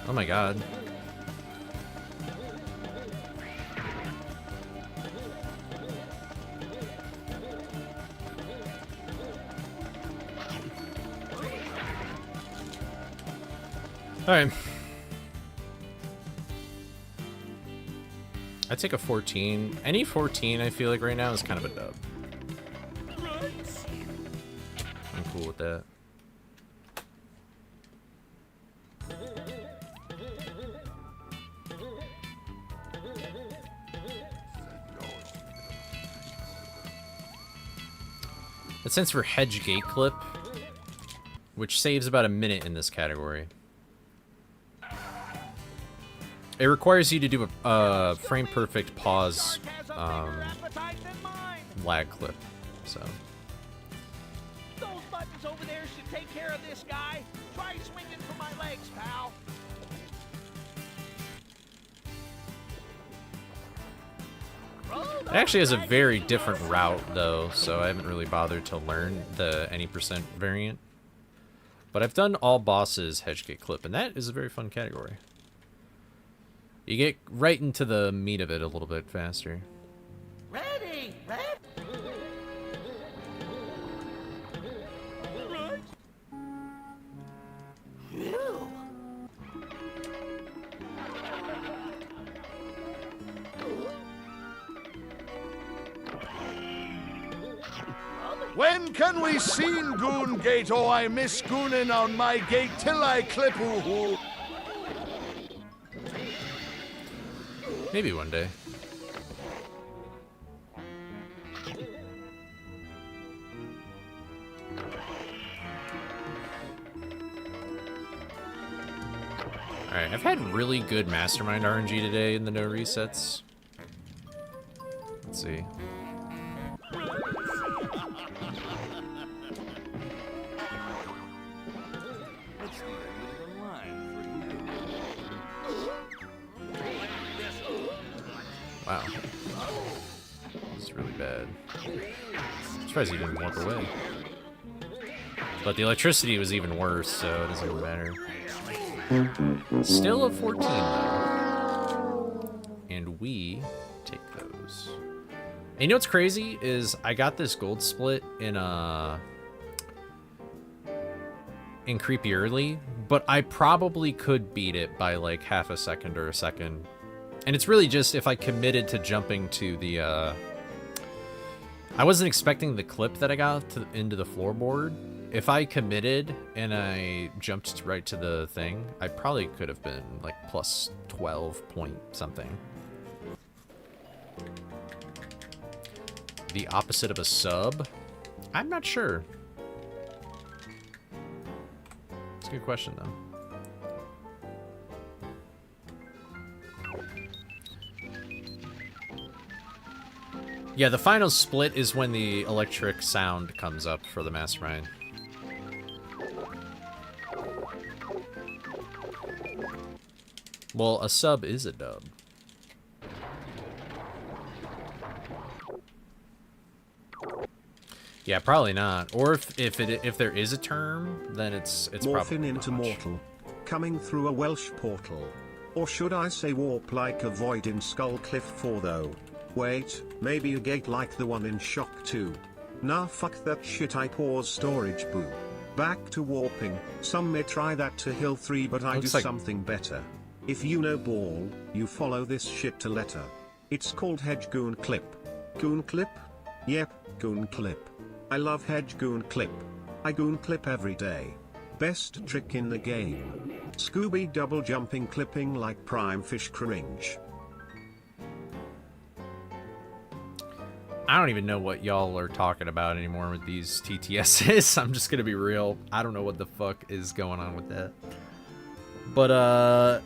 Oh my god. Alright. I'd take a 14. Any 14 I feel like right now is kind of a dub. I'm cool with that. It stands for Hedge Gate Clip, which saves about a minute in this category. It requires you to do a frame perfect pause lag clip, so. Those buttons over there should take care of this guy. Try swinging for my legs, pal. It actually has a very different route though, so I haven't really bothered to learn the any percent variant. But I've done all bosses Hedge Gate Clip, and that is a very fun category. You get right into the meat of it a little bit faster. Ready, ready. When can we seen Goon Gate? Oh, I miss gooning on my gate till I clip hoo-hoo. Maybe one day. Alright, I've had really good Mastermind RNG today in the no resets. Let's see. Wow. This is really bad. I'm surprised he didn't walk away. But the electricity was even worse, so it doesn't even matter. Still a 14, though. And we take those. And you know what's crazy is I got this gold split in Creepy Early, but I probably could beat it by like half a second or a second. And it's really just if I committed to jumping to the, I wasn't expecting the clip that I got into the floorboard. If I committed and I jumped right to the thing, I probably could have been like plus 12 point something. The opposite of a sub? I'm not sure. It's a good question though. Yeah, the final split is when the electric sound comes up for the mastermind. Well, a sub is a dub. Yeah, probably not. Or if there is a term, then it's probably Morphin into not much. mortal. Coming through a Welsh portal. Or should I say warp like a void in Skull Cliff 4 though? Wait, maybe a gate like the one in Shock 2. Nah, fuck that shit, I pause storage boo. Back to warping. Some may try that to Hill 3, but I do Looks like- something better. If you know ball, you follow this shit to letter. It's called Hedge Goon Clip. Goon Clip? Yep, Goon Clip. I love Hedge Goon Clip. I Goon Clip every day. Best trick in the game. Scooby double jumping clipping like prime fish cringe. I don't even know what y'all are talking about anymore with these TTSs. I'm just gonna be real. I don't know what the fuck is going on with that. But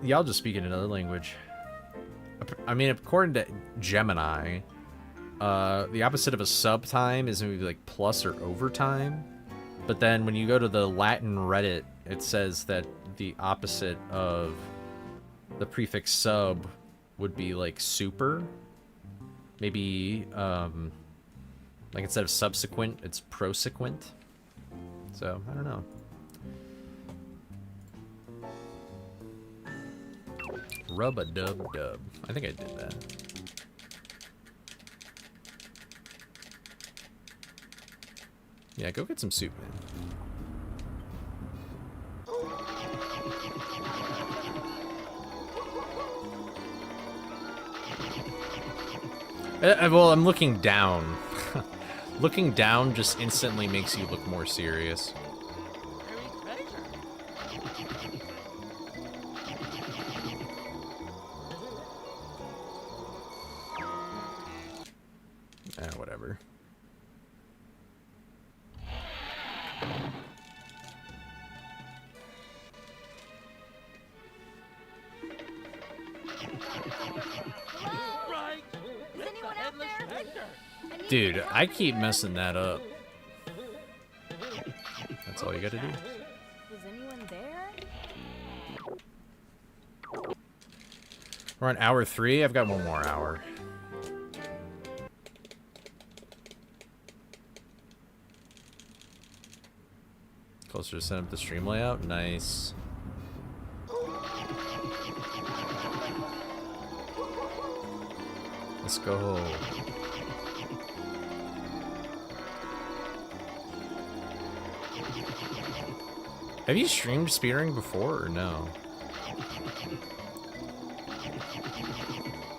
y'all just speak in another language. I mean, according to Gemini, the opposite of a sub time is maybe like plus or overtime. But then when you go to the Latin Reddit, it says that the opposite of the prefix sub would be like super. Maybe like instead of subsequent, it's prosequent. So I don't know. Rub a dub dub. I think I did that. Yeah, go get some soup, man. Well, I'm looking down. Looking down just instantly makes you look more serious. Whatever. Right. Is anyone out there? I need Dude, some help I in keep here. messing that up. That's all you gotta do. Is anyone there? We're on hour 3. I've got one more hour. Closer to set up the stream layout. Nice. Let's go. Have you streamed speedrunning before or no?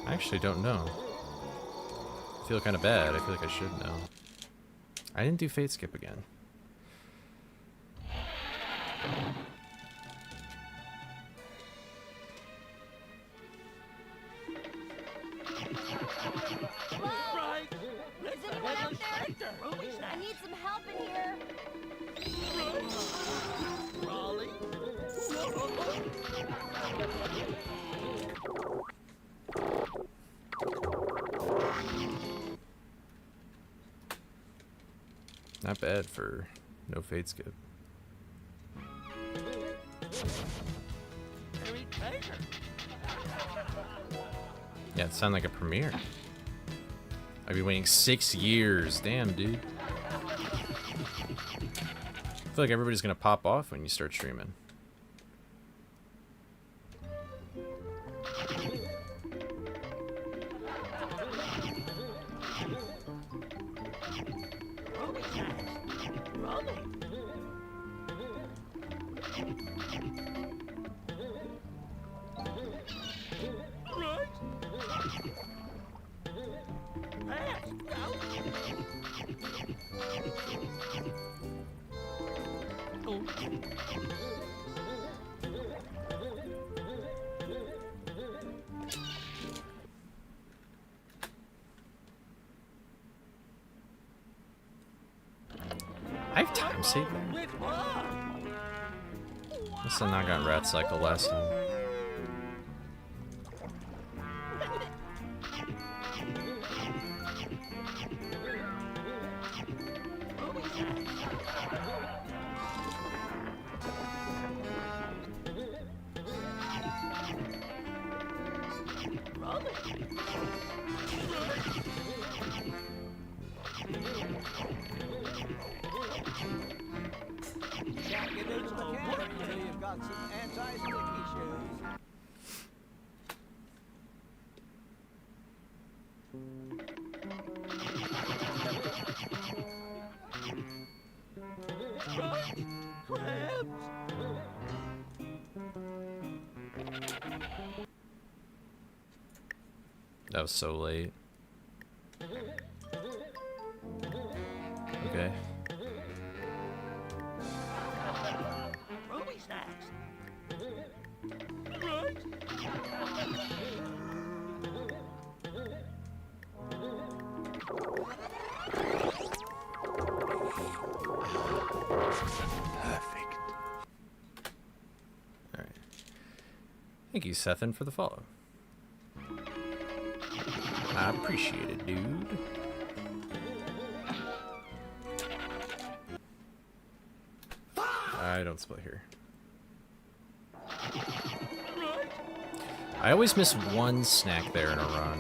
I actually don't know. I feel kind of bad. I feel like I should know. I didn't do Fate Skip again. Right. Is anyone out there? I need some help in here. Raleigh. Not bad for no Fate Skip. Harry Taylor. Yeah, it sounded like a premiere. I'd be waiting 6 years. Damn, dude. I feel like everybody's gonna pop off when you start streaming. I have time saved there. With what? Must have not got Rat Cycle last time. That was so late. Okay. Ruby snacks. Right? Perfect. Alright. Thank you, Sethin, for the follow. I appreciate it, dude. I don't split here. I always miss one snack there in a run.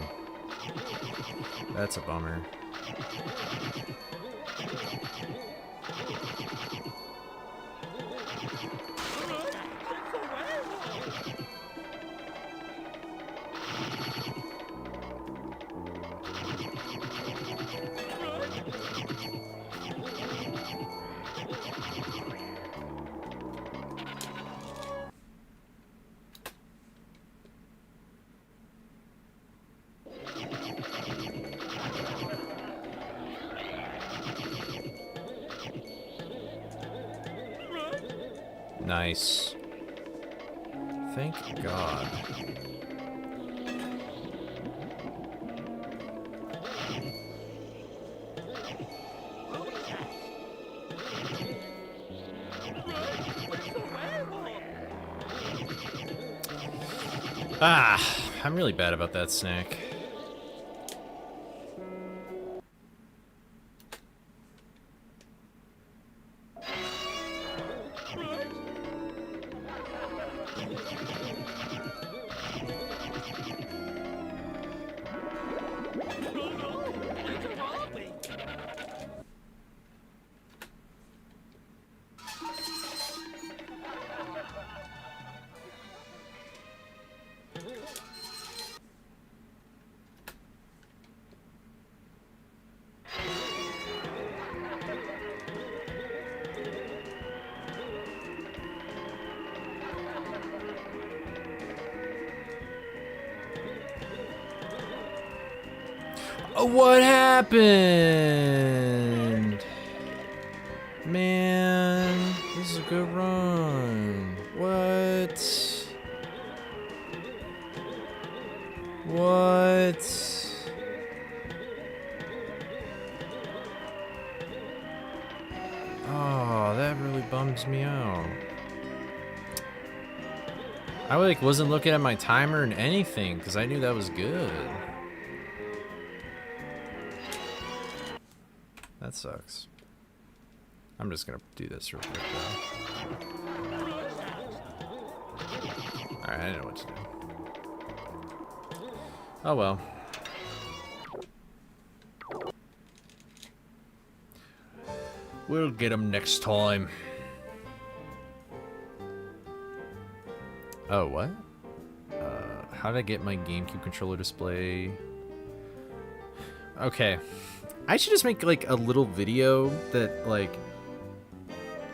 That's a bummer. Nice. Thank God. Ah, I'm really bad about that snack. What happened? Man, this is a good run. What? What? Oh, that really bums me out. I like wasn't looking at my timer and anything because I knew that was good. That sucks. I'm just gonna do this real quick though. Alright, I know what to do. Oh well. We'll get them next time. Oh, what? How did I get my GameCube controller display? Okay. I should just make like a little video that like,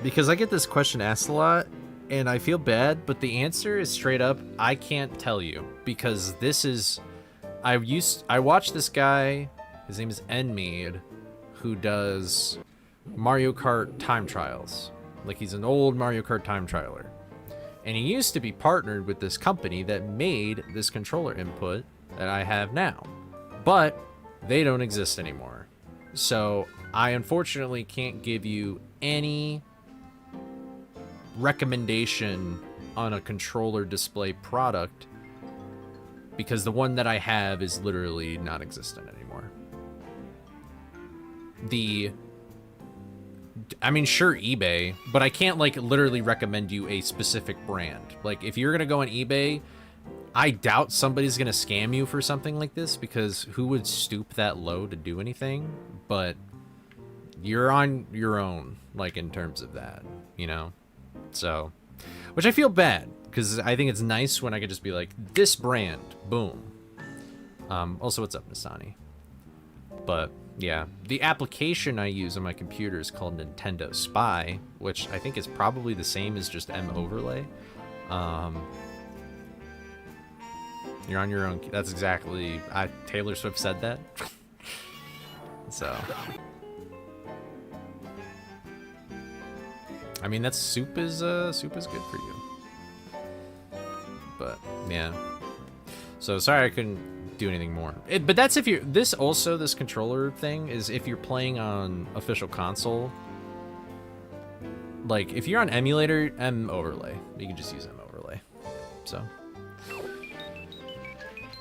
because I get this question asked a lot and I feel bad, but the answer is straight up, I can't tell you, because this is, I watched this guy, his name is Nmead, who does Mario Kart time trials. Like, he's an old Mario Kart time trialer. And he used to be partnered with this company that made this controller input that I have now. But they don't exist anymore. So I unfortunately can't give you any recommendation on a controller display product because the one that I have is literally not existent anymore. I mean, sure, eBay, but I can't like literally recommend you a specific brand. Like, if you're gonna go on eBay, I doubt somebody's gonna scam you for something like this, because who would stoop that low to do anything? But you're on your own, like, in terms of that, you know? So, which I feel bad, because I think it's nice when I could just be like, this brand, boom. Also, what's up, Nasani? But yeah, the application I use on my computer is called Nintendo Spy, which I think is probably the same as just M Overlay. You're on your own. That's exactly. Taylor Swift said that. So. I mean, that soup is good for you. But yeah. So sorry I couldn't do anything more. But that's if you're this controller thing is if you're playing on official console. Like if you're on emulator, M overlay, you can just use M overlay. So.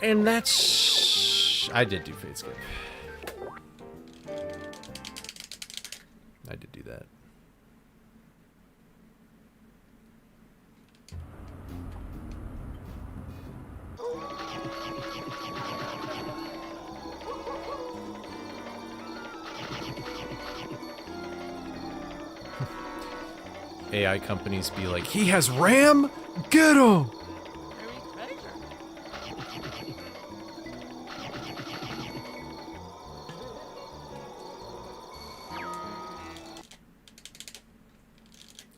And that's I did do Fade Skip. I did do that. AI companies be like, he has RAM? Get him!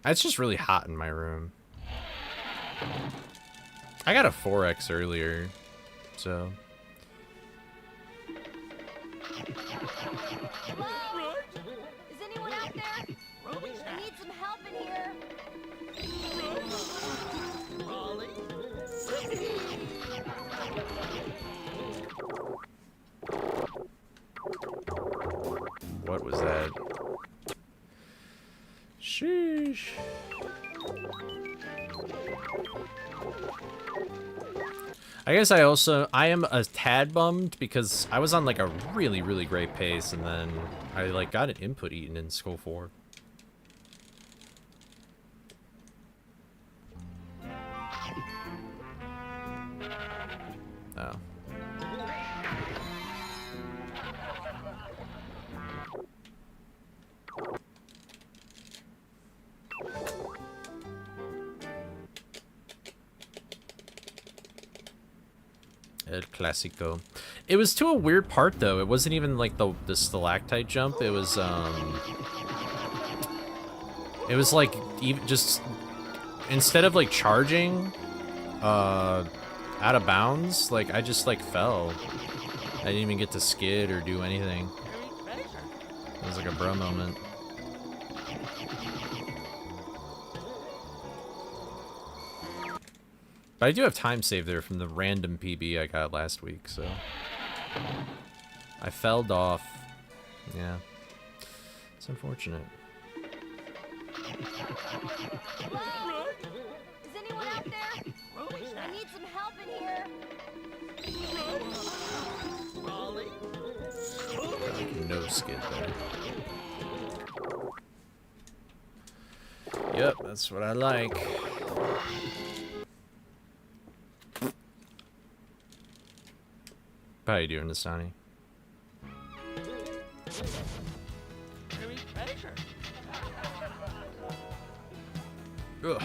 It's just really hot in my room. I got a 4X earlier, so. Hello? Is anyone out there? I need some help in here. What was that? Sheesh. I guess I am a tad bummed because I was on like a really, really great pace and then I like got an input eaten in Skull 4. Oh. El Clasico. It was to a weird part though. It wasn't even like the stalactite jump. It was like even just instead of like charging out of bounds, like I just like fell. I didn't even get to skid or do anything. It was like a bro moment. But I do have time saved there from the random PB I got last week, so. I felled off. Yeah. It's unfortunate. Hello? Is anyone out there? I need some help in here. Like no skid there. Yep, that's what I like. How you doing, Nastani? Ugh.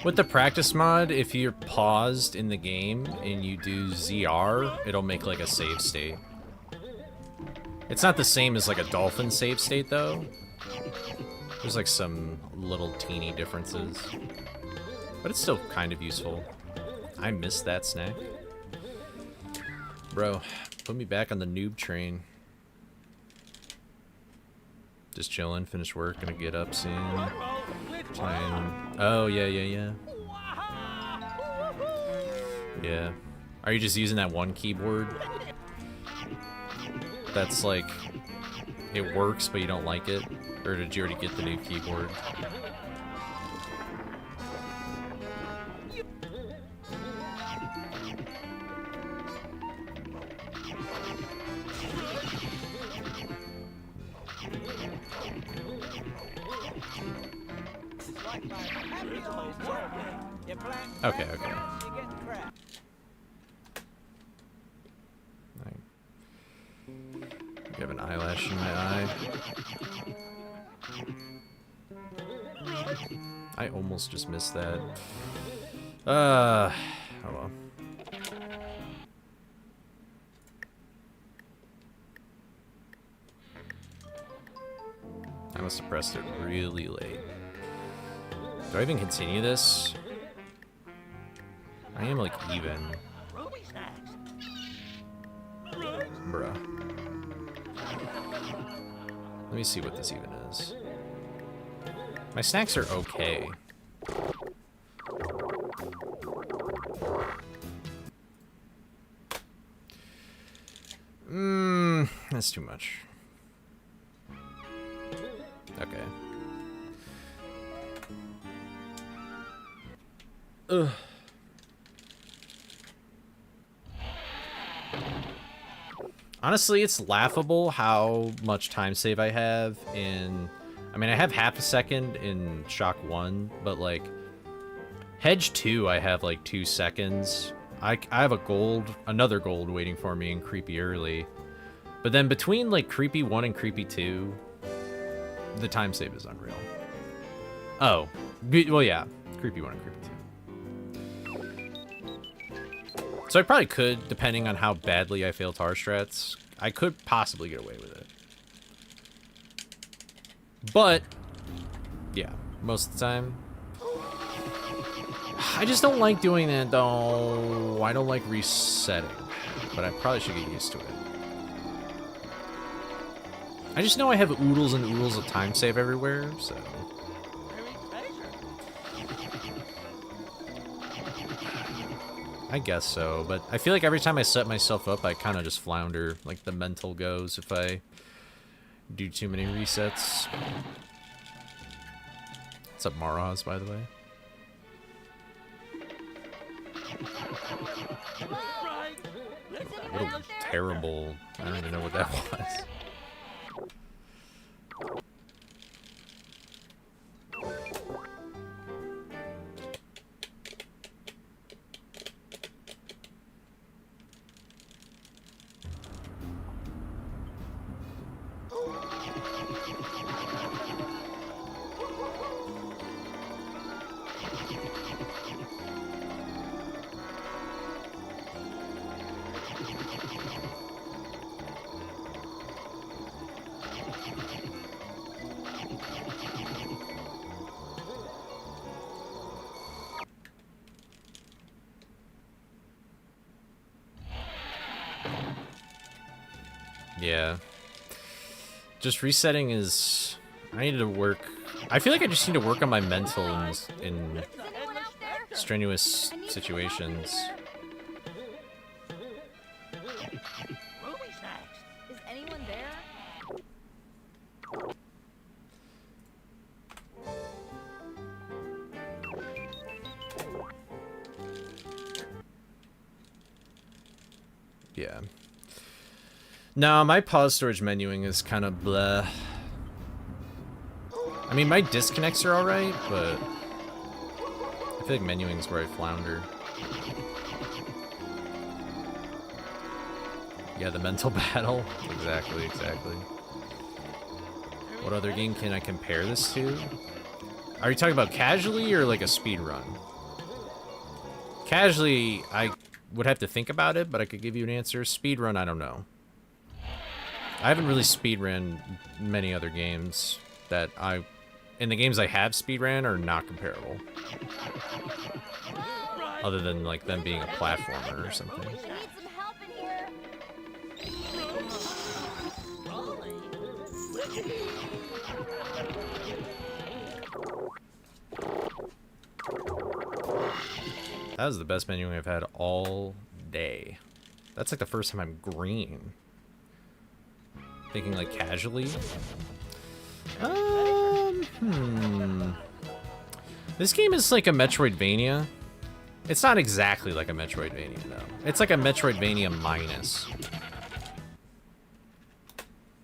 With the practice mod, if you're paused in the game and you do ZR, it'll make like a save state. It's not the same as like a dolphin save state though. There's like some little teeny differences. But it's still kind of useful. I missed that snack. Bro, put me back on the noob train. Just chilling, finish work, gonna get up soon. Playing. Oh, yeah. Yeah. Are you just using that one keyboard? That's like, it works, but you don't like it? Or did you already get the new keyboard? Okay. You have an eyelash in my eye. I almost just missed that. Oh well. I must have pressed it really late. Do I even continue this? I am like even. Ruby snacks. Bruh. Let me see what this even is. My snacks are okay. That's too much. Okay. Ugh. Honestly, it's laughable how much time save I have in... I mean, I have half a second in Shock 1, but, like... Hedge 2, I have, like, 2 seconds. I have a gold, another gold waiting for me in Creepy Early. But then between, like, Creepy 1 and Creepy 2, the time save is unreal. Oh. Well, yeah. Creepy 1 and Creepy 2. So I probably could, depending on how badly I fail tar strats, I could possibly get away with it. But, yeah, most of the time. I just don't like doing that, though. I don't like resetting, but I probably should get used to it. I just know I have oodles and oodles of time save everywhere, so... I guess so, but I feel like every time I set myself up, I kind of just flounder, like the mental goes if I do too many resets. What's up, Maraz, by the way? What a terrible... I don't even know what that was. Yeah. Just resetting is... I need to work... I feel like I just need to work on my mental in strenuous situations. Ruby snacks. Is anyone there? Yeah. No, my pause storage menuing is kind of bleh. I mean, my disconnects are alright, but I feel like menuing is where I flounder. Yeah, the mental battle. Exactly, exactly. What other game can I compare this to? Are you talking about casually or like a speed run? Casually, I would have to think about it, but I could give you an answer. Speed run, I don't know. I haven't really speedran many other games that and the games I have speedran are not comparable. Other than like them being a platformer or something. We need some help in here. That was the best menu I've had all day. That's like the first time I'm green. Thinking like casually. This game is like a Metroidvania. It's not exactly like a Metroidvania though. It's like a Metroidvania minus.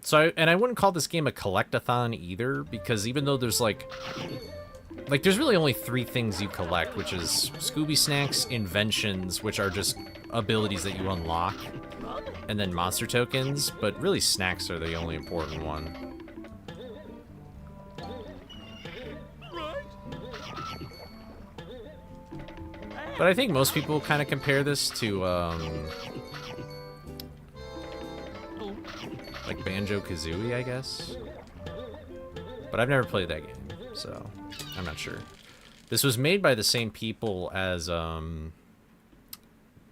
So, and I wouldn't call this game a collectathon either, because even though there's like there's really only 3 things you collect, which is Scooby Snacks, inventions, which are just abilities that you unlock, and then monster tokens, but really snacks are the only important one. But I think most people kind of compare this to, like Banjo-Kazooie, I guess. But I've never played that game, so I'm not sure. This was made by the same people as,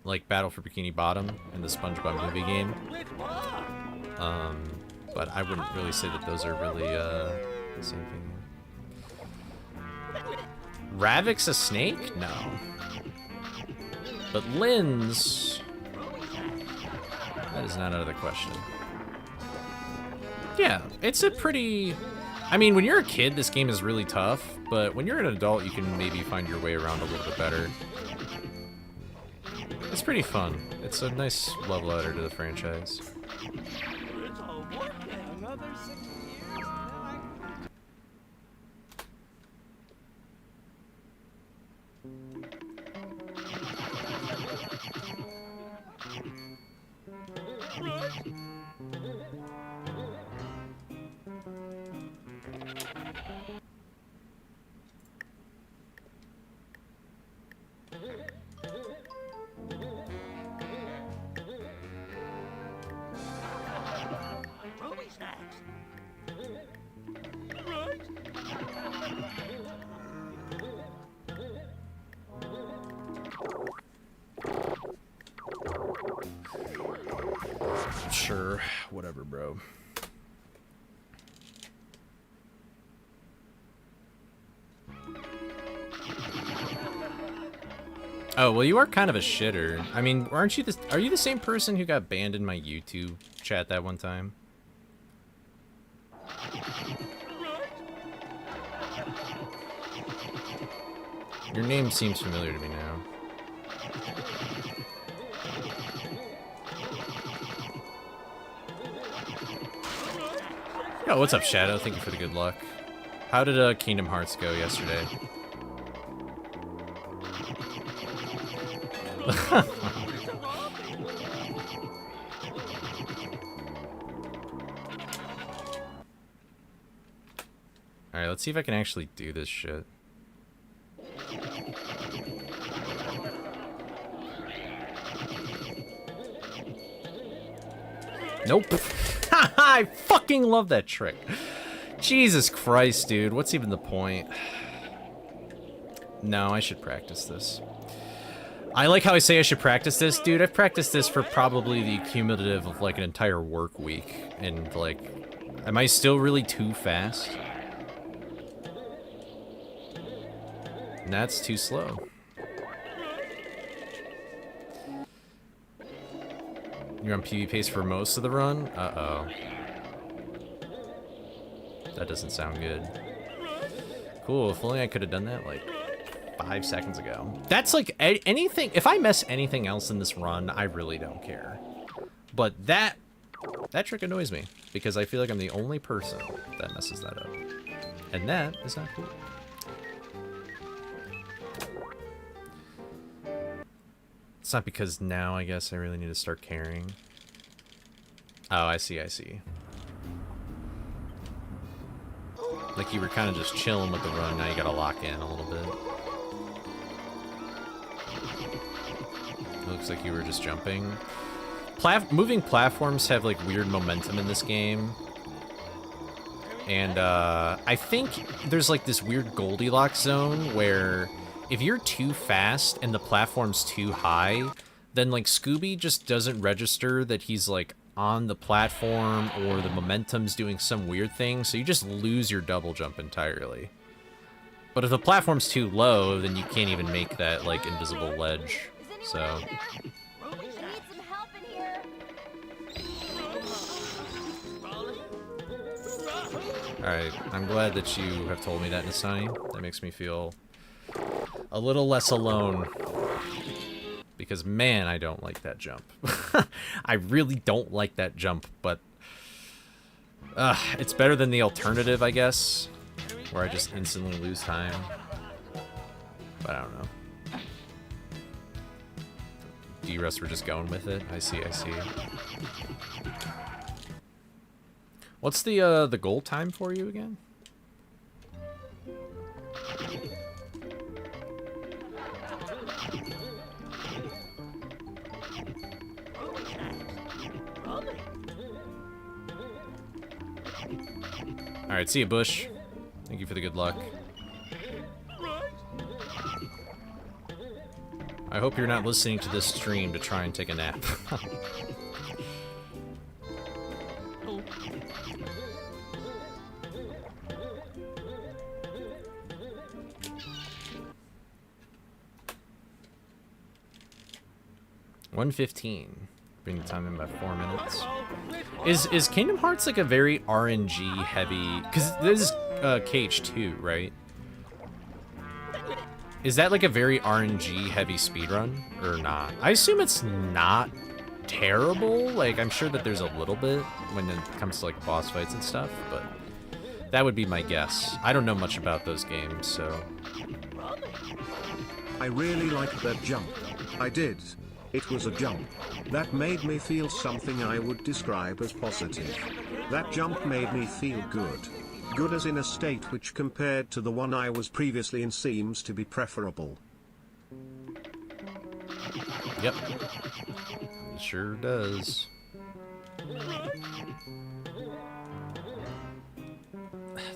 like Battle for Bikini Bottom and the SpongeBob movie game. But I wouldn't really say that those are really, the same thing. Ravik's a snake? No. But Lynn's... that is not out of the question. Yeah, it's a pretty... I mean, when you're a kid, this game is really tough, but when you're an adult, you can maybe find your way around a little bit better. It's pretty fun. It's a nice love letter to the franchise. It's all working. Another 60 years? Ruby snacks. Right? Sure, whatever, bro. Oh, well, you are kind of a shitter. I mean, aren't you are you the same person who got banned in my YouTube chat that one time? Your name seems familiar to me now. Oh, what's up, Shadow? Thank you for the good luck. How did Kingdom Hearts go yesterday? Alright, let's see if I can actually do this shit. Nope. I fucking love that trick. Jesus Christ, dude. What's even the point? No, I should practice this. I like how I say I should practice this. Dude, I've practiced this for probably the cumulative of like an entire work week. And like, am I still really too fast? And that's too slow. You're on PvP pace for most of the run? Uh-oh. That doesn't sound good. Cool, if only I could have done that, like, 5 seconds ago. That's like, anything, if I mess anything else in this run, I really don't care. But that trick annoys me, because I feel like I'm the only person that messes that up. And that is not cool. It's not because now, I guess, I really need to start caring. Oh, I see, I see. Like, you were kind of just chilling with the run, now you gotta lock in a little bit. It looks like you were just jumping. Moving platforms have, like, weird momentum in this game. And, I think there's, like, this weird Goldilocks zone where if you're too fast and the platform's too high, then, like, Scooby just doesn't register that he's, like, on the platform or the momentum's doing some weird thing, so you just lose your double jump entirely. But if the platform's too low, then you can't even make that, like, invisible ledge. So We need some help in here. alright, I'm glad that you have told me that, Nasani. That makes me feel a little less alone. Because, man, I don't like that jump. I really don't like that jump, but it's better than the alternative, I guess, where I just instantly lose time. But I don't know. D-Rust, we're just going with it. I see, I see. What's the goal time for you again? Alright, see you, Bush. Thank you for the good luck. I hope you're not listening to this stream to try and take a nap. $1:15. Bring the time in by 4 minutes. Is Kingdom Hearts like a very RNG heavy? Because this is KH2, right? Is that like a very RNG heavy speedrun or not? I assume it's not terrible. Like, I'm sure that there's a little bit when it comes to like boss fights and stuff, but that would be my guess. I don't know much about those games, so. I really liked that jump. I did. It was a jump that made me feel something I would describe as positive. That jump made me feel good. Good as in a state which compared to the one I was previously in seems to be preferable. Yep. It sure does.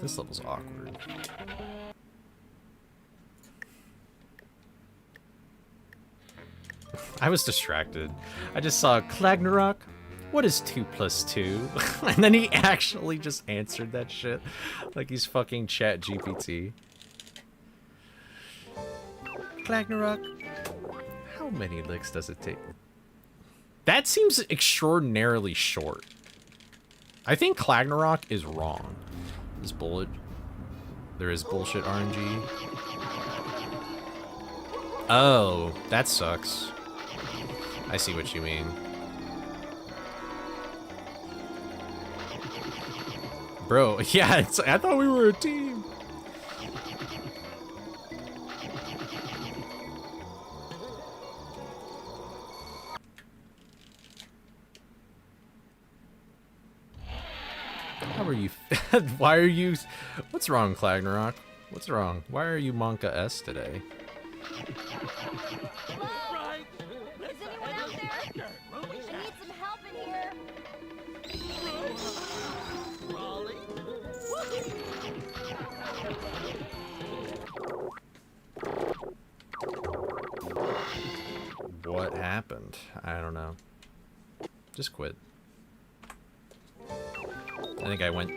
This level's awkward. I was distracted. I just saw Klagnarok. What is 2 + 2? And then he actually just answered that shit. Like he's fucking Chat GPT. Klagnarok. How many licks does it take? That seems extraordinarily short. I think Klagnarok is wrong. This bullet. There is bullshit RNG. Oh, that sucks. I see what you mean. Bro, yeah, I thought we were a team. How are you? Why are you? What's wrong, Klagnarok? What's wrong? Why are you Monka S today? Is anyone out there? I need some help in here. What happened? I don't know. Just quit. I think I went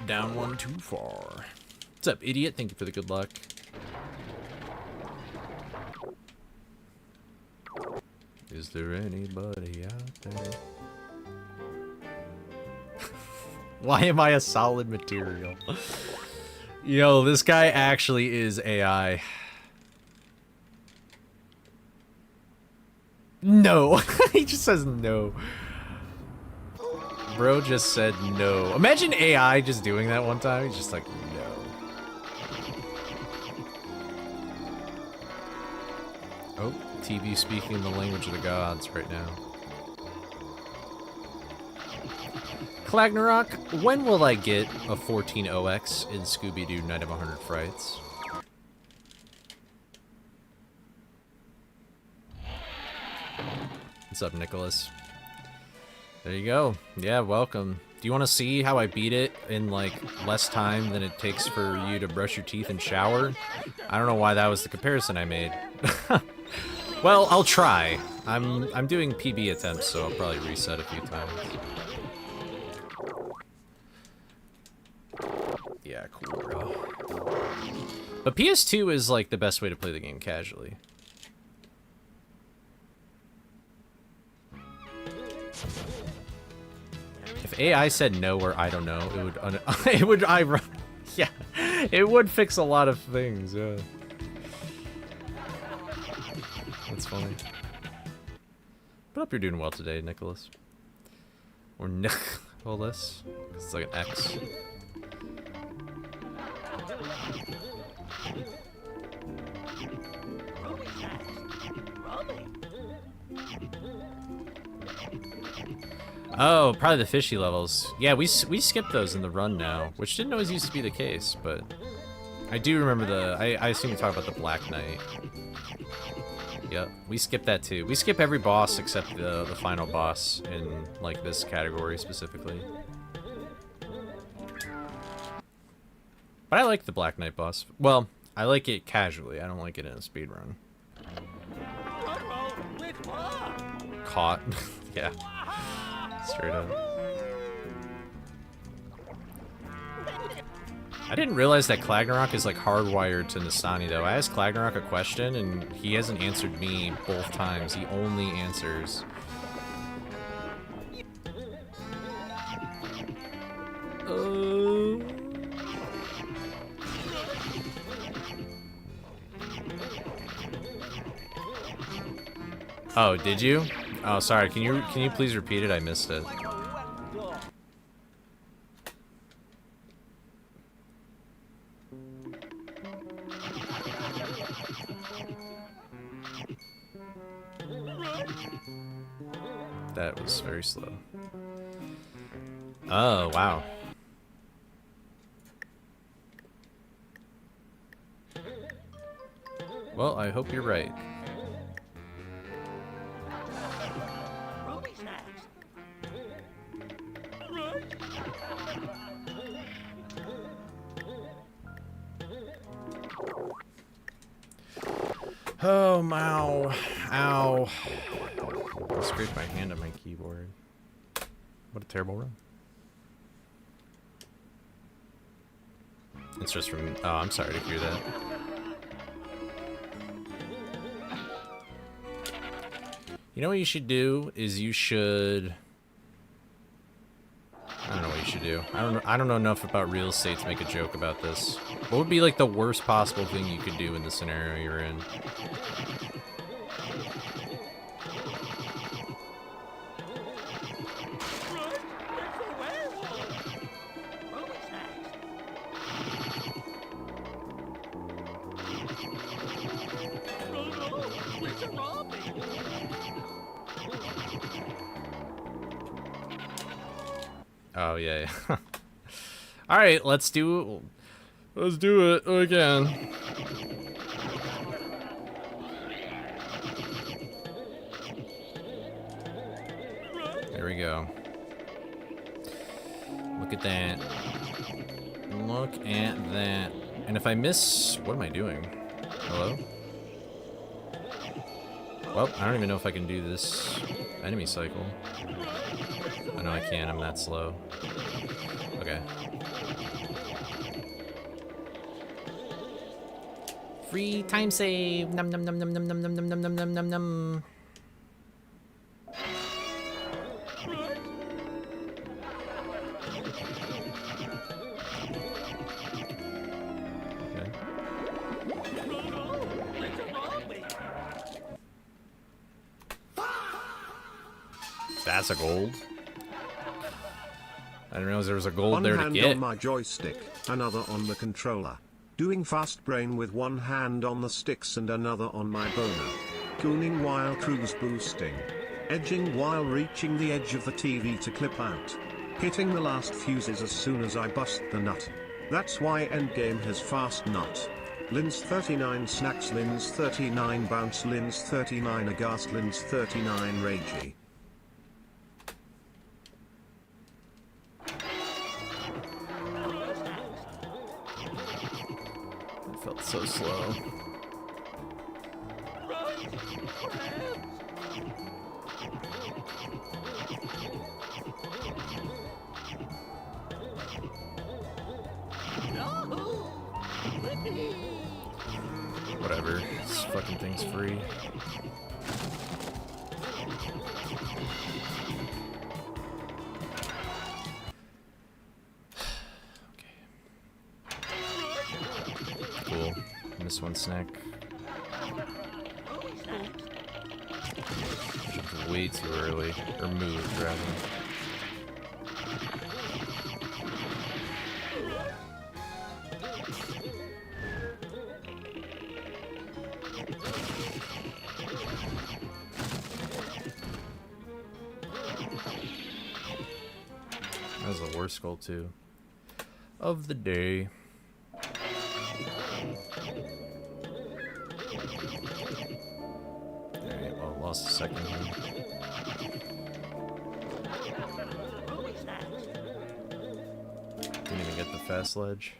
down one too far. What's up, idiot? Thank you for the good luck. Is there anybody out there? Why am I a solid material? Yo, this guy actually is AI. No. He just says no. Bro just said no. Imagine AI just doing that one time. He's just like, no. Oh, TV speaking the language of the gods right now. Klagnarok, when will I get a 14OX in Scooby-Doo Night of 100 Frights? What's up, Nicholas? There you go. Yeah, welcome. Do you want to see how I beat it in, like, less time than it takes for you to brush your teeth and shower? I don't know why that was the comparison I made. Well, I'll try. I'm doing PB attempts, so I'll probably reset a few times. Yeah, cool, bro. But PS2 is, like, the best way to play the game casually. If AI said no or I don't know, it would yeah, it would fix a lot of things. Yeah, that's funny. But hope you're doing well today, Nicholas. Or Nicholas. It's like an X. Oh, probably the fishy levels. Yeah, we skipped those in the run now, which didn't always used to be the case, but I do remember I assume you talk about the Black Knight. Yep, we skipped that too. We skip every boss except the final boss in, like, this category specifically. But I like the Black Knight boss. Well, I like it casually. I don't like it in a speedrun. Caught. Yeah. Straight up. I didn't realize that Klagnarok is like hardwired to Nasani though. I asked Klagnarok a question and he hasn't answered me both times. He only answers. Oh, did you? Oh, sorry. Can you please repeat it? I missed it. That was very slow. Oh, wow. Well, I hope you're right. Oh, ow. Ow. I scraped my hand on my keyboard. What a terrible run. It's just from... Oh, I'm sorry to hear that. You know what you should do? Is you should... I don't know what you should do. I don't know enough about real estate to make a joke about this. What would be like the worst possible thing you could do in the scenario you're in? Oh yeah. All right, let's do it again. There we go. Look at that. Look at that. And if I miss, what am I doing? Hello? Well, I don't even know if I can do this enemy cycle. I know I can, I'm that slow. Okay. Free time save! Num num num num num num num num num num num num. That's a gold. I didn't realize there was a gold there to get. One hand on my joystick, another on the controller. Doing fast brain with one hand on the sticks and another on my boner. Cooning while cruise boosting. Edging while reaching the edge of the TV to clip out. Hitting the last fuses as soon as I bust the nut. That's why endgame has fast nut. Lins 39 snacks, Lins 39 bounce, Lins 39 aghast, Lins 39 ragey. Felt so slow. Whatever, this fucking thing's free. Cool. Miss one snack. Jumped way too early. Or moved, rather. That was the worst goal, too. Of the day. Alright, well, lost a second here. Didn't even get the fast ledge.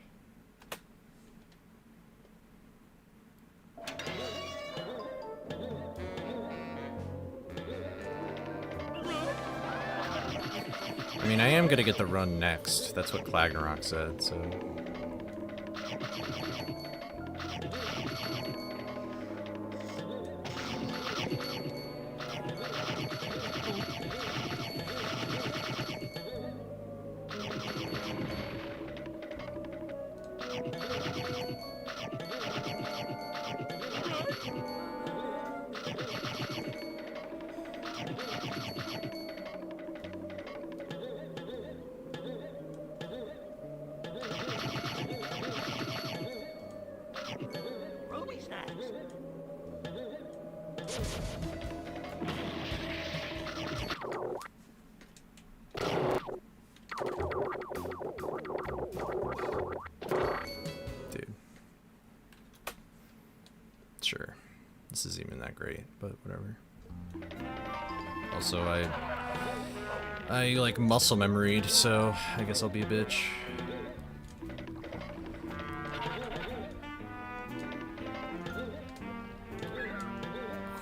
I mean, I am gonna get the run next. That's what Clagnarok said, so... Ruby snacks. Dude. Sure. This isn't even that great, but whatever. Also, I like muscle memoried, so I guess I'll be a bitch.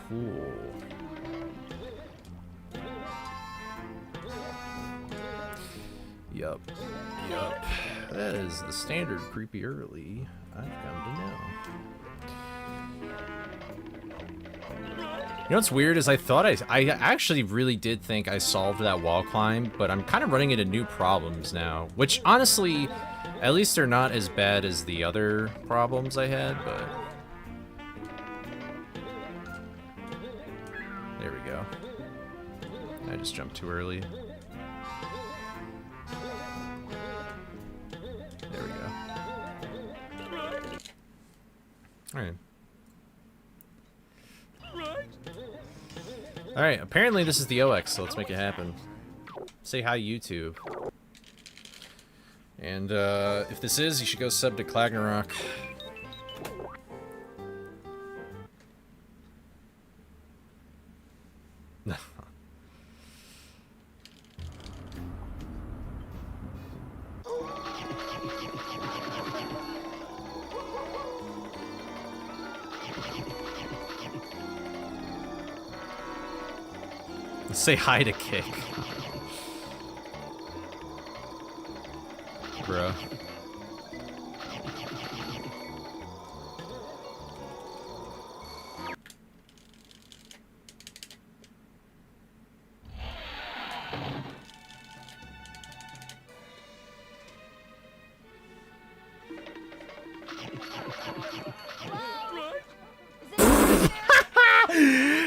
Cool. Yup. Yup. That is the standard creepy early, I've come to know. You know what's weird is I thought I actually really did think I solved that wall climb, but I'm kind of running into new problems now, which honestly, at least they're not as bad as the other problems I had, but... There we go. I just jumped too early. There we go. Alright. Alright, apparently this is the OX, so let's make it happen. Say hi, YouTube. And, if this is, you should go sub to Clagnarok. Say hi to Kick. Bruh.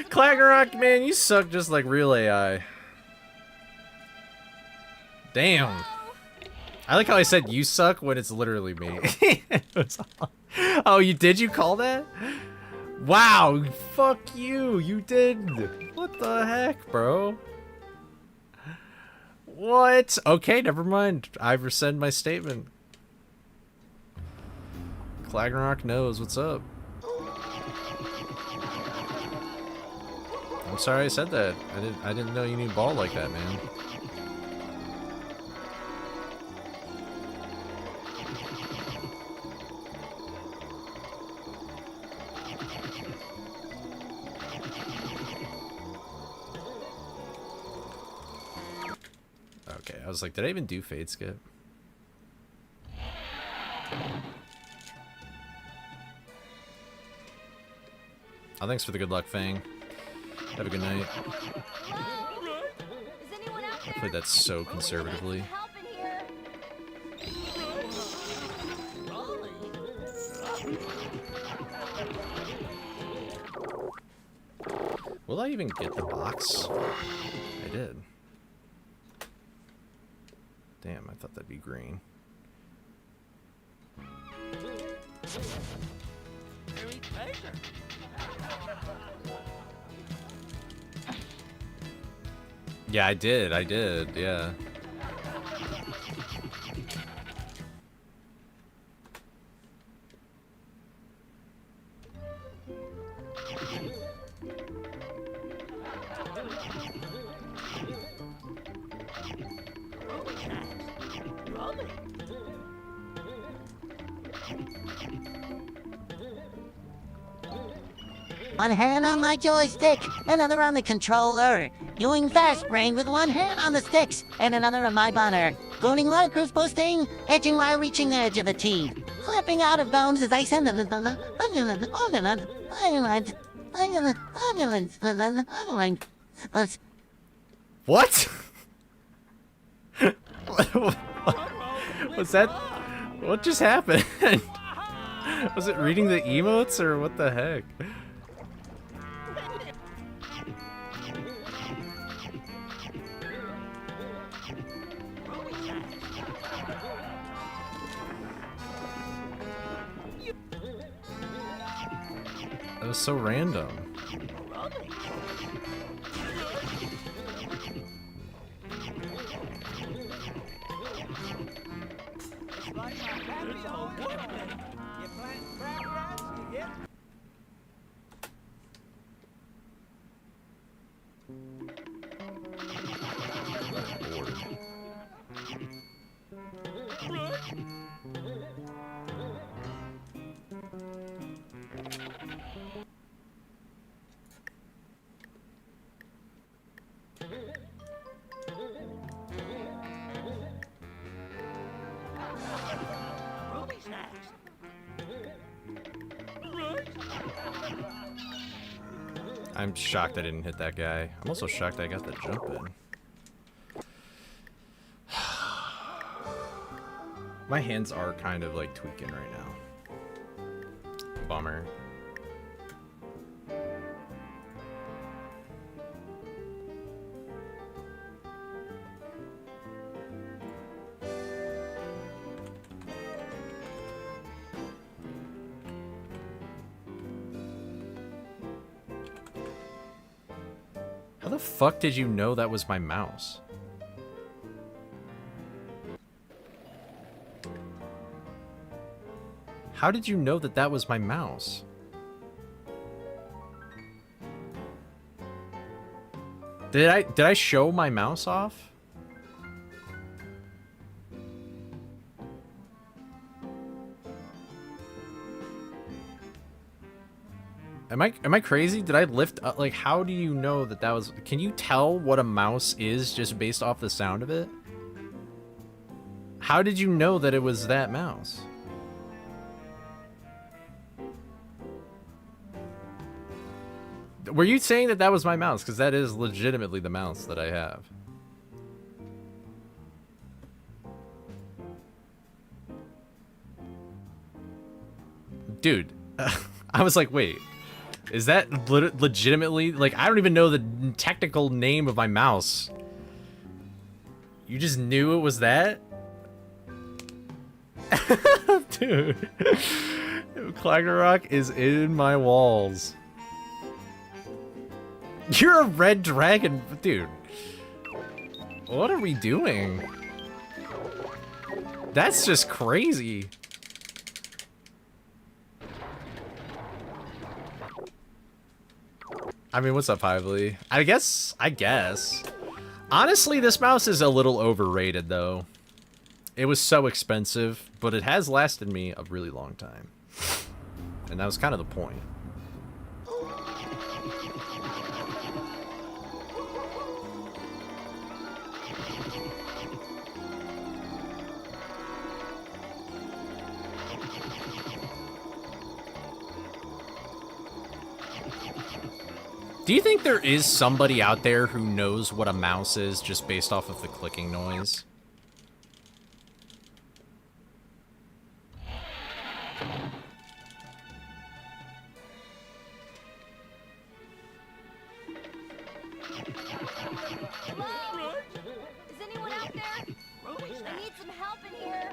Clagnarok, man, you suck just like real AI. Damn. I like how I said you suck when it's literally me. Oh, you did? You call that? Wow, fuck you. You did. What the heck, bro? What? Okay, never mind. I rescind my statement. Clagnarok knows what's up. I'm sorry I said that. I didn't know you need ball like that, man. Okay, I was like, did I even do Fade Skip? Oh, thanks for the good luck, Fang. Have a good night. I played that so conservatively. Will I even get the box? I did. Damn, I thought that'd be green. Yeah, I did, yeah. One hand on my joystick, another on the controller. Doing fast brain with one hand on the sticks and another on my bonner. Going waterproof boosting, edging while reaching the edge of the tee. Flipping out of bounds as I send the What? Was that? What just happened? Was it reading the emotes or what the heck? That was so random. I'm shocked I didn't hit that guy. I'm also shocked I got the jump in. My hands are kind of like tweaking right now. Bummer. How the fuck did you know that was my mouse? How did you know that that was my mouse? Did I show my mouse off? Am I crazy? Did I lift up? Like, how do you know that that was... Can you tell what a mouse is just based off the sound of it? How did you know that it was that mouse? Were you saying that that was my mouse? Because that is legitimately the mouse that I have. Dude, I was like, wait. Is that legitimately... Like, I don't even know the technical name of my mouse. You just knew it was that? Dude. Clagnarock is in my walls. You're a red dragon... Dude. What are we doing? That's just crazy. I mean, what's up, Hively? I guess. Honestly, this mouse is a little overrated, though. It was so expensive, but it has lasted me a really long time. And that was kind of the point. Do you think there is somebody out there who knows what a mouse is just based off of the clicking noise? Hello? Is anyone out there? I need some help in here.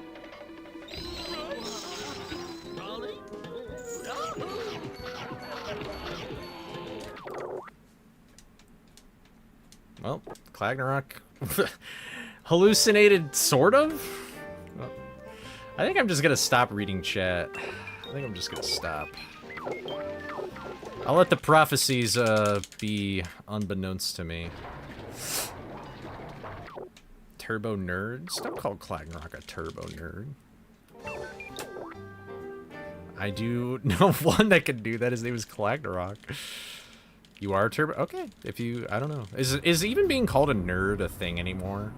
Well, Clagnarock hallucinated, sort of? Well, I think I'm just gonna stop reading chat. I think I'm just gonna stop. I'll let the prophecies be unbeknownst to me. Turbo nerds? Don't call Clagnarock a turbo nerd. I do know one that can do that. His name is Ragnarok. You are a turbo? Okay. If you, I don't know. Is even being called a nerd a thing anymore?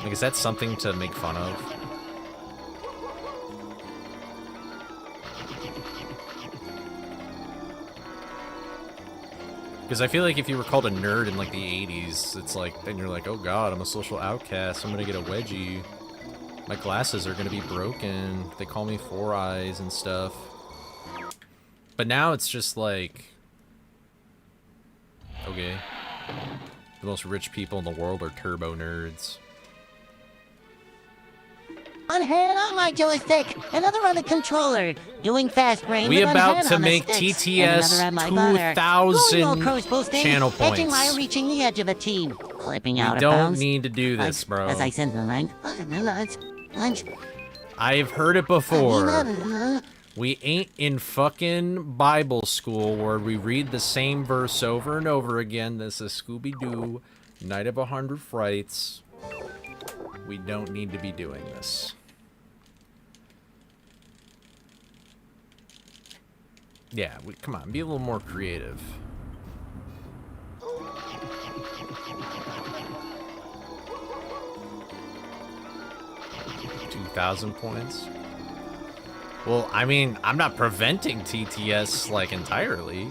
Like, is that something to make fun of? Because I feel like if you were called a nerd in like the 80s, it's like, then you're like, oh god, I'm a social outcast, I'm gonna get a wedgie. My glasses are gonna be broken. They call me Four Eyes and stuff. But now it's just like, okay. The most rich people in the world are turbo nerds. One hand on my joystick, another on the controller. Doing fast brain. We with one about hand to on the make sticks, TTS and another on my butter. 2,000 Going all crows boasting, channel edging points. while reaching the edge of a tee. Clipping out We of don't bounds. need to do this, bro. As I said the line. Lunch. I've heard it before. We ain't in fucking Bible school where we read the same verse over and over again. This is Scooby-Doo, Night of 100 Frights. We don't need to be doing this. Yeah, come on, be a little more creative. 2,000 points? Well, I mean, I'm not preventing TTS, like, entirely.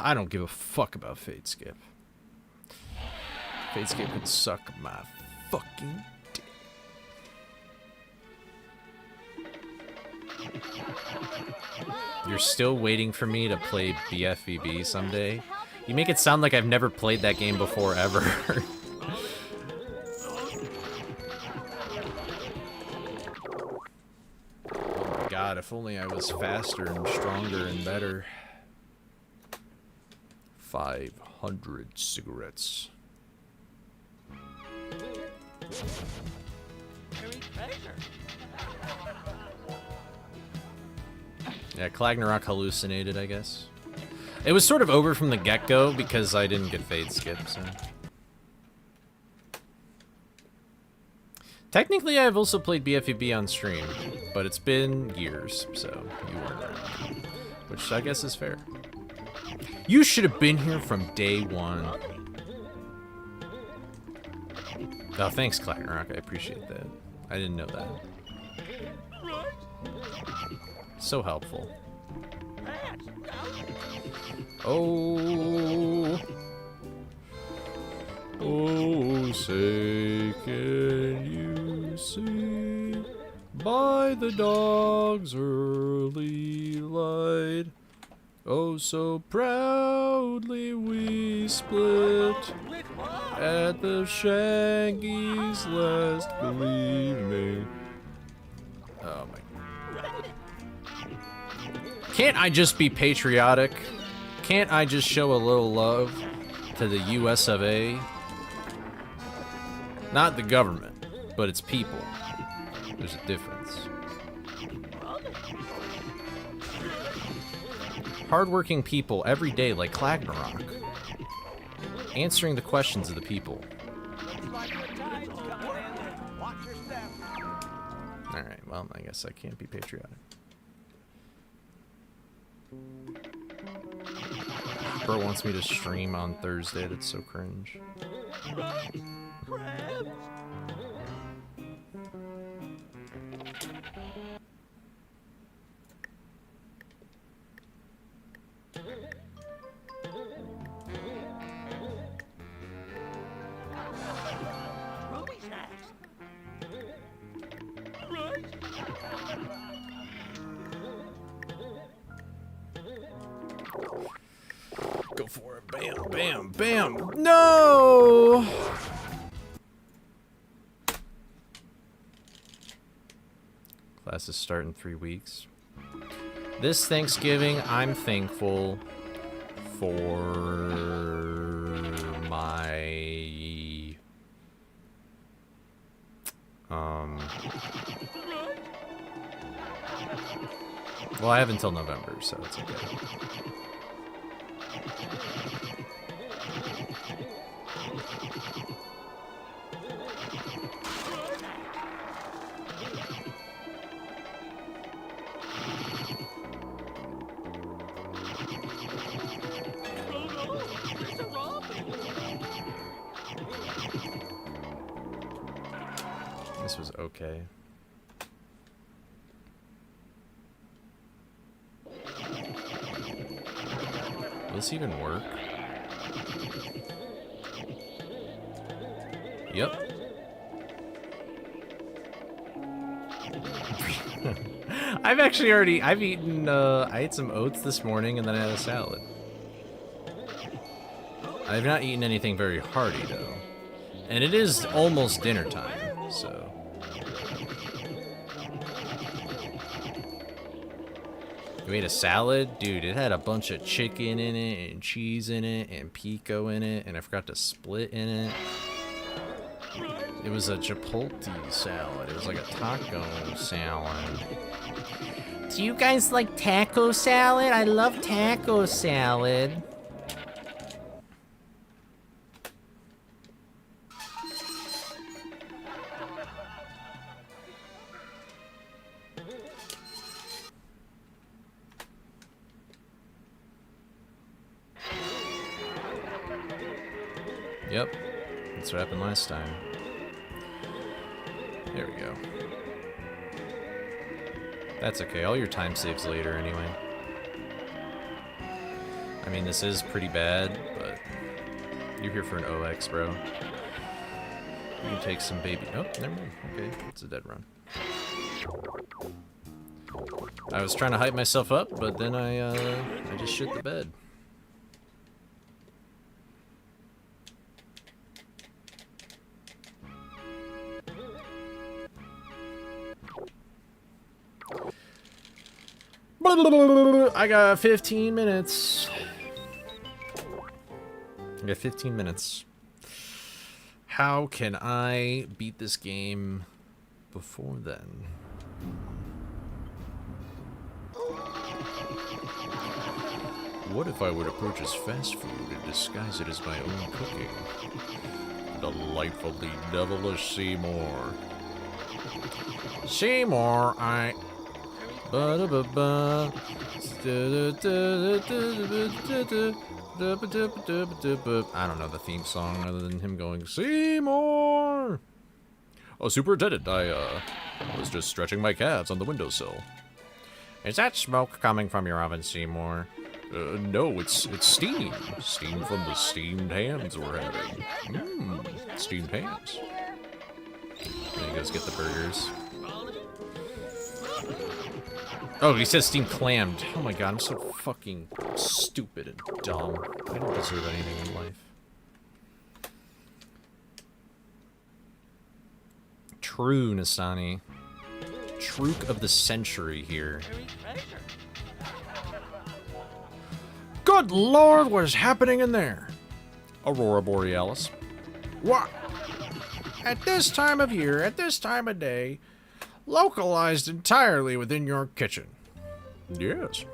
I don't give a fuck about Fade Skip. Fade Skip can suck my fucking dick. You're still waiting for me to play BFVB someday? You make it sound like I've never played that game before, ever. Oh my god, if only I was faster and stronger and better. 500 cigarettes. Yeah, Ragnarok hallucinated, I guess. It was sort of over from the get-go because I didn't get Fade Skip, so. Technically, I've also played BFEB on stream, but it's been years, so you weren't around. Which I guess is fair. You should have been here from day one. Oh, thanks, Ragnarok. I appreciate that. I didn't know that. So helpful. Oh. Oh, say can you see by the dog's early light? Oh, so proudly we split at the Shaggy's last gleaming. Oh my. Can't I just be patriotic? Can't I just show a little love to the US of A? Not the government, but its people. There's a difference. Hardworking people every day like Ragnarok. Answering the questions of the people. Alright, well, I guess I can't be patriotic. Bro wants me to stream on Thursday, that's so cringe. Go for it. Bam, bam, bam. No! Classes start in 3 weeks. This Thanksgiving, I'm thankful for my... Well, I have until November, so it's okay. This was okay. Will this even work? Yep. I've eaten, I ate some oats this morning and then I had a salad. I've not eaten anything very hearty though. And it is almost dinner time, so. You ate a salad? Dude, it had a bunch of chicken in it, and cheese in it, and pico in it, and I forgot to split in it. It was a chipotle salad. It was like a taco salad. Do you guys like taco salad? I love taco salad. Yep, that's what happened last time. There we go. That's okay, all your time saves later anyway. I mean, this is pretty bad, but you're here for an OX, bro. You can take some baby... Oh, never mind. Okay, it's a dead run. I was trying to hype myself up, but then I just shit the bed. I got 15 minutes. I got 15 minutes. How can I beat this game before then? What if I were to purchase fast food and disguise it as my own cooking? Delightfully devilish Seymour. Seymour, I don't know the theme song other than him going, Seymour! Oh, Superintendent, I was just stretching my calves on the windowsill. Is that smoke coming from your oven, Seymour? No, it's steam. Steam from the steamed hams we're having. Mmm, steamed hams. Then he goes get the burgers. Oh, he says steamed clammed. Oh my god, I'm so fucking stupid and dumb. I don't deserve anything in life. True, Nasani. Trook of the century here. Good lord, what is happening in there? Aurora Borealis. What? At this time of year, at this time of day, localized entirely within your kitchen. Yes.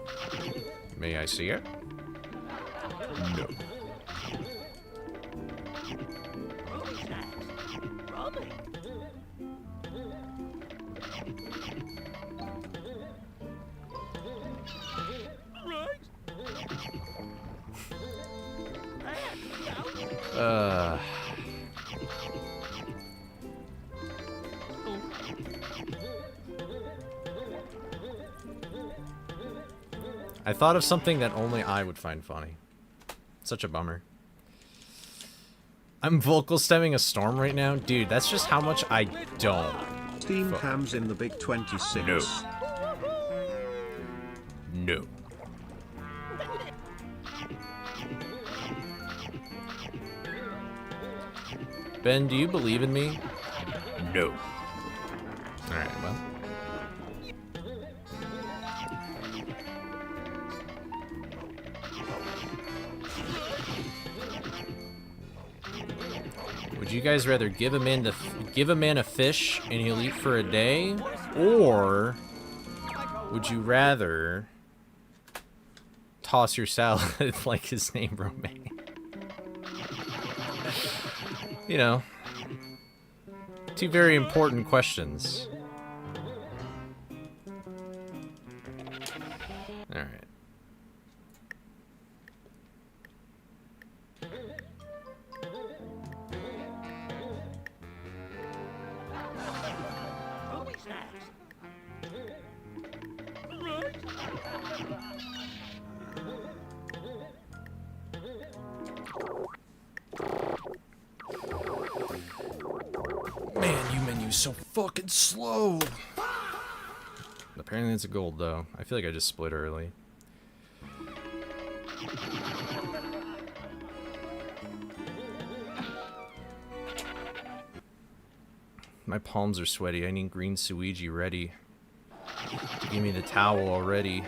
May I see it? No. I thought of something that only I would find funny. Such a bummer. I'm vocal stemming a storm right now? Dude, that's just how much I don't. Steamed hams in the Big 26. No. No. Ben, do you believe in me? No. Alright, well. Would you guys rather give a man a fish and he'll eat for a day, or would you rather toss your salad like his name Romaine? You know, two very important questions. All right. game's so fucking slow. Apparently it's a gold, though. I feel like I just split early. My palms are sweaty. I need green Suigi ready. Give me the towel already.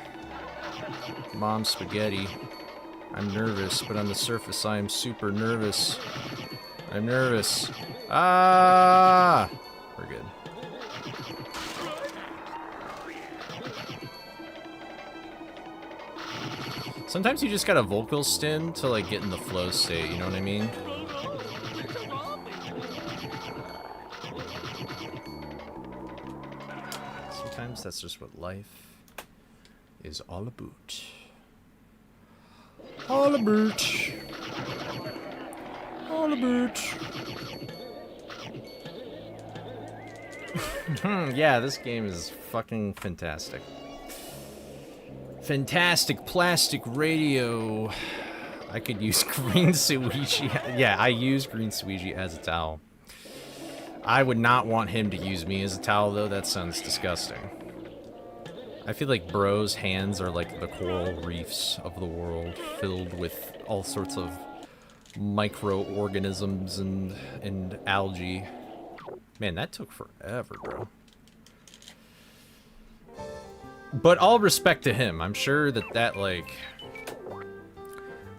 Mom spaghetti. I'm nervous, but on the surface I am super nervous. I'm nervous. Ah! We're good. Sometimes you just gotta vocal stim to like get in the flow state, you know what I mean? Sometimes that's just what life is all about. All about. All about. Yeah, this game is fucking fantastic. Fantastic plastic radio. I could use green Suigi. Yeah, I use green Suigi as a towel. I would not want him to use me as a towel, though. That sounds disgusting. I feel like bro's hands are like the coral reefs of the world, filled with all sorts of microorganisms and algae. Man, that took forever, bro. But all respect to him. I'm sure that like...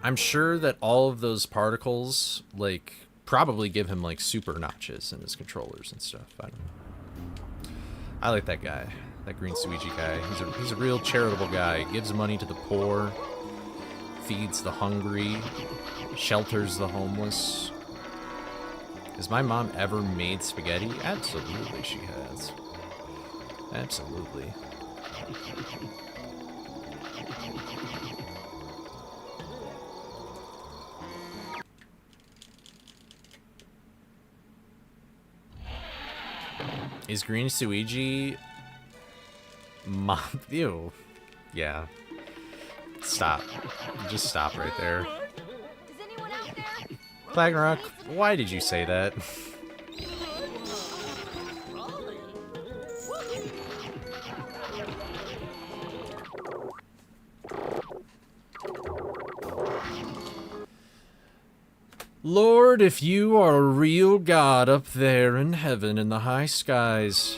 I'm sure that all of those particles, like, probably give him, like, super notches in his controllers and stuff. I don't know. I like that guy. That green Suigi guy. He's a real charitable guy. He gives money to the poor. Feeds the hungry. Shelters the homeless. Has my mom ever made spaghetti? Absolutely she has. Absolutely. Is green Suigi... Mom... Ew. Yeah. Stop. Just stop right there. Is anyone out there? Ragnarok, why did you say that? Lord, if you are a real God up there in heaven in the high skies,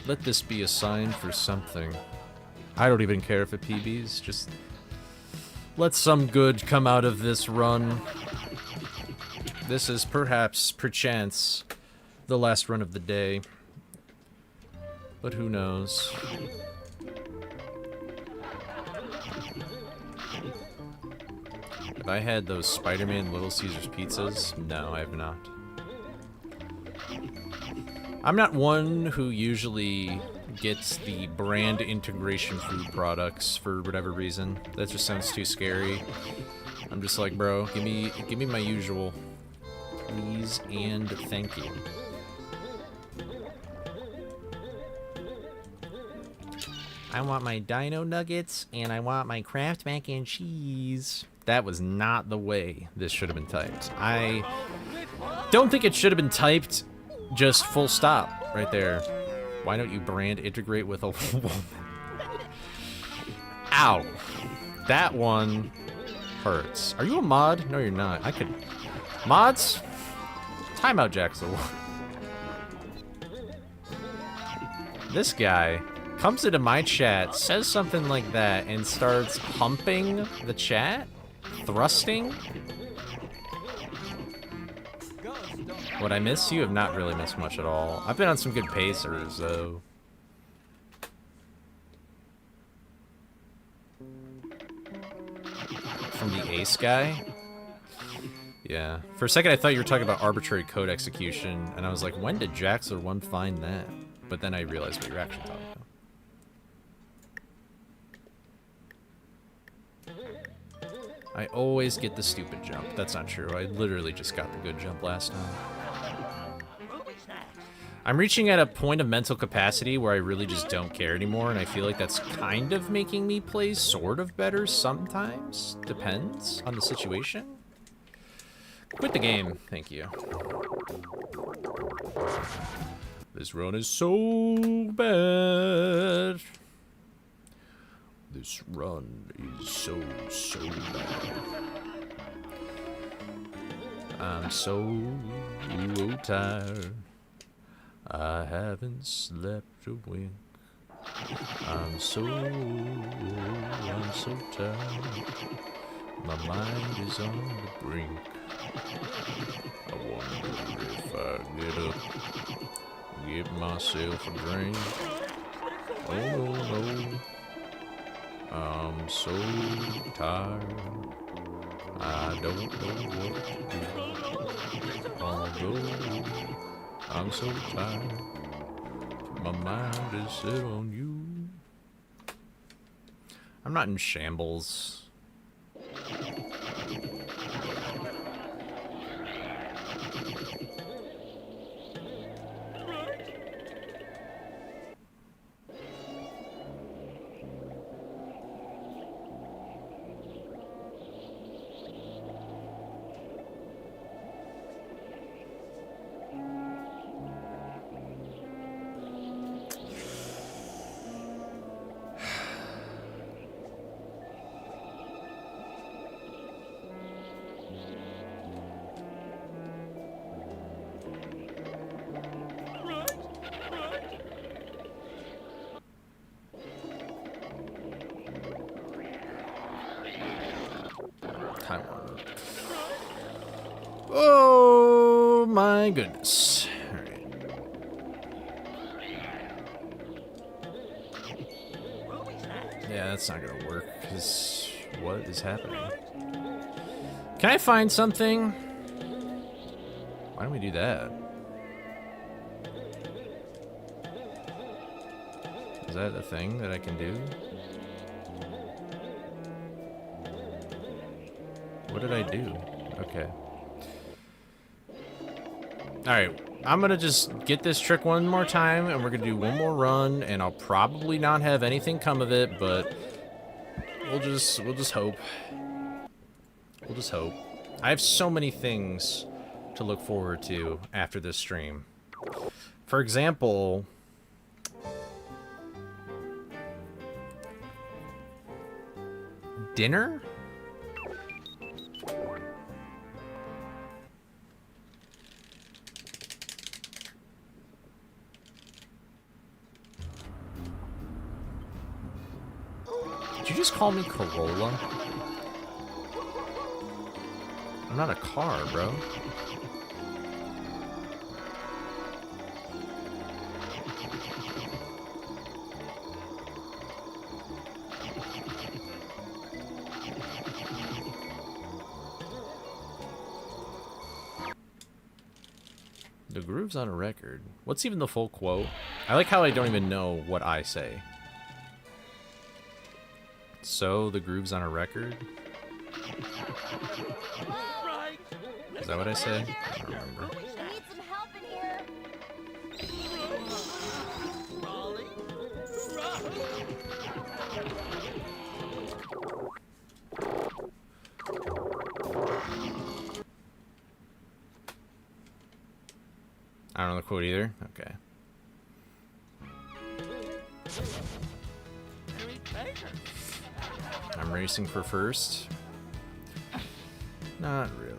let this be a sign for something. I don't even care if it PBs, just let some good come out of this run. This is perchance, the last run of the day. But who knows? Have I had those Spider-Man Little Caesars pizzas? No, I have not. I'm not one who usually gets the brand integration food products for whatever reason. That just sounds too scary. I'm just like, bro, give me my usual. Please and thank you. I want my dino nuggets and I want my Kraft mac and cheese. That was not the way this should have been typed. I don't think it should have been typed just full stop right there. Why don't you brand integrate with a woman? Ow. That one hurts. Are you a mod? No, you're not. I could... Mods? Timeout Jaxel. This guy comes into my chat, says something like that, and starts humping the chat? Thrusting? What I miss? You have not really missed much at all. I've been on some good pacers, though. From the Ace guy? Yeah. For a second, I thought you were talking about arbitrary code execution, and I was like, when did Jaxler 1 find that? But then I realized what you're actually talking about. I always get the stupid jump. That's not true. I literally just got the good jump last time. I'm reaching at a point of mental capacity where I really just don't care anymore, and I feel like that's kind of making me play sort of better sometimes. Depends on the situation. Quit the game. Thank you. This run is so bad. This run is so bad. I'm so tired. I haven't slept a wink. I'm so tired. My mind is on the brink. I wonder if I get up, get myself a drink. Oh no, I'm so tired. I don't know what to do. Although I'm so tired, my mind is set on you. I'm not in shambles. Oh my goodness. All right. Yeah, that's not gonna work, because what is happening? Can I find something? Why don't we do that? Is that a thing that I can do? What did I do? Okay. Alright, I'm gonna just get this trick one more time, and we're gonna do one more run, and I'll probably not have anything come of it, but we'll just hope. We'll just hope. I have so many things to look forward to after this stream. For example, dinner? Did you just call me Corolla? I'm not a car, bro. The groove's on a record. What's even the full quote? I like how I don't even know what I say. So, the groove's on a record? Is that what I said? I don't remember. We need some help in here. I don't know the quote either. Okay. I'm racing for first. Not really.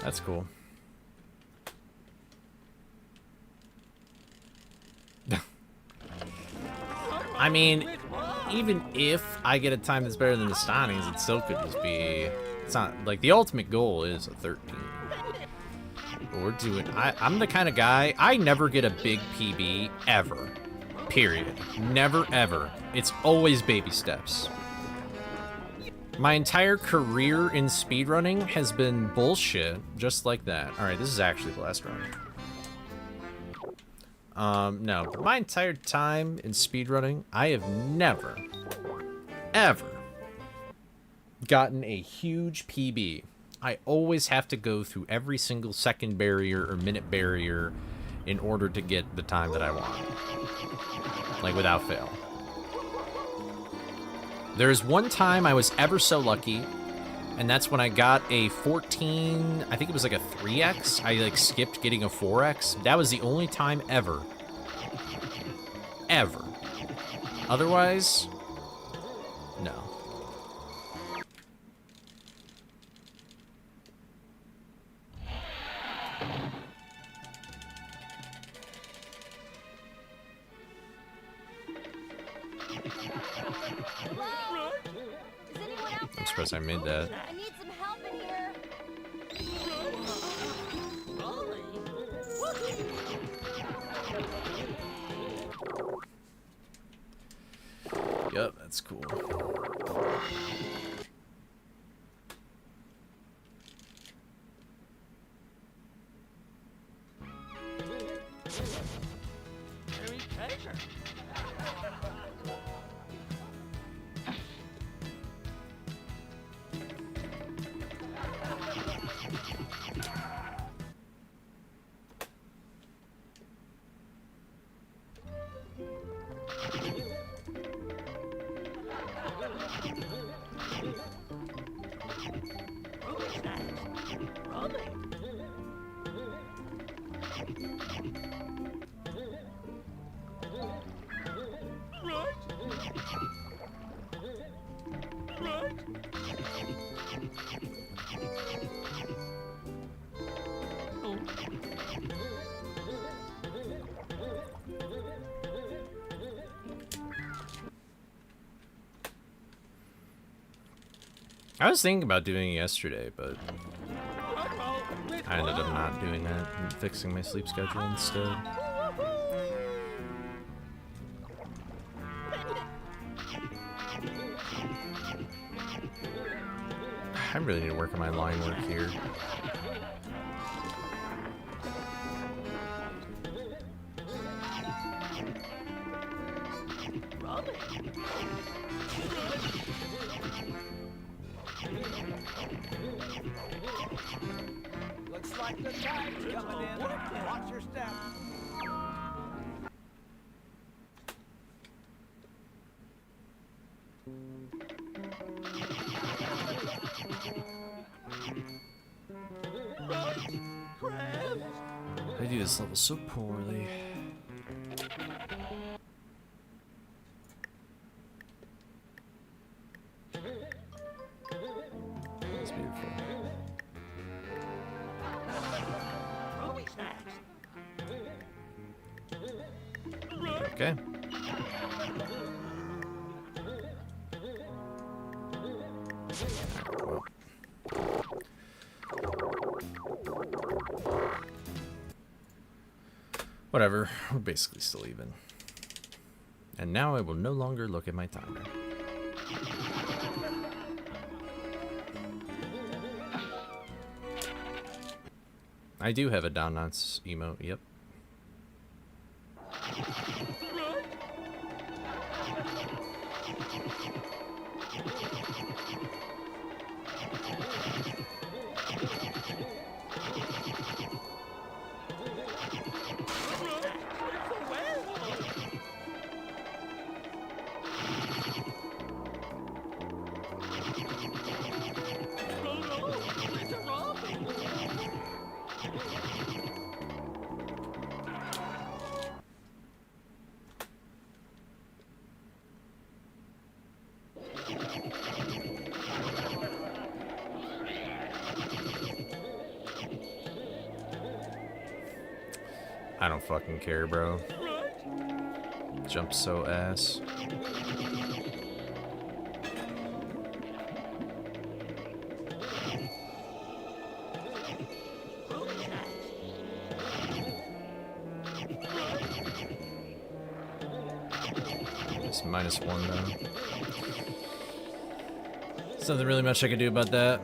That's cool. I mean, even if I get a time that's better than the Stani's, it still could just be... It's not... Like, the ultimate goal is a 13. But we're doing... I'm the kind of guy... I never get a big PB, ever. Period. Never ever. It's always baby steps. My entire career in speedrunning has been bullshit, just like that. Alright, this is actually the last run. No, but my entire time in speedrunning, I have never, ever gotten a huge PB. I always have to go through every single second barrier or minute barrier in order to get the time that I want. Like, without fail. There's one time I was ever so lucky, and that's when I got a 14, I think it was like a 3x. I like skipped getting a 4x. That was the only time ever. Ever. Otherwise, no. Hello? Is anyone out there? I'm surprised I made that. I need some help in here. Yep, that's cool. Very treasure. I was thinking about doing it yesterday, but I ended up not doing that and fixing my sleep schedule instead. I really need to work on my line work here. Looks like the tide's coming in. Watch your step. I do this level so poorly. That's beautiful. Okay. Well. Whatever, we're basically still even. And now I will no longer look at my timer. I do have a down nuts emote, yep. I don't fucking care, bro. Jump so ass. It's -1 though. There's nothing really much I can do about that.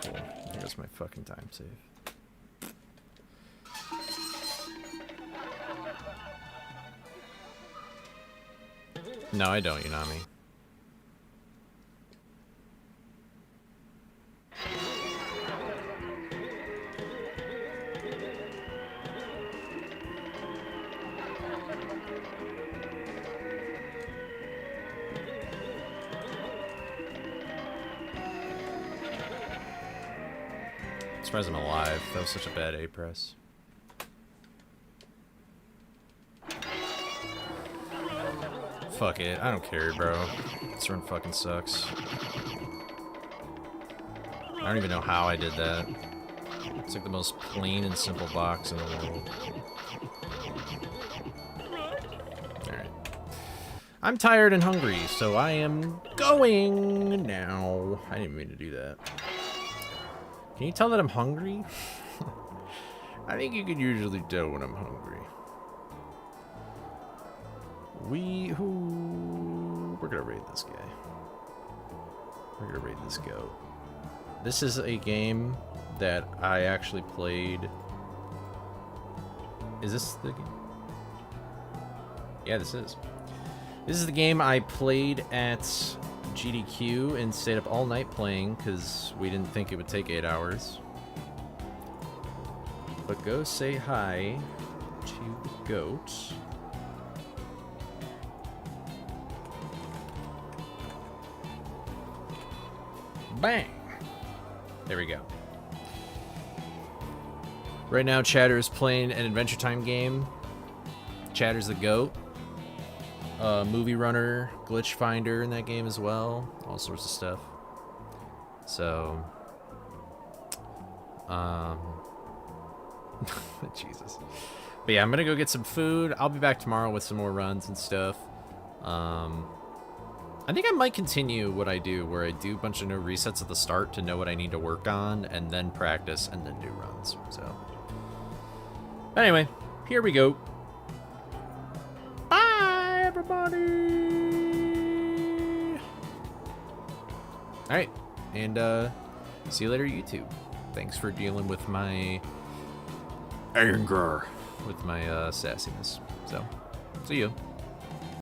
Cool. Here's my fucking time save. No, I don't, Yanami. Surprised I'm alive. That was such a bad A press. Fuck it. I don't care, bro. This run fucking sucks. I don't even know how I did that. It's like the most plain and simple box in the world. Alright. I'm tired and hungry, so I am going now. I didn't mean to do that. Can you tell that I'm hungry? I think you can usually tell when I'm hungry. We're gonna raid this guy. We're gonna raid this goat. This is a game that I actually played. Is this the game? Yeah, this is. This is the game I played at GDQ and stayed up all night playing because we didn't think it would take 8 hours. But go say hi to the goat. Bang! There we go. Right now, Chatter is playing an Adventure Time game. Chatter's the GOAT. Movie Runner, Glitch Finder in that game as well. All sorts of stuff. So, Jesus. But yeah, I'm gonna go get some food. I'll be back tomorrow with some more runs and stuff. I think I might continue what I do, where I do a bunch of no resets at the start to know what I need to work on, and then practice, and then do runs. So, anyway, here we go. Bye, everybody! Alright, and see you later, YouTube. Thanks for dealing with my anger, with my sassiness. So, see you.